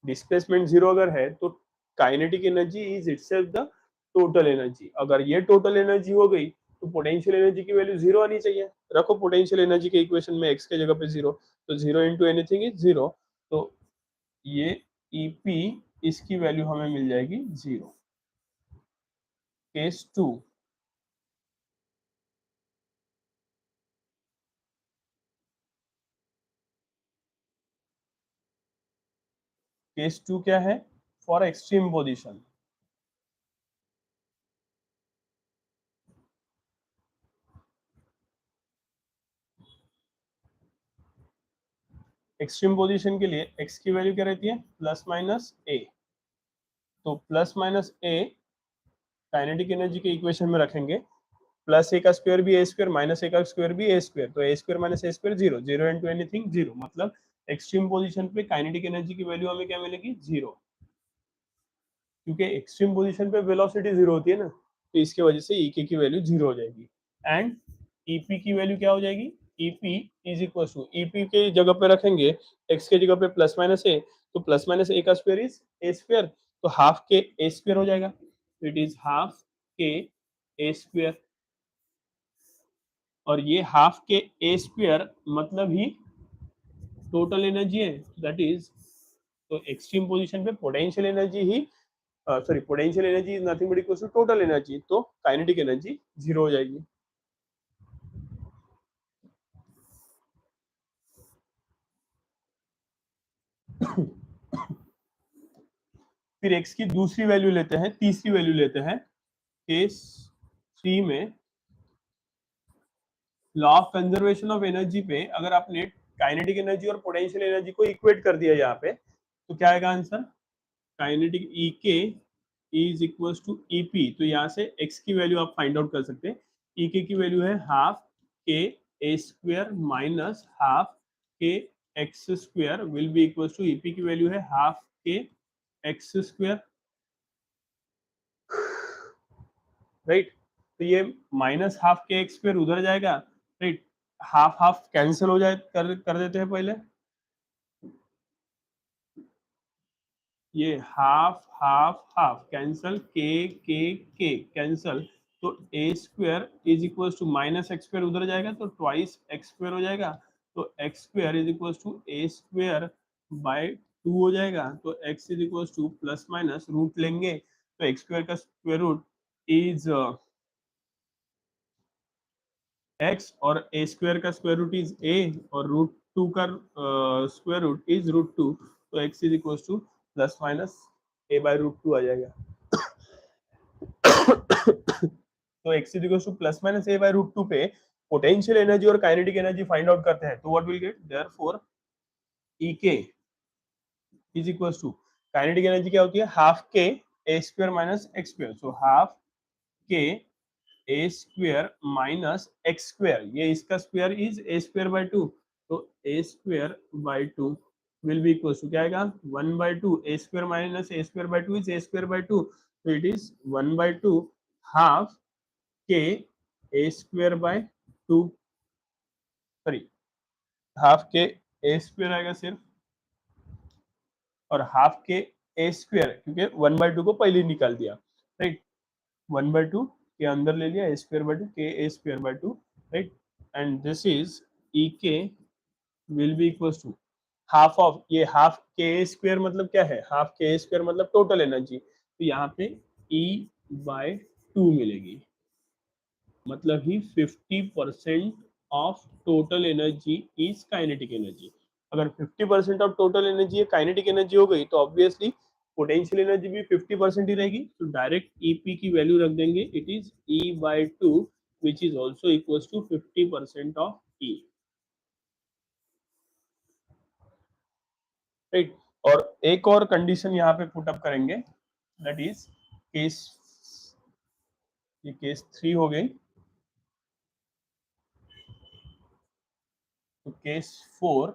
डिस्प्लेसमेंट जीरो अगर है तो kinetic energy is itself the total energy. अगर ये टोटल एनर्जी हो गई तो पोटेंशियल एनर्जी की वैल्यू जीरो आनी चाहिए. रखो पोटेंशियल एनर्जी के इक्वेशन में एक्स के जगह पे जीरो, तो zero into anything is zero. तो ये ईपी इसकी वैल्यू हमें मिल जाएगी जीरो. केस 2. केस 2 क्या है? For extreme position. Extreme position के लिए एक्स की वैल्यू क्या रहती है? Plus minus a. तो प्लस माइनस ए काइनेटिक एनर्जी के इक्वेशन में रखेंगे. प्लस ए का स्क्वायर भी ए स्क्वायर, माइनस ए का स्क्वायर भी ए स्क्वायर, तो ए स्क्वायर माइनस ए square zero, zero into anything zero. मतलब एक्सट्रीम पोजीशन पे काइनेटिक एनर्जी की वैल्यू हमें क्या मिलेगी? जीरो. क्योंकि एक्सट्रीम पोजीशन पे वेलोसिटी जीरो होती है ना, तो इसके वजह से ई की वैल्यू जीरो हो जाएगी. एंड ईपी की वैल्यू क्या हो जाएगी? EP is equal to, EP के जगह पे रखेंगे एक्स के जगह पे प्लस माइनस ए, तो प्लस माइनस ए का स्क्वायर इज ए स्क्वायर, तो हाफ के ए स्क्वायर हो जाएगा. इट इज हाफ के ए स्क्वायर. और ये हाफ के ए स्क्वायर मतलब ही टोटल एनर्जी है, दैट इज. तो एक्सट्रीम पोजीशन पे पोटेंशियल एनर्जी ही, sorry, potential energy is nothing but equal to total energy, तो काइनेटिक एनर्जी जीरो हो जाएगी. फिर एक्स की दूसरी वैल्यू लेते हैं, तीसरी वैल्यू लेते हैं. केस 3 में law of conservation of energy पे अगर आपने काइनेटिक एनर्जी और पोटेंशियल एनर्जी को इक्वेट कर दिया यहाँ पे, तो क्या आएगा आंसर? काइनेटिक ई के इज इक्वल टू ईपी. तो यहाँ से एक्स की वैल्यू आप फाइंड आउट कर सकते हैं. ई के की वैल्यू है हाफ के ए square minus half k x square will be equal to, EP की वैल्यू है half k x square. Right. तो ये minus half k x square उधर जाएगा. राइट. हाफ हाफ कैंसिल हो जाए, कर देते हैं पहले. ये half half half cancel, K cancel, तो ए square is equal to minus x square उधर जाएगा तो ट्वाइस एक्स स्क्वायर हो जाएगा. तो X square is equal to A square by two हो जाएगा. तो X is equal to plus minus root लेंगे, तो एक्स स्क्वायर का स्क्वायर रूट इज एक्स, और ए स्क्वायर का स्क्वायर रूट इज ए, और रूट टू का square root is root two. तो X is equal to plus minus A by root two आ जाएगा. तो X is equal to plus minus A by root two पे potential energy और kinetic energy find out करते हैं. तो what will get? Therefore E के is equal to, kinetic energy क्या होती है? हाफ के ए square minus x square. So half के A square minus x square, ये इसका square is A square by two, तो A square by two will be equal to क्या आएगा, 1/2, A square minus A square by two is A square by two, तो it is 1/2 half के A square by two, sorry half के A square आएगा सिर्फ, और half के A square क्योंकि 1/2 को पहले निकाल दिया, राइट, 1/2 के अंदर ले लिया, ए square by two K A square by two, right, and this is E K will be equal to half of, ये हाफ के स्क्वायर मतलब क्या है, हाफ के स्क्वायर मतलब टोटल एनर्जी, तो यहाँ पे E बाय टू मिलेगी, मतलब ही 50% of total energy is kinetic energy. अगर 50% of total energy kinetic energy हो गई तो ऑब्वियसली पोटेंशियल एनर्जी भी 50% ही रहेगी, तो डायरेक्ट ईपी की वैल्यू रख देंगे, it is E by two which is also equal to 50% of E, right. और एक और कंडीशन यहाँ पे पुट अप करेंगे, दैट इज केस, ये केस 3 हो गई, तो केस 4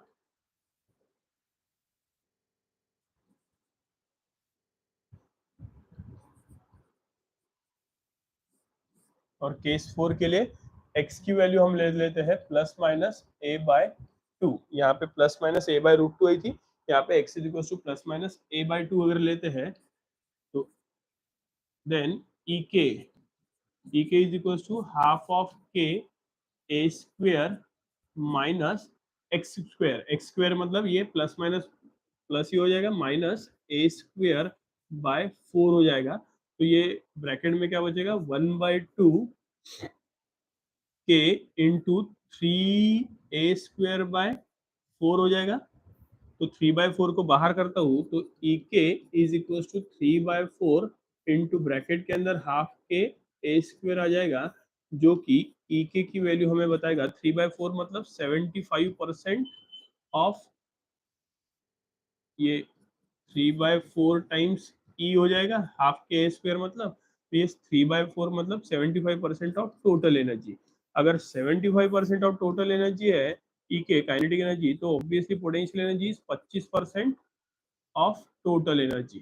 और केस 4 के लिए x की वैल्यू हम ले लेते हैं plus minus A by two, यहाँ पे plus minus A by root two आई थी, यहाँ पे x is equal to plus minus A by two अगर लेते हैं तो देन ई के is equal to half of K A square minus x square मतलब ये प्लस माइनस प्लस ही हो जाएगा, minus A square by four हो जाएगा, तो ये ब्रैकेट में क्या बचेगा, 1/2 के into three A square by four हो जाएगा, तो 3/4 को बाहर करता हूँ तो ई के is equal to 3/4 into bracket के अंदर हाफ के ए स्क्वेयर आ जाएगा, जो कि ई के की वैल्यू हमें बताएगा 3/4 मतलब 75% ऑफ, ये 3/4 टाइम्स ई हो जाएगा, हाफ के ए स्क्वेयर मतलब, तो ये 3/4 मतलब 75% ऑफ टोटल एनर्जी। अगर 75% ऑफ टोटल एनर्जी है ई के काइनेटिक एनर्जी, तो obviously potential energy is 25% of total energy,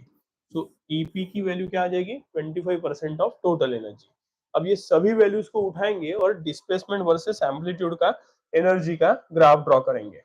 so EP की वैल्यू क्या आ जाएगी, 25% ऑफ टोटल एनर्जी। अब ये सभी वैल्यूज को उठाएंगे और डिस्प्लेसमेंट वर्सेस एम्पलीट्यूड का एनर्जी का ग्राफ ड्रॉ करेंगे।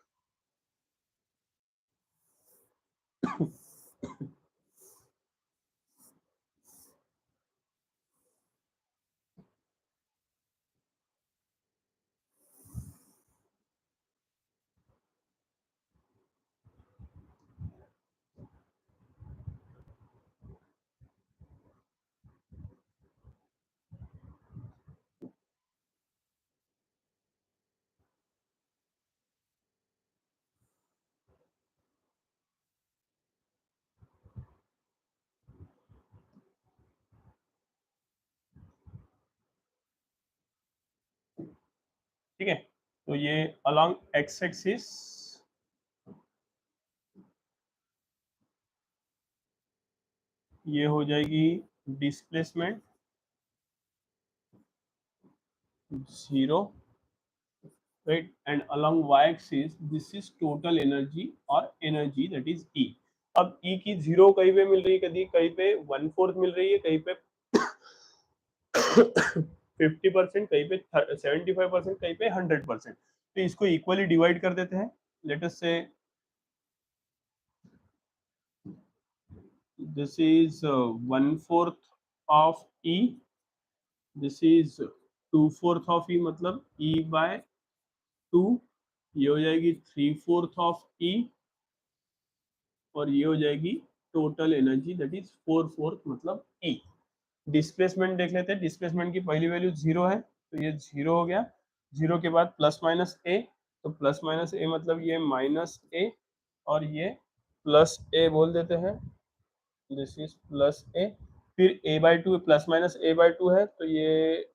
ठीक है, तो ये अलोंग एक्स एक्सिस ये हो जाएगी displacement 0, right, and along y axis this is total energy और एनर्जी दैट इज E। अब E की 0 कहीं पे मिल रही है, कहीं कहीं पे 1/4 मिल रही है, कहीं पे 50%, कहीं पे 75%, कहीं पे 100%, तो इसको इक्वली डिवाइड कर देते हैं, लेट अस से this is 1/4 of E, this is 2/4 of E मतलब E by 2, ये हो जाएगी 3/4 ऑफ E, और ये हो जाएगी टोटल एनर्जी दैट इज 4/4 मतलब E। डिस्प्लेसमेंट देख लेते हैं, डिस्प्लेसमेंट की पहली वैल्यू 0 है, तो ये 0 हो गया, 0 के बाद प्लस माइनस ए, तो प्लस माइनस ए मतलब ये माइनस ए, और ये प्लस ए बोल देते हैं, दिस इज प्लस ए, फिर A by two, plus minus A by two है तो ये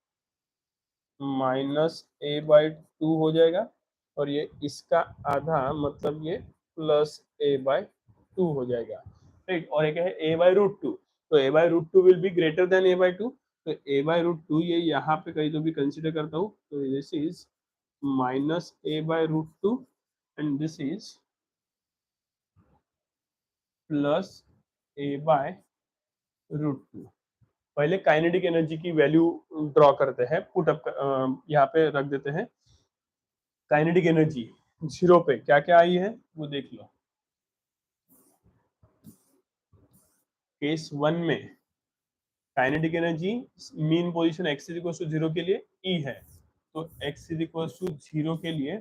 माइनस ए बाई टू हो जाएगा, और ये इसका आधा मतलब ये प्लस ए बाई टू हो जाएगा, राइट। और एक है ए बाई रूट टू, तो A by root two will be greater than A by two, तो a/√2 ये यहाँ पे कहीं तो भी कंसिडर करता हूँ, तो this is minus a/√2 and this is plus a/√2। पहले काइनेटिक एनर्जी की वैल्यू ड्रॉ करते हैं, पुट अप यहाँ पे रख देते हैं। काइनेटिक एनर्जी 0 पे क्या क्या आई है वो देख लो। केस 1 में kinetic energy mean position x is equal to 0 के लिए E है, तो x इज इक्वल टू 0 के लिए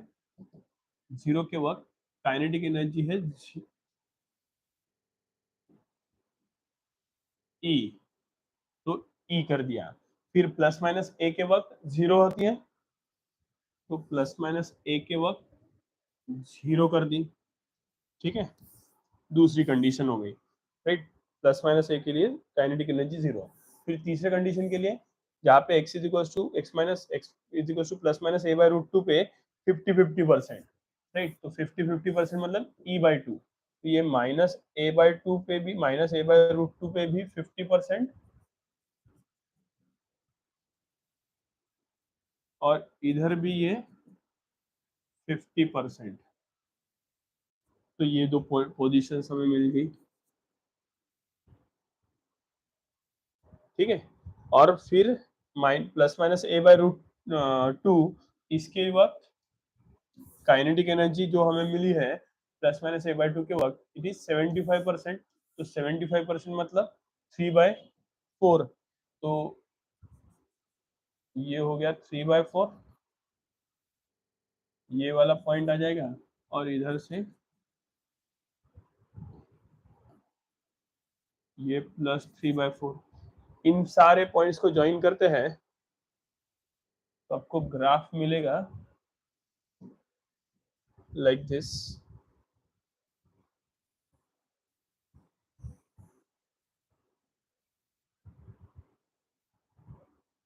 0 के वक्त काइनेटिक एनर्जी है E, तो E कर दिया। फिर प्लस माइनस a के वक्त 0 होती है, तो प्लस माइनस a के वक्त 0 कर दी। ठीक है, दूसरी कंडीशन हो गई, राइट। प्लस माइनस ए के लिए काइनेटिक एनर्जी 0। फिर तीसरे कंडीशन के लिए जहाँ पे x is equal to x minus x is equal to plus minus a/√2 पे 50-50%, राइट। तो 50-50% मतलब e/2, तो ये -a/2 पे भी, -a/√2 पे भी 50% और इधर भी ये 50%। तो ये दो पोजिशन हमें मिल गई। ठीक है, और फिर प्लस माइनस a/√2, इसके वक्त काइनेटिक एनर्जी जो हमें मिली है प्लस माइनस a/2 के वक्त, इट इज 75%। तो 75% मतलब 3/4, तो ये हो गया 3/4, ये वाला पॉइंट आ जाएगा। और इधर से ये +3/4, इन सारे पॉइंट्स को ज्वाइन करते हैं तो आपको ग्राफ मिलेगा लाइक दिस।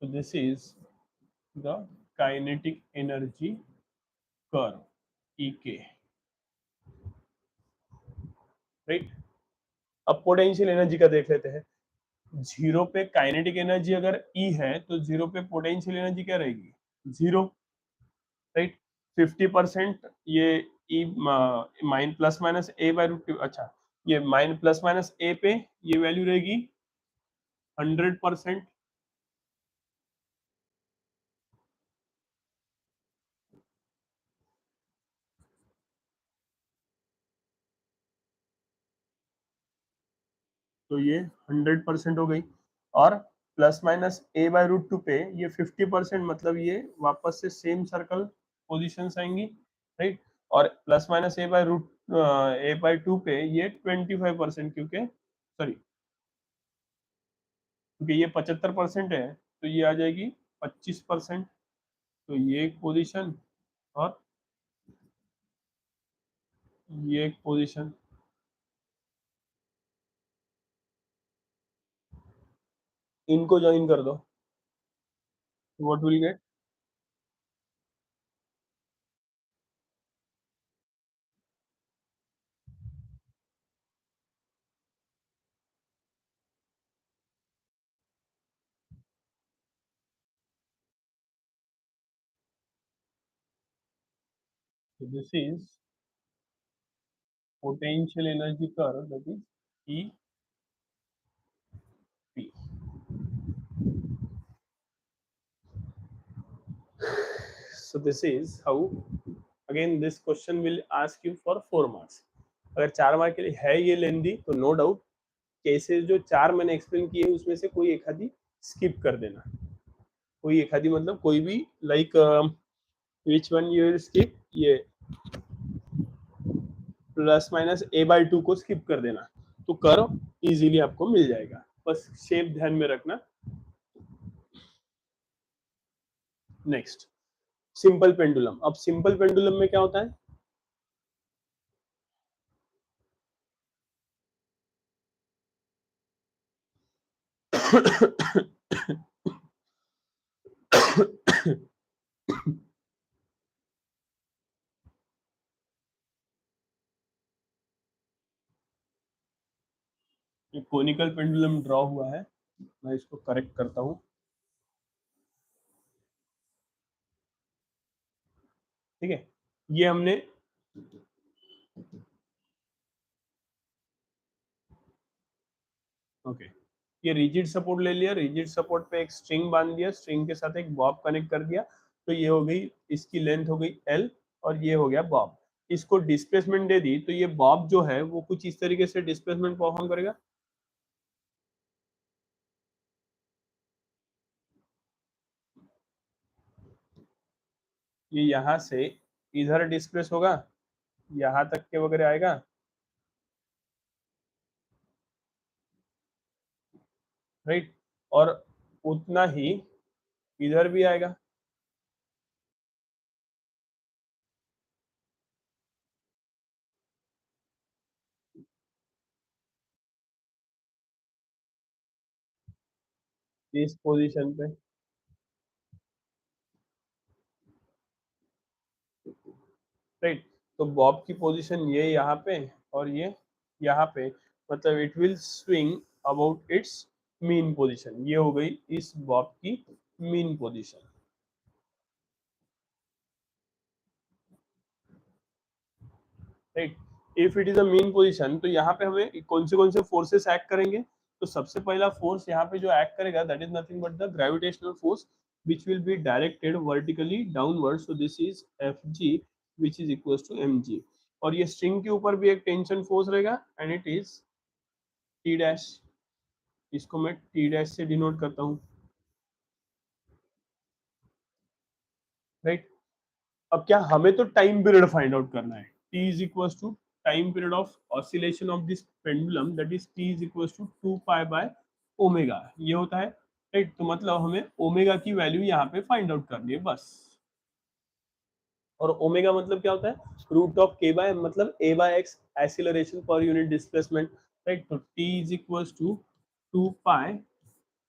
तो this is the kinetic energy curve EK, right. अब पोटेंशियल एनर्जी का देख लेते हैं। 0 पे काइनेटिक एनर्जी अगर E है तो 0 पे पोटेंशियल एनर्जी क्या रहेगी, 0, राइट। 50% ये E mine plus minus a/√2, अच्छा, ये माइन प्लस माइनस a पे ये वैल्यू रहेगी 100%। तो ये 100% हो गई। और प्लस माइनस a/√2 पे ये 50%, मतलब ये वापस से सेम सर्कल पोजीशंस आएंगी, राइट। और प्लस माइनस a/2 पे ये 25%, क्योंकि सॉरी, क्योंकि ये 75% है तो ये आ जाएगी 25%। तो ये एक पोजीशन और ये एक पोजीशन, इनको ज्वाइन कर दो, what will gate, this is potential energy curve, that is EP। So this is how, again this question will ask you for 4 marks। अगर 4 मार्क के लिए है ये लेंदी तो नो डाउट केसेस जो 4 मैंने एक्सप्लेन किए उसमें से कोई एक आधी स्किप कर देना। कोई एक आधी मतलब कोई भी, like which one you will skip, ये प्लस माइनस a/2 को स्किप कर देना, तो कर्व इजीली आपको मिल जाएगा। बस शेप ध्यान में रखना। Next, simple pendulum. अब सिंपल पेंडुलम में क्या होता है, ये कोनिकल पेंडुलम ड्रॉ हुआ है, मैं इसको करेक्ट करता हूँ। ठीक है, ये हमने ओके ये रिजिड सपोर्ट ले लिया, रिजिड सपोर्ट पे एक स्ट्रिंग बांध दिया, स्ट्रिंग के साथ एक बॉब कनेक्ट कर दिया, तो ये हो गई, इसकी लेंथ हो गई एल, और ये हो गया बॉब। इसको डिस्प्लेसमेंट दे दी, तो ये बॉब जो है वो कुछ इस तरीके से डिस्प्लेसमेंट परफॉर्म करेगा। ये यहाँ से इधर डिस्प्लेस होगा, यहाँ तक के वगैरह आएगा, राइट, और उतना ही इधर भी आएगा। इस पोजीशन पे, राइट, तो बॉब की पोजीशन ये यहाँ पे और ये यहाँ पे, मतलब it will swing about it's mean position. ये हो गई इस बॉब की mean position, right. If it is a mean position, तो यहाँ पे हमें कौन से फोर्सेस एक्ट करेंगे? तो सबसे पहला फोर्स यहाँ पे जो एक्ट करेगा, that is nothing but the gravitational force which will be directed vertically downward, so this is Fg which is equals to mg। और ये स्ट्रिंग के ऊपर भी एक टेंशन फोर्स रहेगा, and it is T dash, इसको मैं टी डैश से डिनोट करता हूँ, राइट। अब क्या हमें तो टाइम पीरियड फाइंड आउट करना है, T is equal to time period of oscillation of this pendulum, that is T is equal to 2 pi by omega, ये होता है, राइट। तो मतलब हमें ओमेगा की वैल्यू यहाँ पे फाइंड आउट करनी है बस। और ओमेगा मतलब क्या होता है? रूट ऑफ के बाय, मतलब A by X, acceleration per unit displacement, right. तो T is equal to 2 pi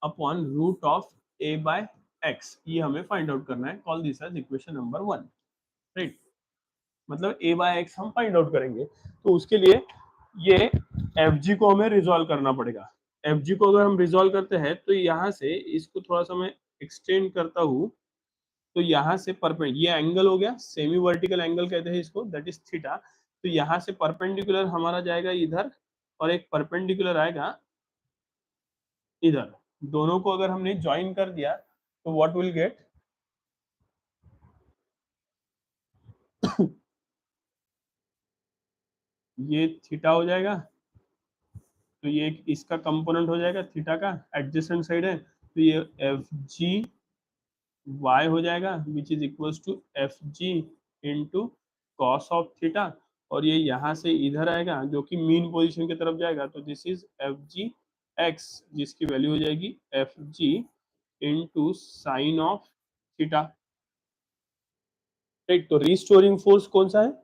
upon root of A by x, ये हमें फाइंड आउट करना है, call this as equation number 1, right. मतलब ए बाय एक्स हम find out करेंगे, तो उसके लिए ये एफ जी को हमें रिजॉल्व करना पड़ेगा। एफ जी को अगर हम रिजॉल्व करते हैं, तो यहाँ से इसको थोड़ा सा मैं एक्सटेंड करता हूँ, तो यहाँ से परपेंड, ये एंगल हो गया, सेमी वर्टिकल एंगल कहते हैं इसको, दैट इज थीटा। तो यहाँ से परपेंडिकुलर हमारा जाएगा इधर, और एक परपेंडिकुलर आएगा इधर, दोनों को अगर हमने ज्वाइन कर दिया, तो व्हाट विल गेट, ये थीटा हो जाएगा, तो ये एक इसका कंपोनेंट हो जाएगा थीटा का, एडजेसेंट साइड है, तो ये एफ जी वाई हो जाएगा, which is equals to F g into cos of theta, और ये यहाँ से इधर आएगा जो कि मीन पोजीशन की तरफ जाएगा, तो this is F G x, जिसकी वैल्यू हो जाएगी F g into sine of theta, right. तो रिस्टोरिंग फोर्स कौन सा है?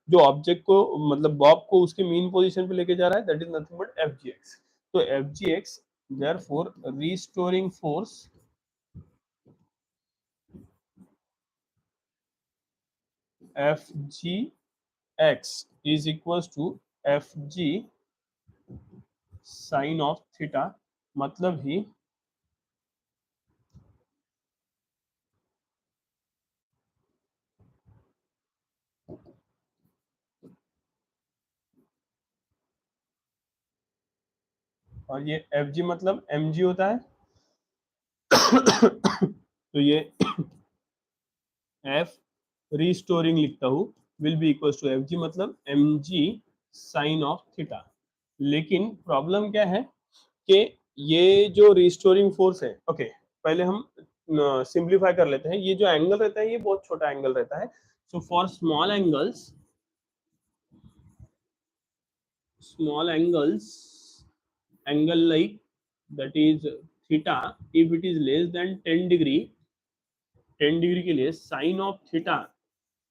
जो ऑब्जेक्ट को, मतलब बॉब को उसके मीन पोजीशन पे लेके जा रहा है, that is nothing but F G X. तो F G X, therefore restoring force F G X is equal to F G sine of theta, मतलब ही और ये एफ जी मतलब एम जी होता है, तो ये एफ रिस्टोरिंग लिखता हूँ, will be equal to F G मतलब M G sine of theta. लेकिन प्रॉब्लम क्या है कि ये जो रिस्टोरिंग फोर्स है, ओके पहले हम सिंप्लीफाई कर लेते हैं, ये जो एंगल रहता है ये बहुत छोटा एंगल रहता है, सो for small angles, angle like that is theta, if it is less than 10 degree, 10 degree के लिए sine of theta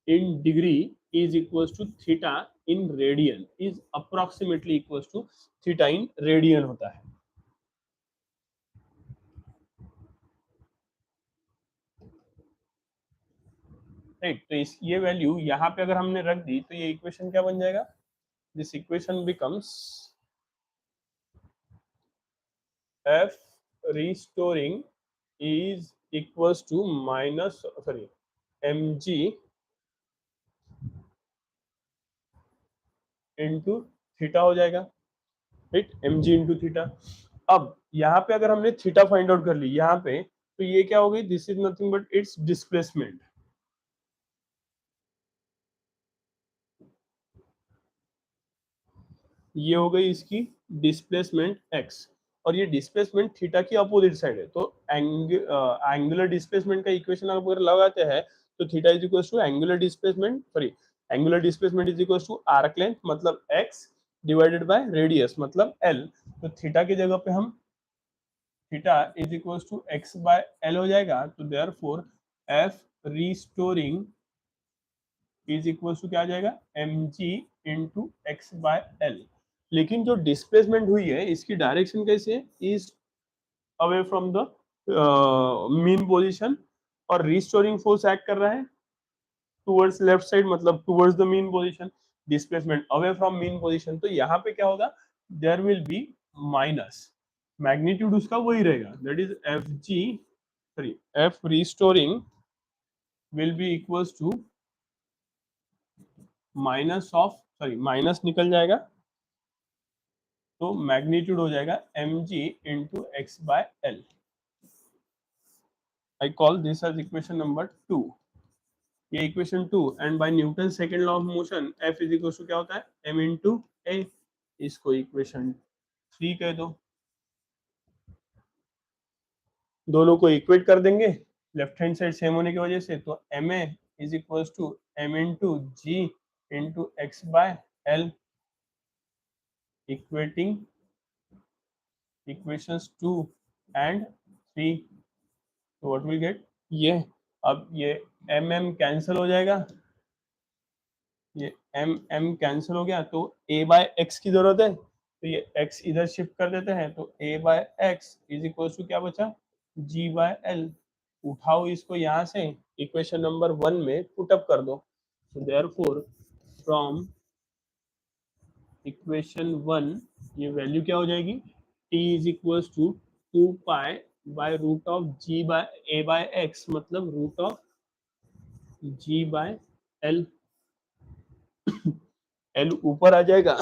in degree is equals to theta in radian, is approximately equals to theta in radian होता है, right. तो इस ये value यहाँ पे अगर हमने रख दी, तो ये इक्वेशन क्या बन जाएगा? This equation becomes F restoring is equals to minus, sorry, mg into theta हो जाएगा, राइट, एम जी इंटू थीटा। अब यहाँ पे अगर हमने थीटा फाइंड आउट कर ली यहाँ पे, तो ये क्या हो गई, this is nothing but it's displacement. ये हो गई इसकी डिस्प्लेसमेंट एक्स, और ये डिस्प्लेसमेंट थीटा की अपोजिट साइड है, तो एंगुलर डिस्प्लेसमेंट का इक्वेशन अगर लगाते हैं तो theta is equal to angular displacement, sorry, angular displacement is equal to arc length मतलब एक्स डिवाइडेड बाय रेडियस मतलब एल। तो थीटा की जगह पे हम theta is equal to x by l हो जाएगा, तो therefore F restoring is equal to क्या आ जाएगा, M G into x by l. लेकिन जो डिस्प्लेसमेंट हुई है इसकी डायरेक्शन कैसे है, is away from the mean position, और रिस्टोरिंग फोर्स एक्ट कर रहा है टुवर्ड्स लेफ्ट साइड मतलब towards the mean position, displacement away from mean position. तो यहाँ पे क्या होगा, there will be minus, magnitude उसका वही रहेगा, that is F G, sorry, F restoring will be equals to minus of, sorry minus निकल जाएगा, तो मैग्नीट्यूड हो जाएगा M G into x by L. I call this as equation number 2। ये equation 2, and by Newton second law of motion F is equal to क्या होता है, M into ए। इसको इक्वेशन 3 कह दो। दोनों को इक्वेट कर देंगे लेफ्ट हैंड साइड सेम होने की वजह से, तो M A is equal to M into G into x by L, equating equations 2 and 3। तो व्हाट विल गेट, ये, अब ये एम एम कैंसिल हो जाएगा, ये एम एम कैंसिल हो गया, तो ए बाय एक्स की जरूरत है, तो ये एक्स इधर शिफ्ट कर देते हैं, तो A by X is equal to क्या बचा, जी बाय एल। उठाओ इसको यहाँ से इक्वेशन नंबर 1 में पुटअप कर दो, so therefore फ्रॉम इक्वेशन 1 ये वैल्यू क्या हो जाएगी, t is equal to 2 pi by root of G by A by X मतलब root of G by L. L ऊपर आ जाएगा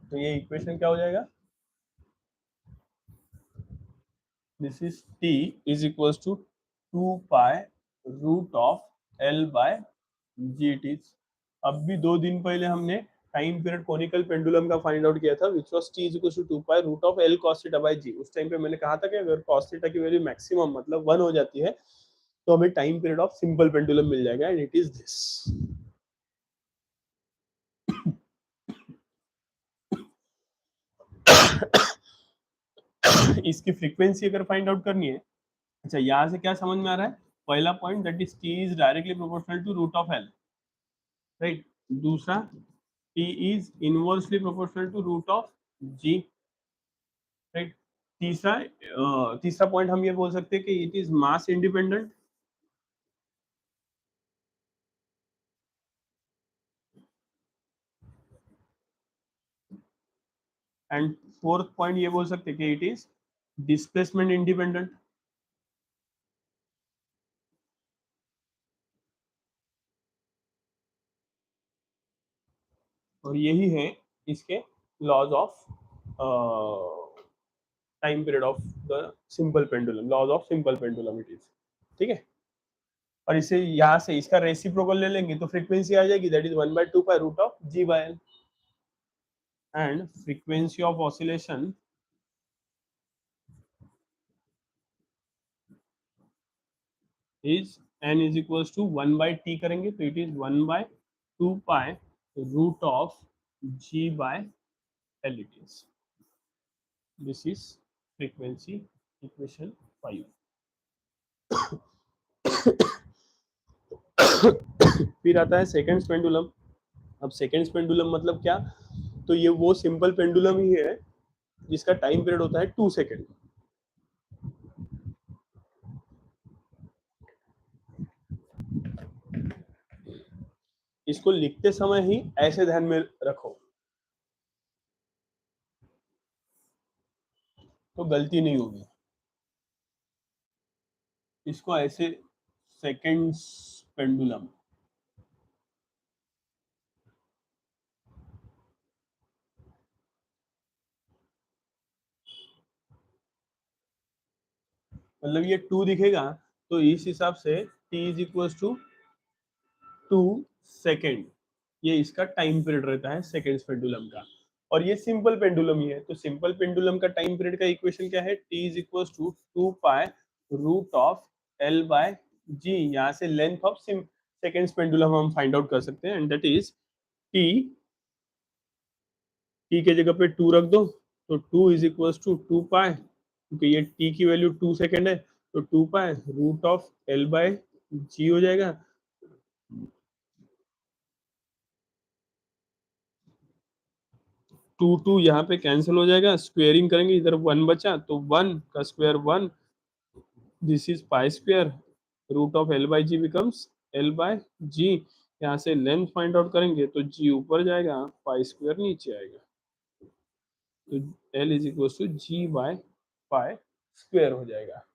तो ये इक्वेशन क्या हो जाएगा, this is t is equal to 2 pi root of L by G it is. अब भी 2 दिन पहले हमने टाइम पीरियड कोनिकल पेंडुलम का फाइंड आउट किया था, which was t is equal to 2 pi root of L cos theta by G. उस time पे मैंने कहा था कि अगर cos थीटा की वैल्यू मैक्सिमम मतलब 1 हो जाती है तो हमें time period of simple pendulum मिल जाएगा, एंड इट इज दिस। इसकी फ्रीक्वेंसी अगर फाइंड आउट करनी है, अच्छा यहाँ से क्या समझ में आ रहा है, पहला point that is t is directly proportional to root of L, right. दूसरा t is inversely proportional to root of g, right. तीसरा पॉइंट हम ये बोल सकते हैं कि it is mass independent, and fourth point ये बोल सकते हैं कि इट इज डिस्प्लेसमेंट इंडिपेंडेंट। और यही है इसके laws of time period of the simple pendulum, laws of simple pendulum it is, ठीक है। और इसे यहाँ से इसका रेसिप्रोकल ले लेंगे तो फ्रीक्वेंसी आ जाएगी, that is 1/2 pi root of G by L, and frequency of oscillation is n is equals to 1/t करेंगे तो it is 1/2 pi root of g by L it is. This is frequency equation 5। फिर आता है second pendulum. अब second pendulum मतलब क्या, तो ये वो सिंपल पेंडुलम ही है जिसका टाइम पीरियड होता है 2 सेकेंड। इसको लिखते समय ही ऐसे ध्यान में रखो तो गलती नहीं होगी। इसको ऐसे सेकंड्स पेंडुलम, मतलब ये 2 दिखेगा तो इस हिसाब से t is equal to 2 second, ये इसका टाइम पीरियड रहता है सेकेंड्स पेंडुलम का। और ये सिंपल पेंडुलम ही है, तो सिंपल पेंडुलम का टाइम पीरियड का इक्वेशन क्या है, t is equal to 2 pi root of l by G. यहाँ से लेंथ ऑफ सेकेंड्स पेंडुलम हम फाइंड आउट कर सकते हैं, and that is t, t के जगह पे 2 रख दो, तो 2 इज इक्वल टू 2 पाई, क्योंकि ये t की वैल्यू 2 सेकेंड है, तो 2 pi root of l by G हो जाएगा। 2 यहाँ पे कैंसिल हो जाएगा, स्क्वेयरिंग करेंगे इधर 1 बचा, तो 1 का square 1, this is pi square root of l by G becomes l by G. यहाँ से लेंथ फाइंड आउट करेंगे तो g ऊपर जाएगा, पाई स्क्वायर नीचे आएगा, तो l is equal to G by pi square हो जाएगा।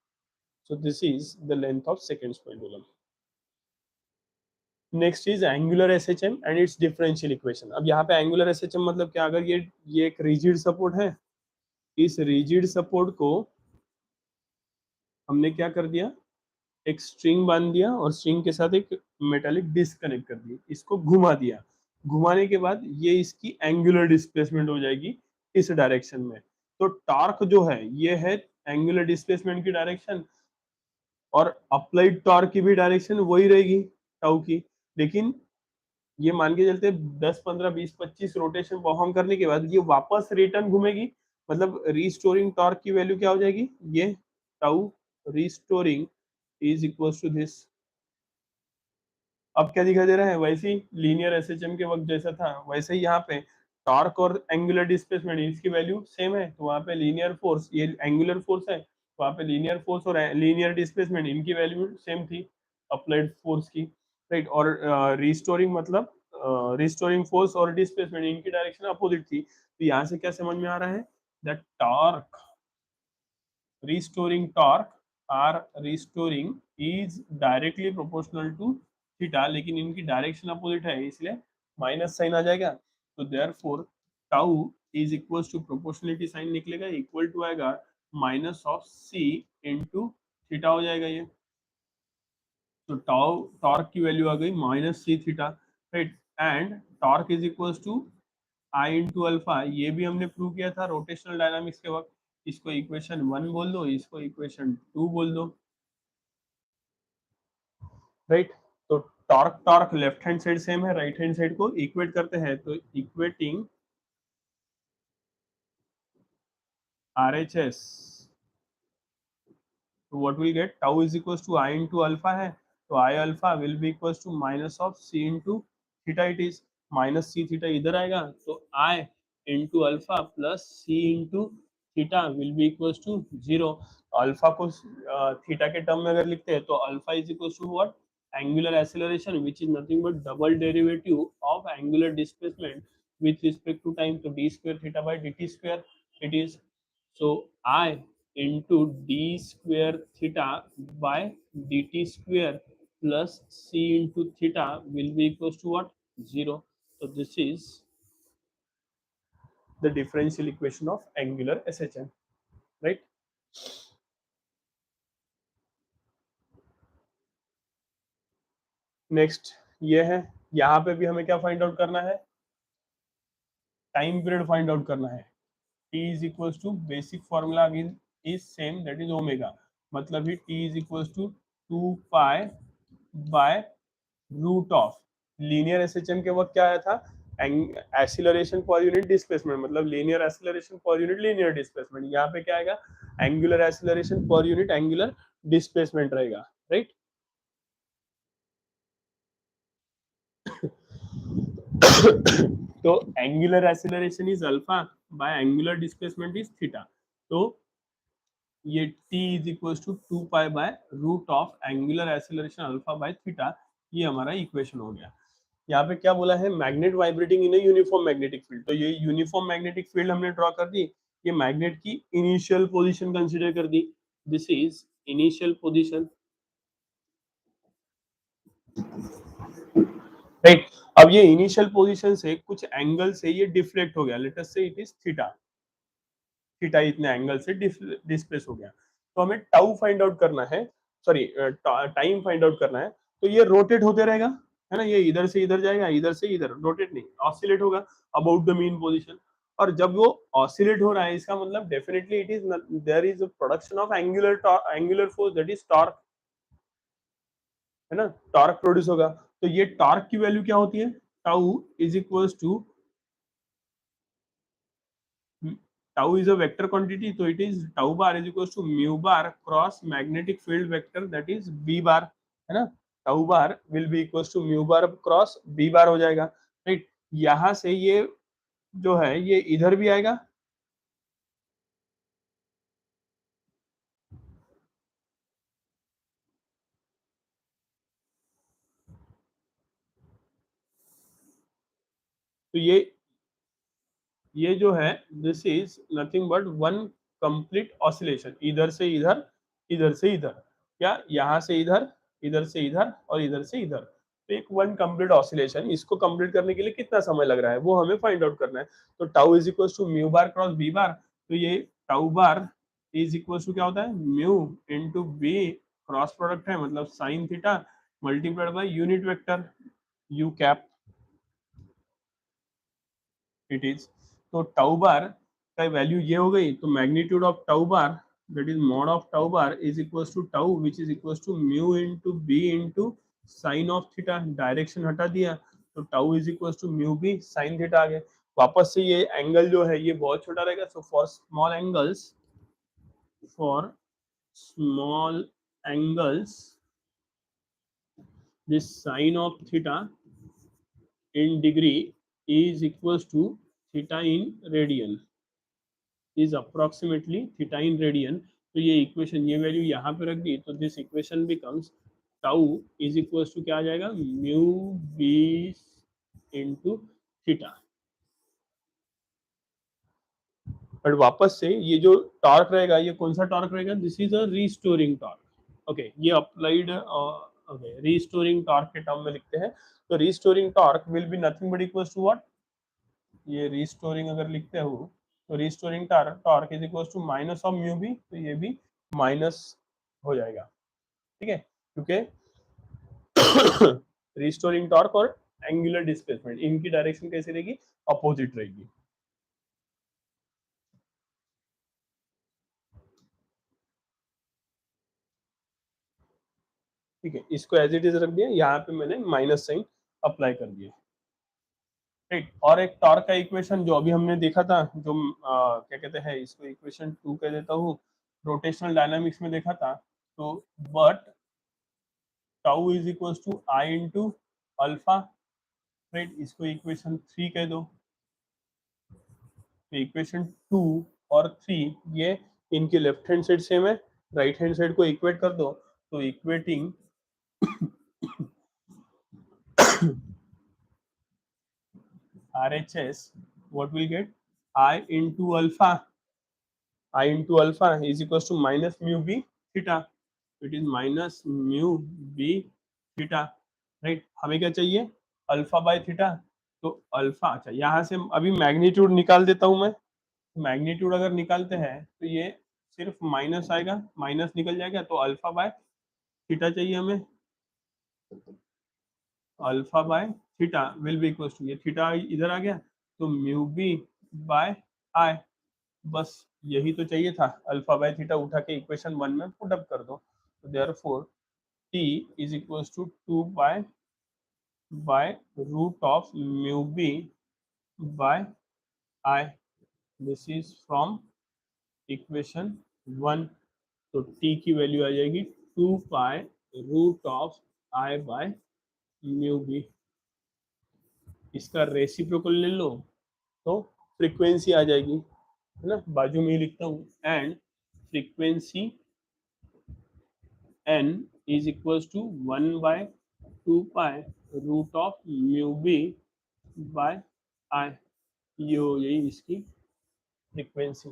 So this is the length of seconds pendulum. Next is angular SHM and its differential equation. अब यहाँ पे एंगुलर एसएचएम मतलब क्या, अगर ये एक रिजिड सपोर्ट है, इस रिजिड सपोर्ट को हमने क्या कर दिया, एक स्ट्रिंग बांध दिया और स्ट्रिंग के साथ एक मेटालिक डिस्क कनेक्ट कर दी, इसको घुमा दिया, घुमाने के बाद ये इसकी एंगुलर डिस्प्लेसमेंट हो जाएगी इस डायरेक्शन में। तो टॉर्क जो है ये है एंगुलर डिस्प्लेसमेंट की डायरेक्शन, और अप्लाइड टॉर्क की भी डायरेक्शन वही रहेगी टाउ की। लेकिन ये मान के चलते 10 15 20 25 रोटेशन परफॉर्म करने के बाद ये वापस रिटर्न घूमेगी, मतलब रिस्टोरिंग टॉर्क की वैल्यू क्या हो जाएगी, ये tau restoring is equal to this. अब क्या दिखाई दे रहा है, वैसे ही लीनियर एसएचएम के वक्त जैसा था वैसे ही यहाँ पे टॉर्क और एंगुलर डिस्प्लेसमेंट इसकी वैल्यू सेम है, तो वहाँ पे लीनियर फोर्स, ये एंगुलर फोर्स है, वहाँ पे लीनियर फोर्स और लीनियर डिस्प्लेसमेंट इनकी वैल्यू सेम थी अप्लाइड फोर्स की, राइट। और रिस्टोरिंग मतलब रिस्टोरिंग फोर्स और डिस्प्लेसमेंट इनकी डायरेक्शन अपोजिट थी। तो यहाँ से क्या समझ में आ रहा है, that torque restoring torque or restoring is directly proportional to theta, लेकिन इनकी डायरेक्शन अपोजिट है इसलिए माइनस साइन आ जाएगा। तो therefore tau is equal to proportionality sine निकलेगा, इक्वल टू आएगा minus of C into theta हो जाएगा ये। तो टाउ टॉर्क की वैल्यू आ गई minus C theta, right. And torque is equal to I into alpha, ये भी हमने प्रूव किया था रोटेशनल डायनामिक्स के वक्त। इसको इक्वेशन 1 बोल दो, इसको इक्वेशन 2 बोल दो, राइट। तो torque torque left hand side same है, राइट हैंड साइड को इक्वेट करते हैं, तो इक्वेटिंग आरएचएस, तो what will get, tau is equal to I into alpha है, तो I alpha will be equal to minus of C into theta, it is minus C theta इधर आएगा, तो I into alpha plus C into theta will be equal to 0। Alpha को theta के term में अगर लिखते हैं तो alpha is equal to what, angular acceleration which is nothing but double derivative of angular displacement with respect to time, तो d square theta by dt square it is, so I into d square theta by dt square plus c into theta will be equals to what, 0. So this is the differential equation of angular SHM, right? Next ये है, यहाँ पे भी हमें क्या find out करना है, time period find out करना है। t is equals to basic formula is same, that is omega, मतलब ही t is equals to 2 pi by root of, linear SHM के वक्त क्या आया था, एक्सीलरेशन पर यूनिट डिस्प्लेसमेंट, मतलब linear acceleration per unit linear displacement, यहाँ पे क्या आएगा, angular acceleration per unit angular displacement रहेगा, राइट। तो angular acceleration is alpha by angular displacement is theta, तो ये t is equal to 2 pi by root of angular acceleration alpha by theta, ये हमारा इक्वेशन हो गया। यहाँ पे क्या बोला है, magnet vibrating in a uniform magnetic field, तो ये यूनिफॉर्म मैग्नेटिक फील्ड हमने ड्रॉ कर दी, ये मैग्नेट की इनिशियल पोजीशन कंसीडर कर दी, this is initial position, right. अब ये इनिशियल पोजीशन से कुछ एंगल से ये डिफ्लेक्ट हो गया, late us say it is theta, theta इतने एंगल से डिस्प्लेस हो गया, तो हमें टाउ फाइंड आउट करना है, सॉरी टाइम फाइंड आउट करना है। तो ये रोटेट होते रहेगा, है ना, ये इधर से इधर जाएगा, इधर से इधर, रोटेट नहीं, ऑसिलेट होगा अबाउट द मीन पोजीशन। और जब वो ऑसिलेट हो रहा है, इसका मतलब definitely it is there is a production of angular force, that is torque, है ना, टॉर्क प्रोड्यूस होगा। तो ये टॉर्क की वैल्यू क्या होती है, tau is equals to, tau is a vector quantity, so it is tau bar is equals to mu bar cross magnetic field vector, that is b bar, है ना। tau bar will be equals to mu bar cross b bar हो जाएगा, right. यहाँ से ये जो है ये इधर भी आएगा, तो ये जो है this is nothing but one complete oscillation, इधर से इधर, इधर से इधर, या यहाँ से इधर, इधर से इधर और इधर से इधर, तो एक वन कंप्लीट ऑसिलेशन। इसको कंप्लीट करने के लिए कितना समय लग रहा है वो हमें फाइंड आउट करना है। तो tau is equal to mu bar cross B bar, तो ये tau bar is equal to क्या होता है, mu into B, cross product है मतलब sine theta multiplied by unit vector U cap, it is. तो टाउ बार का value ये हो गई, तो magnitude of tau bar that is mod of tau bar is equals to tau which is equals to mu into B into sine of theta, direction हटा दिया, तो tau is equals to mu B sine theta आ गए। वापस से ये angle जो है ये बहुत छोटा रहेगा, so for small angles this sine of theta in degree is equals to theta in radian is approximately theta in radian। तो ये इक्वेशन, ये वैल्यू यहाँ पे रख दी, तो this equation becomes tau is equals to क्या आ जाएगा, mu B into theta. But वापस से ये जो टॉर्क रहेगा ये कौन सा टॉर्क रहेगा, this is a restoring torque. Okay, ये अप्लाइड ओके रीस्टोरिंग टॉर्क के टर्म में लिखते हैं। तो restoring torque will be nothing but equals to what, ये रीस्टोरिंग अगर लिखते हो तो restoring torque is equal to minus of mu B, तो ये भी माइनस हो जाएगा, ठीक है, क्योंकि रीस्टोरिंग टॉर्क और एंगुलर डिस्प्लेसमेंट इनकी डायरेक्शन कैसी रहेगी, अपोजिट रहेगी। ठीक है, इसको एज इट इज रख दिया, यहाँ पे मैंने माइनस साइन अप्लाई कर दिया, राइट। और एक टॉर्क का इक्वेशन जो अभी हमने देखा था, जो क्या कहते हैं इसको, इक्वेशन 2 कह देता हूँ, रोटेशनल डायनामिक्स में देखा था। तो but tau is equals to I into alpha, right, इसको इक्वेशन 3 कह दो। तो इक्वेशन 2 और 3 ये इनके लेफ्ट हैंड साइड सेम है, राइट हैंड साइड को इक्वेट कर दो, तो equating RHS what will get, I into alpha is equals to minus mu b theta, it is minus mu b theta, right. हमें क्या चाहिए, अल्फा बाय थीटा। तो alpha, अच्छा यहाँ से अभी मैग्नीट्यूड निकाल देता हूं मैं। मैग्नीट्यूड अगर निकालते हैं तो ये सिर्फ माइनस आएगा, माइनस निकल जाएगा, तो अल्फा बाय थीटा चाहिए हमें, alpha by theta will be equal to, ये थीटा इधर आ गया, तो म्यू बी बाय आई, बस यही तो चाहिए था। अल्फा बाय थीटा उठा के इक्वेशन 1 में पुट अप कर दो, तो therefore t is equals to 2 by root of mu B by I, this is from equation 1। तो t की वैल्यू आ जाएगी 2 pi root of I by mu B. इसका रेसिप्रोकल ले लो तो फ्रीक्वेंसी आ जाएगी, है ना, बाजू में ही लिखता हूँ, and frequency n is equals to 1 by 2 pi root of mu b by I, ये हो गई इसकी फ्रीक्वेंसी।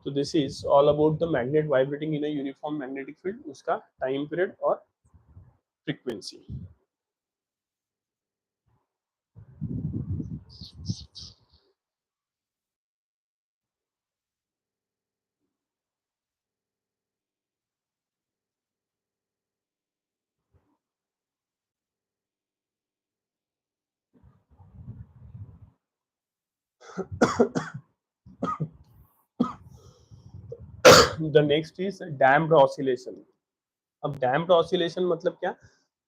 तो this is all about the magnet vibrating in a uniform magnetic field, उसका टाइम पीरियड और frequency. The next is damped oscillation. अब damped oscillation मतलब क्या?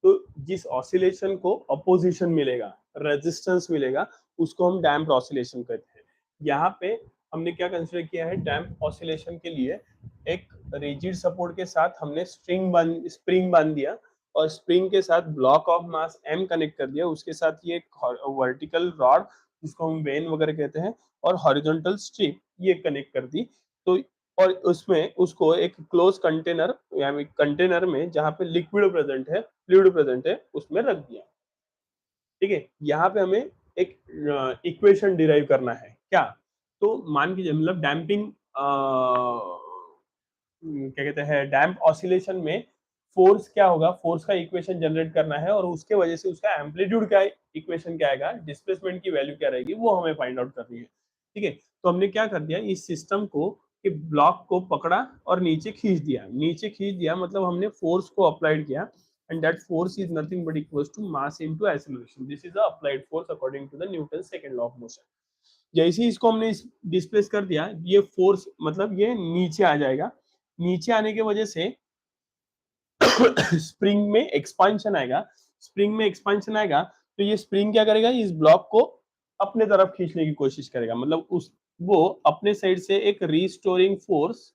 तो जिस ऑसिलेशन को अपोजिशन मिलेगा, रेजिस्टेंस मिलेगा, उसको हम डैम्प्ड ऑसिलेशन कहते हैं। यहाँ पे हमने क्या कंसीडर किया है डैम्प ऑसिलेशन के लिए? एक रिजिड सपोर्ट के साथ हमने स्प्रिंग बांध दिया, और स्प्रिंग के साथ block of mass m connect कर दिया, उसके साथ ये वर्टिकल रॉड जिसको हम वेन वगैरह कहते हैं, और हॉरिजॉन्टल स्ट्रिप ये कनेक्ट कर दी। तो और उसमें उसको एक क्लोज कंटेनर, यानी कंटेनर में जहाँ पे लिक्विड प्रेजेंट है, फ्लूइड प्रेजेंट है, उसमें रख दिया। ठीक है, यहाँ पे हमें एक इक्वेशन डिराइव करना है क्या? तो मान कीजिए, मतलब डैम्पिंग क्या कहते हैं, डैम्प ऑसिलेशन में फोर्स क्या होगा, फोर्स का इक्वेशन जनरेट करना है, और उसके वजह से उसका एम्पलीट्यूड क्या इक्वेशन क्या आएगा, डिस्प्लेसमेंट की वैल्यू क्या रहेगी, वो हमें फाइंड आउट करनी है। ठीक है, तो हमने क्या कर दिया, इस सिस्टम को कि ब्लॉक को पकड़ा और नीचे खींच दिया। नीचे खींच दिया मतलब हमने फोर्स को अप्लाइड किया, and that force is nothing but equals to mass into acceleration. This is the applied force according to the Newton's second law of motion. जैसे ही इसको हमने डिस्प्लेस कर दिया, ये फोर्स मतलब ये नीचे आ जाएगा। नीचे आने की वजह से स्प्रिंग में एक्सपांशन आएगा। स्प्रिंग में एक्सपांशन आएगा तो ये स्प्रिंग क्या करेगा, इस ब्लॉक को अपने तरफ खींचने की कोशिश करेगा, मतलब उस वो अपने साइड से एक रिस्टोरिंग फोर्स,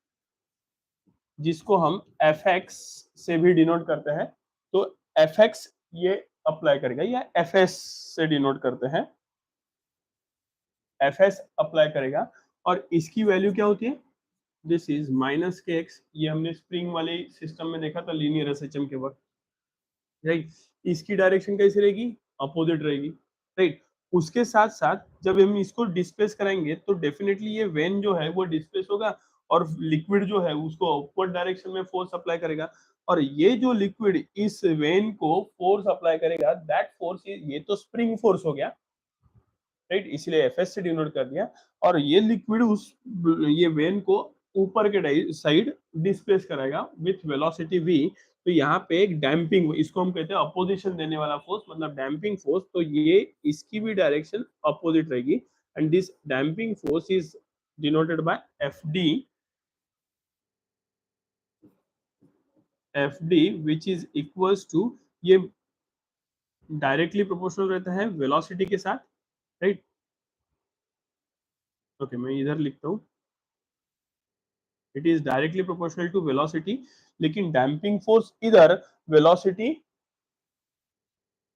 जिसको हम एफ एक्स से भी डिनोट करते हैं, तो एफ एक्स ये अप्लाई करेगा, या एफ एस से डिनोट करते हैं, एफ एस अप्लाई करेगा। और इसकी वैल्यू क्या होती है, this is minus K x. ये हमने स्प्रिंग वाले सिस्टम में देखा था, लीनियर एसएचएम के वक्त, राइट? इसकी डायरेक्शन कैसी रहेगी, अपोजिट रहेगी, राइट? उसके साथ साथ जब हम इसको डिस्प्लेस कराएंगे तो डेफिनेटली ये वेन जो है वो डिस्प्लेस होगा, और लिक्विड जो है उसको अपवर्ड डायरेक्शन में फोर्स अप्लाई करेगा। और ये जो लिक्विड इस वेन को फोर्स अप्लाई करेगा, दैट फोर्स, ये तो स्प्रिंग फोर्स हो गया, राइट? इसलिए एफएस से डिनोट कर दिया। और ये लिक्विड उस ये वेन को ऊपर के साइड डिस्प्लेस कराएगा विथ वेलोसिटी v। तो यहाँ पे एक डैम्पिंग, इसको हम कहते हैं अपोजिशन देने वाला फोर्स, मतलब डैम्पिंग फोर्स। तो ये इसकी भी डायरेक्शन अपोजिट रहेगी, and this damping force is denoted by F D, which is equals to, ये डायरेक्टली प्रोपोर्शनल रहता है वेलोसिटी के साथ, राइट? ओके, मैं इधर लिखता हूँ, it is directly proportional to velocity, लेकिन डैम्पिंग फोर्स इधर, वेलोसिटी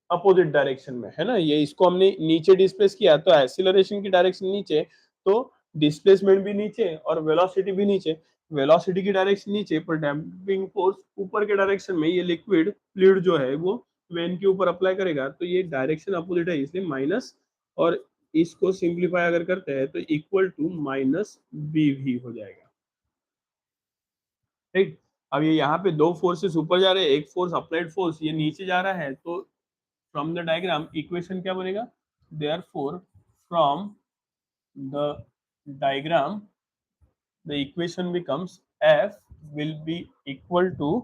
अपोजिट डायरेक्शन में है ना। ये इसको हमने नीचे डिस्प्लेस किया तो एक्सीलरेशन की डायरेक्शन नीचे, तो डिस्प्लेसमेंट भी नीचे और वेलोसिटी भी नीचे। वेलोसिटी की डायरेक्शन नीचे पर डैम्पिंग फोर्स ऊपर के डायरेक्शन में, ये लिक्विड फ्लूइड जो है वो वेन के ऊपर अप्लाई करेगा, तो ये डायरेक्शन अपोजिट है, इसलिए माइनस, और इसको सिंप्लीफाई अगर करते हैं तो इक्वल टू माइनस बी भी हो जाएगा, राइट? अब ये यहाँ पे दो फोर्सेस ऊपर जा रहे हैं, एक फोर्स अप्लाइड फोर्स ये नीचे जा रहा है, तो फ्रॉम द डायग्राम इक्वेशन क्या बनेगा, therefore from the diagram the equation becomes F will be equal to,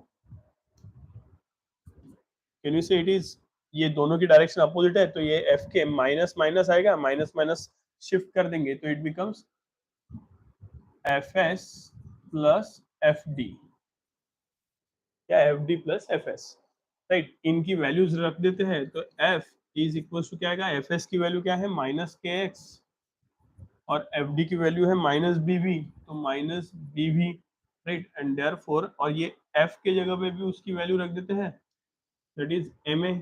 can you say it is, ये दोनों की डायरेक्शन अपोजिट है, तो ये एफ के माइनस माइनस आएगा, माइनस माइनस शिफ्ट कर देंगे तो it becomes F S plus F D, या F D plus F S, right? इनकी वैल्यूज रख देते हैं, तो एफ इज इक्वल टू क्या आएगा, एफ एस की वैल्यू क्या है, माइनस के एक्स, और एफ डी की वैल्यू है माइनस बी वी, तो minus B V, right? And therefore, और ये एफ के जगह पे भी उसकी वैल्यू रख देते हैं, दैट इज एम ए,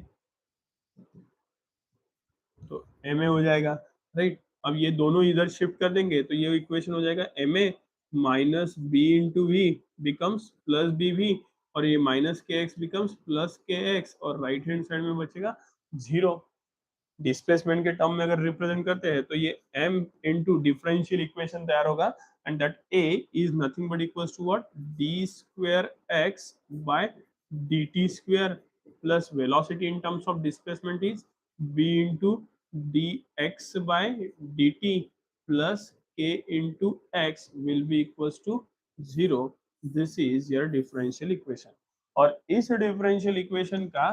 तो एम ए हो जाएगा, राइट? अब ये दोनों इधर शिफ्ट कर देंगे तो ये इक्वेशन हो जाएगा M A minus B into V becomes plus B V, और ये minus K X becomes plus K X, और राइट हैंड साइड में बचेगा जीरो। डिस्प्लेसमेंट के टर्म में अगर रिप्रेजेंट करते हैं तो ये m इंटू डिफरेंशियल इक्वेशन तैयार होगा, and that a is nothing but equals to what, d square x by dt square plus velocity in terms of displacement is b into dx by dt plus k into x will be equals to zero. This is your differential equation. और इस differential equation का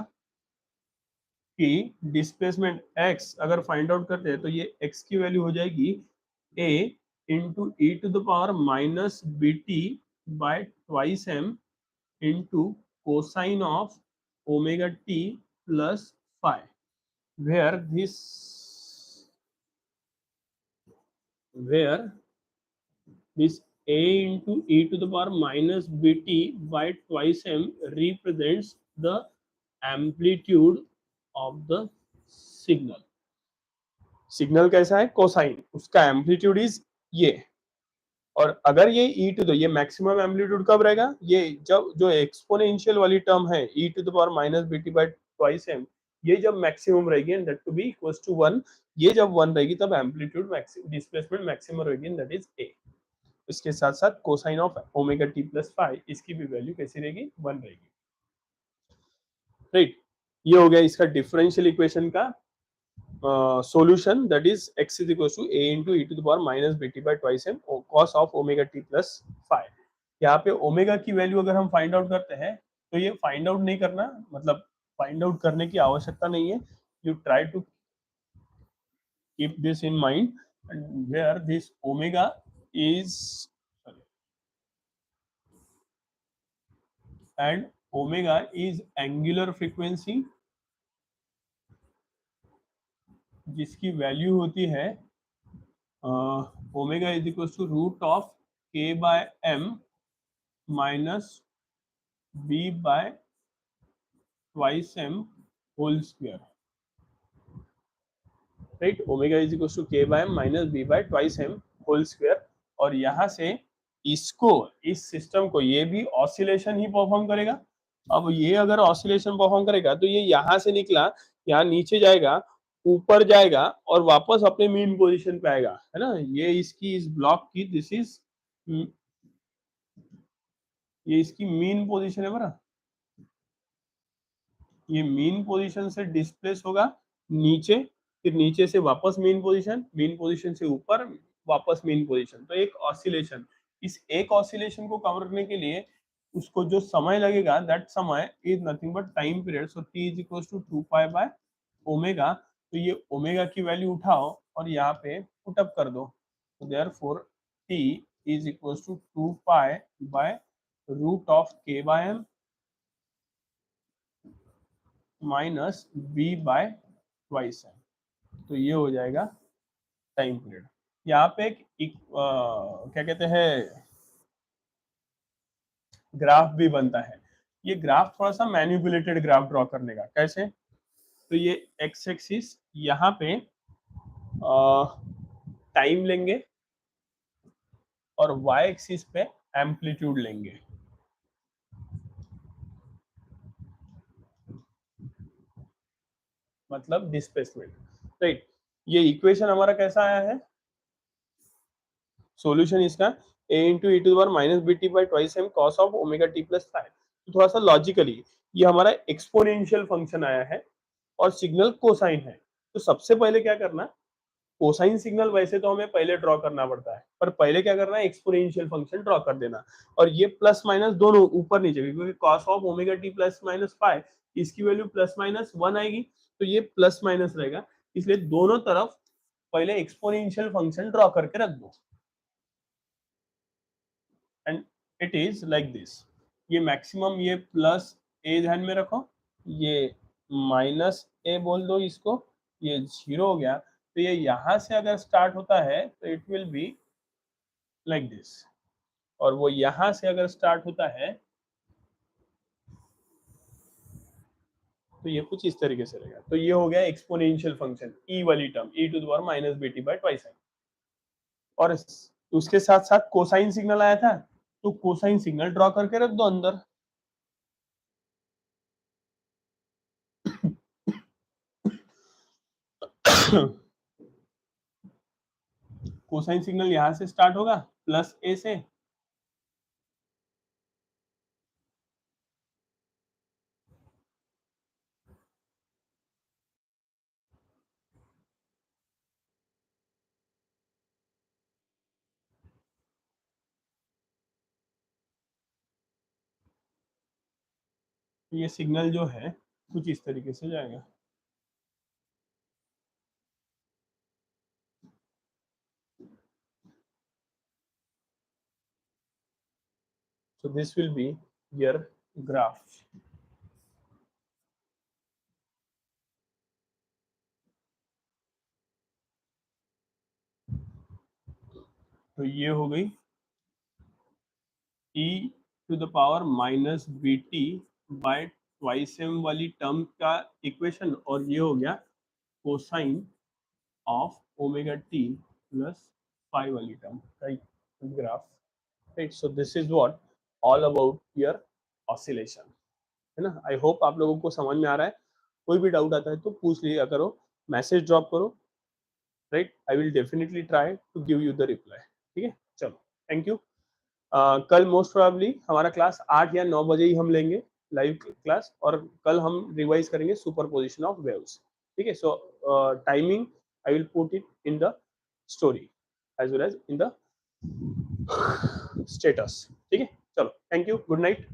कि displacement x अगर find out करते हैं तो ये x की वैल्यू हो जाएगी a into e to the power minus bt by twice m into cosine of omega t plus phi, where where this a into e to the power minus bt by twice m represents the amplitude of the signal. Signal कैसा है, cosine, उसका amplitude is ये। और अगर ये E to the, ये maximum amplitude कब रहेगा, ये जब जो एक्सपोनेंशियल वाली टर्म है E to the power minus B T by twice M, ये जब मैक्सिमम रहेगी and that to be equals to 1, ये जब 1 रहेगी तब एम्पलीट्यूड डिस्प्लेसमेंट मैक्सिमम रहेगी एंड दैट इज ए। इसके साथ साथ cosine of omega T plus five, इसकी भी वैल्यू कैसी रहेगी, 1 रहेगी, राइट। ये हो गया इसका डिफरेंशियल इक्वेशन का solution, that is x is equals to a into e to the power minus bt by twice m cos of omega t plus phi। यहाँ पे ओमेगा की वैल्यू अगर हम फाइंड आउट करते हैं तो ये फाइंड आउट नहीं करना, मतलब फाइंड आउट करने की आवश्यकता नहीं है, you try to keep this in mind where this omega is and omega is angular frequency जिसकी वैल्यू होती है omega is equal to root of के by M minus B by twice M whole square, right. Omega is equal to K by M minus B by twice M whole square. और यहां से इसको, इस system को, ये भी oscillation ही perform करेगा। अब ये अगर ऑसिलेशन परफॉर्म करेगा तो ये यहां से निकला, यहाँ नीचे जाएगा, ऊपर जाएगा और वापस अपने मीन पोजीशन पे आएगा, है ना। ये इसकी, इस ब्लॉक की, दिस इज, ये इसकी मीन पोजीशन है बरा, ये मीन पोजीशन से डिस्प्लेस होगा नीचे, फिर नीचे से वापस मीन पोजीशन से ऊपर, वापस मीन पोजीशन। तो एक ऑसिलेशन, इस एक ऑसिलेशन को कवर करने के लिए उसको जो समय लगेगा, दैट समय is nothing but time period. So T is equal to 2 pi by omega. तो ये ओमेगा की वैल्यू उठाओ और यहाँ पे पुटअप कर दो, तो therefore T is equal to 2 pi by root of के by M minus B by twice M. तो ये हो जाएगा टाइम पीरियड। यहाँ पे एक क्या कहते हैं, ग्राफ भी बनता है। ये ग्राफ थोड़ा सा मैनिपुलेटेड ग्राफ ड्रॉ करने का, कैसे, तो ये एक्स एक्सिस यहाँ पे टाइम लेंगे और वाई एक्सिस पे एम्पलीट्यूड लेंगे, मतलब डिस्प्लेसमेंट, राइट। ये इक्वेशन हमारा कैसा आया है, सॉल्यूशन इसका a into E to power minus B T by twice M cos of omega T plus five. तो थोड़ा सा लॉजिकली ये हमारा एक्सपोनेंशियल फंक्शन आया है और सिग्नल कोसाइन है। तो सबसे पहले क्या करना, कोसाइन सिग्नल वैसे तो हमें पहले ड्रॉ करना पड़ता है, पर पहले क्या करना है, एक्सपोनेंशियल फंक्शन ड्रॉ कर देना। और ये प्लस माइनस दोनों ऊपर नीचे, क्योंकि cos of omega T plus minus five, इसकी वैल्यू प्लस माइनस 1 आएगी, तो ये प्लस माइनस रहेगा, इसलिए दोनों तरफ पहले एक्सपोनेंशियल फंक्शन ड्रॉ करके रख दो। And it is like this, ये मैक्सिमम, ये प्लस ए ध्यान में रखो, ये माइनस ए बोल दो इसको, ये 0 हो गया। तो ये यहां से अगर स्टार्ट होता है तो it will be like this, और वो यहां से अगर स्टार्ट होता है तो ये कुछ इस तरीके से रहेगा। तो ये हो गया एक्सपोनेंशियल फंक्शन, ई वाली term, E to the power minus B T by twice M. और उसके साथ साथ कोसाइन सिग्नल आया था, तो कोसाइन सिग्नल ड्रॉ करके रख दो अंदर। कोसाइन सिग्नल यहां से स्टार्ट होगा प्लस ए से, तो ये सिग्नल जो है कुछ इस तरीके से जाएगा। So this will be your graph. तो ये हो गई e to the power minus B T by twice M वाली टर्म का इक्वेशन, और ये हो गया cosine of omega T plus five वाली टर्म का graph, right. So this is what all about your oscillation, है ना. आई होप आप लोगों को समझ में आ रहा है. कोई भी डाउट आता है तो पूछ लिया करो, मैसेज ड्रॉप करो, right. I will definitely try to give you the reply. ठीक है, चलो, थैंक यू. कल मोस्ट प्रोबेबली हमारा क्लास 8 या 9 बजे ही हम लेंगे लाइव क्लास, और कल हम रिवाइज करेंगे सुपरपोजिशन ऑफ वेव्स. ठीक है. So timing I will put it in the story as well as in the status. ठीक है, चलो, थैंक यू, गुड नाइट.